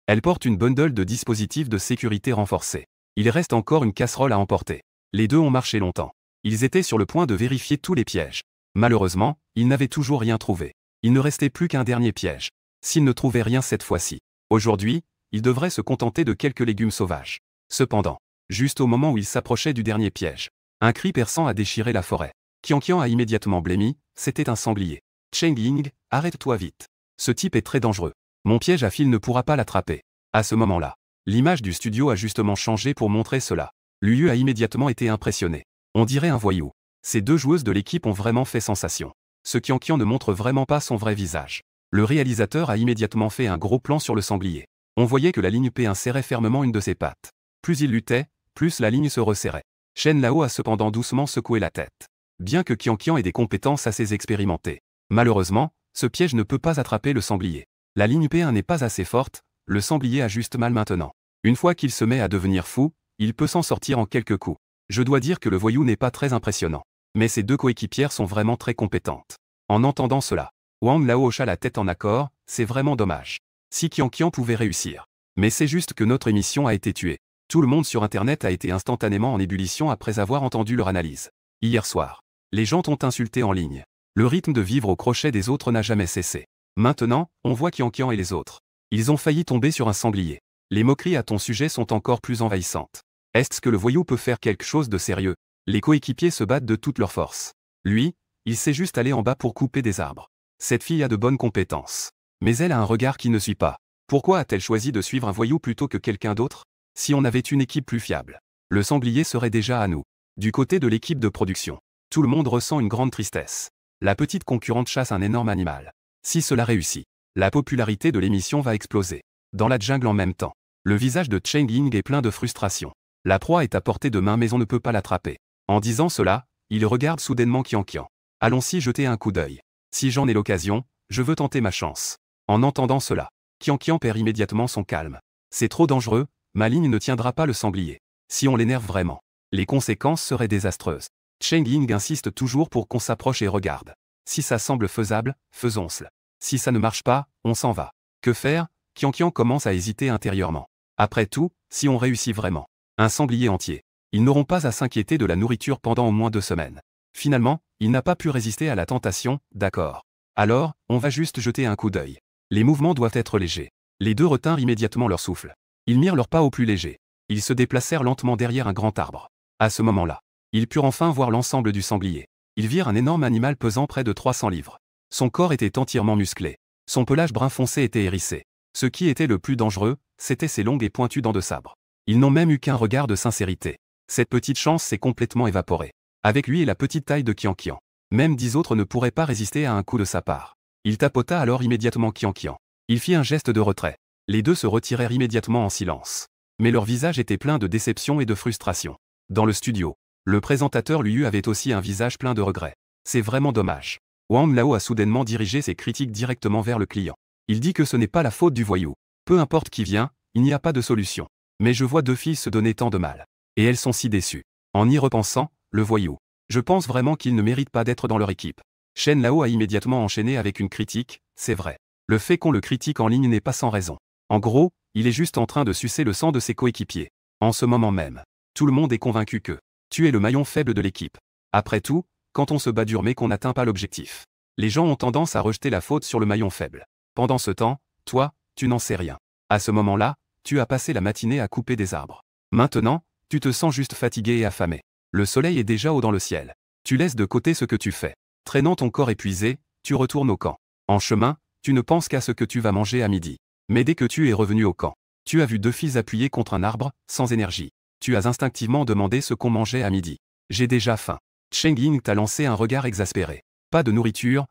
Elle porte une bundle de dispositifs de sécurité renforcés. Il reste encore une casserole à emporter. Les deux ont marché longtemps. Ils étaient sur le point de vérifier tous les pièges. Malheureusement, ils n'avaient toujours rien trouvé. Il ne restait plus qu'un dernier piège. S'ils ne trouvaient rien cette fois-ci, aujourd'hui, ils devraient se contenter de quelques légumes sauvages. Cependant, juste au moment où ils s'approchaient du dernier piège, un cri perçant a déchiré la forêt. Qian a immédiatement blêmi, c'était un sanglier. Cheng-Ying, arrête-toi vite. Ce type est très dangereux. Mon piège à fil ne pourra pas l'attraper. À ce moment-là, l'image du studio a justement changé pour montrer cela. Liu a immédiatement été impressionné. On dirait un voyou. Ces deux joueuses de l'équipe ont vraiment fait sensation. Ce Qian ne montre vraiment pas son vrai visage. Le réalisateur a immédiatement fait un gros plan sur le sanglier. On voyait que la ligne P1 serrait fermement une de ses pattes. Plus il luttait, plus la ligne se resserrait. Shen Lao a cependant doucement secoué la tête. Bien que Qian ait des compétences assez expérimentées. Malheureusement, ce piège ne peut pas attraper le sanglier. La ligne P1 n'est pas assez forte, le sanglier a juste mal maintenant. Une fois qu'il se met à devenir fou, il peut s'en sortir en quelques coups. Je dois dire que le voyou n'est pas très impressionnant. Mais ses deux coéquipières sont vraiment très compétentes. En entendant cela, Wang Lao hocha la tête en accord, c'est vraiment dommage. Si Qian pouvait réussir. Mais c'est juste que notre émission a été tuée. Tout le monde sur Internet a été instantanément en ébullition après avoir entendu leur analyse. Hier soir, les gens t'ont insulté en ligne. Le rythme de vivre au crochet des autres n'a jamais cessé. Maintenant, on voit Qian et les autres. Ils ont failli tomber sur un sanglier. Les moqueries à ton sujet sont encore plus envahissantes. Est-ce que le voyou peut faire quelque chose de sérieux? Les coéquipiers se battent de toute leur force. Lui, il sait juste aller en bas pour couper des arbres. Cette fille a de bonnes compétences. Mais elle a un regard qui ne suit pas. Pourquoi a-t-elle choisi de suivre un voyou plutôt que quelqu'un d'autre? Si on avait une équipe plus fiable, le sanglier serait déjà à nous. Du côté de l'équipe de production, Tout le monde ressent une grande tristesse. La petite concurrente chasse un énorme animal. Si cela réussit, la popularité de l'émission va exploser. Dans la jungle en même temps, le visage de Cheng Ying est plein de frustration. La proie est à portée de main mais on ne peut pas l'attraper. En disant cela, il regarde soudainement Qianqian. Allons-y jeter un coup d'œil. Si j'en ai l'occasion, je veux tenter ma chance. En entendant cela, Qianqian perd immédiatement son calme. C'est trop dangereux, ma ligne ne tiendra pas le sanglier. Si on l'énerve vraiment, les conséquences seraient désastreuses. Cheng Ying insiste toujours pour qu'on s'approche et regarde. Si ça semble faisable, faisons-le. Si ça ne marche pas, on s'en va. Que faire? Qianqian commence à hésiter intérieurement. Après tout, si on réussit vraiment, un sanglier entier, ils n'auront pas à s'inquiéter de la nourriture pendant au moins 2 semaines. Finalement, il n'a pas pu résister à la tentation, d'accord. Alors, on va juste jeter un coup d'œil. Les mouvements doivent être légers. Les deux retinrent immédiatement leur souffle. Ils mirent leur pas au plus léger. Ils se déplacèrent lentement derrière un grand arbre. À ce moment-là, ils purent enfin voir l'ensemble du sanglier. Ils virent un énorme animal pesant près de 300 livres. Son corps était entièrement musclé. Son pelage brun foncé était hérissé. Ce qui était le plus dangereux, c'étaient ses longues et pointues dents de sabre. Ils n'ont même eu qu'un regard de sincérité. Cette petite chance s'est complètement évaporée. Avec lui et la petite taille de Qianqian, même 10 autres ne pourraient pas résister à un coup de sa part. Il tapota alors immédiatement Qianqian. Il fit un geste de retrait. Les deux se retirèrent immédiatement en silence. Mais leur visage était plein de déception et de frustration. Dans le studio, le présentateur Liu avait aussi un visage plein de regrets. C'est vraiment dommage. Wang Lao a soudainement dirigé ses critiques directement vers le client. Il dit que ce n'est pas la faute du voyou. Peu importe qui vient, il n'y a pas de solution. Mais je vois 2 filles se donner tant de mal. Et elles sont si déçues. En y repensant, le voyou. Je pense vraiment qu'il ne mérite pas d'être dans leur équipe. Shen Lao a immédiatement enchaîné avec une critique, c'est vrai. Le fait qu'on le critique en ligne n'est pas sans raison. En gros, il est juste en train de sucer le sang de ses coéquipiers. En ce moment même, tout le monde est convaincu que tu es le maillon faible de l'équipe. Après tout, quand on se bat dur mais qu'on n'atteint pas l'objectif, les gens ont tendance à rejeter la faute sur le maillon faible. Pendant ce temps, toi, tu n'en sais rien. À ce moment-là, tu as passé la matinée à couper des arbres. Maintenant, tu te sens juste fatigué et affamé. Le soleil est déjà haut dans le ciel. Tu laisses de côté ce que tu fais. Traînant ton corps épuisé, tu retournes au camp. En chemin, tu ne penses qu'à ce que tu vas manger à midi. Mais dès que tu es revenu au camp, tu as vu 2 filles appuyées contre un arbre, sans énergie. Tu as instinctivement demandé ce qu'on mangeait à midi. J'ai déjà faim. Cheng Ying t'a lancé un regard exaspéré. Pas de nourriture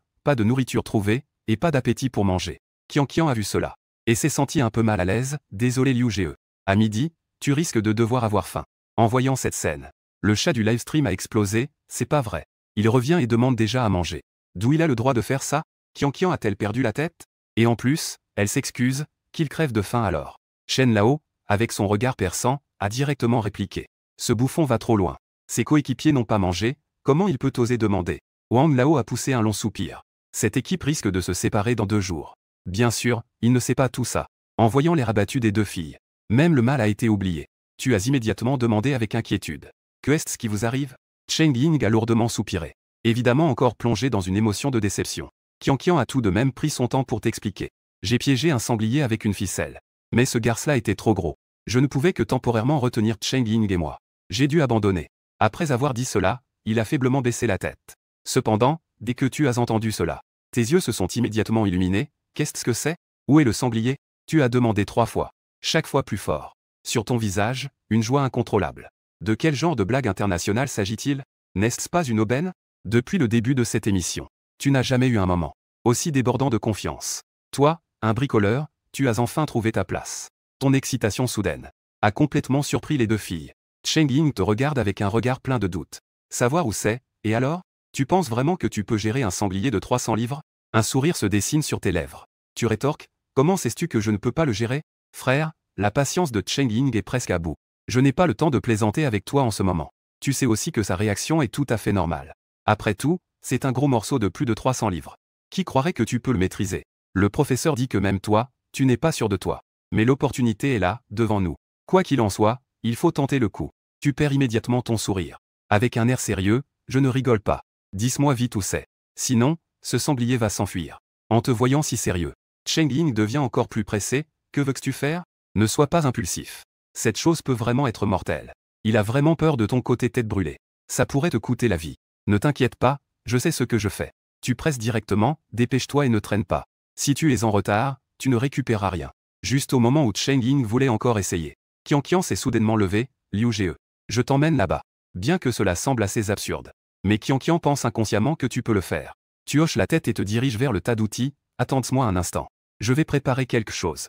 trouvée, et pas d'appétit pour manger. Qianqian a vu cela. Et s'est senti un peu mal à l'aise, désolé Liu Ge. À midi, tu risques de devoir avoir faim. En voyant cette scène, le chat du livestream a explosé, c'est pas vrai. Il revient et demande déjà à manger. D'où il a le droit de faire ça? Qianqian a-t-elle perdu la tête? Et en plus, elle s'excuse, qu'il crève de faim alors. Shen Lao, avec son regard perçant, a directement répliqué. Ce bouffon va trop loin. Ses coéquipiers n'ont pas mangé, comment il peut oser demander? Wang Lao a poussé un long soupir. Cette équipe risque de se séparer dans 2 jours. Bien sûr, il ne sait pas tout ça. En voyant les rabattus des 2 filles, même le mal a été oublié. Tu as immédiatement demandé avec inquiétude. Que est-ce qui vous arrive? Cheng Ying a lourdement soupiré. Évidemment encore plongé dans une émotion de déception. Qianqian a tout de même pris son temps pour t'expliquer. J'ai piégé un sanglier avec une ficelle. Mais ce garce-là était trop gros. Je ne pouvais que temporairement retenir Cheng Ying et moi. J'ai dû abandonner. Après avoir dit cela, il a faiblement baissé la tête. Cependant, dès que tu as entendu cela, tes yeux se sont immédiatement illuminés. Qu'est-ce que c'est? Où est le sanglier? Tu as demandé 3 fois. Chaque fois plus fort. Sur ton visage, une joie incontrôlable. De quel genre de blague internationale s'agit-il? N'est-ce pas une aubaine? Depuis le début de cette émission, tu n'as jamais eu un moment aussi débordant de confiance. Toi, un bricoleur, tu as enfin trouvé ta place. Ton excitation soudaine a complètement surpris les 2 filles. Cheng Ying te regarde avec un regard plein de doute. Savoir où c'est, et alors? Tu penses vraiment que tu peux gérer un sanglier de 300 livres? Un sourire se dessine sur tes lèvres. Tu rétorques, comment sais-tu que je ne peux pas le gérer? Frère, la patience de Cheng Ying est presque à bout. Je n'ai pas le temps de plaisanter avec toi en ce moment. Tu sais aussi que sa réaction est tout à fait normale. Après tout, c'est un gros morceau de plus de 300 livres. Qui croirait que tu peux le maîtriser? Le professeur dit que même toi, tu n'es pas sûr de toi. Mais l'opportunité est là, devant nous. Quoi qu'il en soit, il faut tenter le coup. Tu perds immédiatement ton sourire. Avec un air sérieux, je ne rigole pas. Dis-moi vite où c'est. Sinon, ce sanglier va s'enfuir. En te voyant si sérieux, Cheng Ying devient encore plus pressé. Que veux-tu faire? Ne sois pas impulsif. Cette chose peut vraiment être mortelle. Il a vraiment peur de ton côté tête brûlée. Ça pourrait te coûter la vie. Ne t'inquiète pas, je sais ce que je fais. Tu presses directement, dépêche-toi et ne traîne pas. Si tu es en retard, tu ne récupéreras rien. Juste au moment où Cheng Ying voulait encore essayer, Qianqian s'est soudainement levé. Liu Ge, je t'emmène là-bas. Bien que cela semble assez absurde, Mais Qian pense inconsciemment que tu peux le faire. Tu hoches la tête et te diriges vers le tas d'outils. Attends-moi un instant. Je vais préparer quelque chose.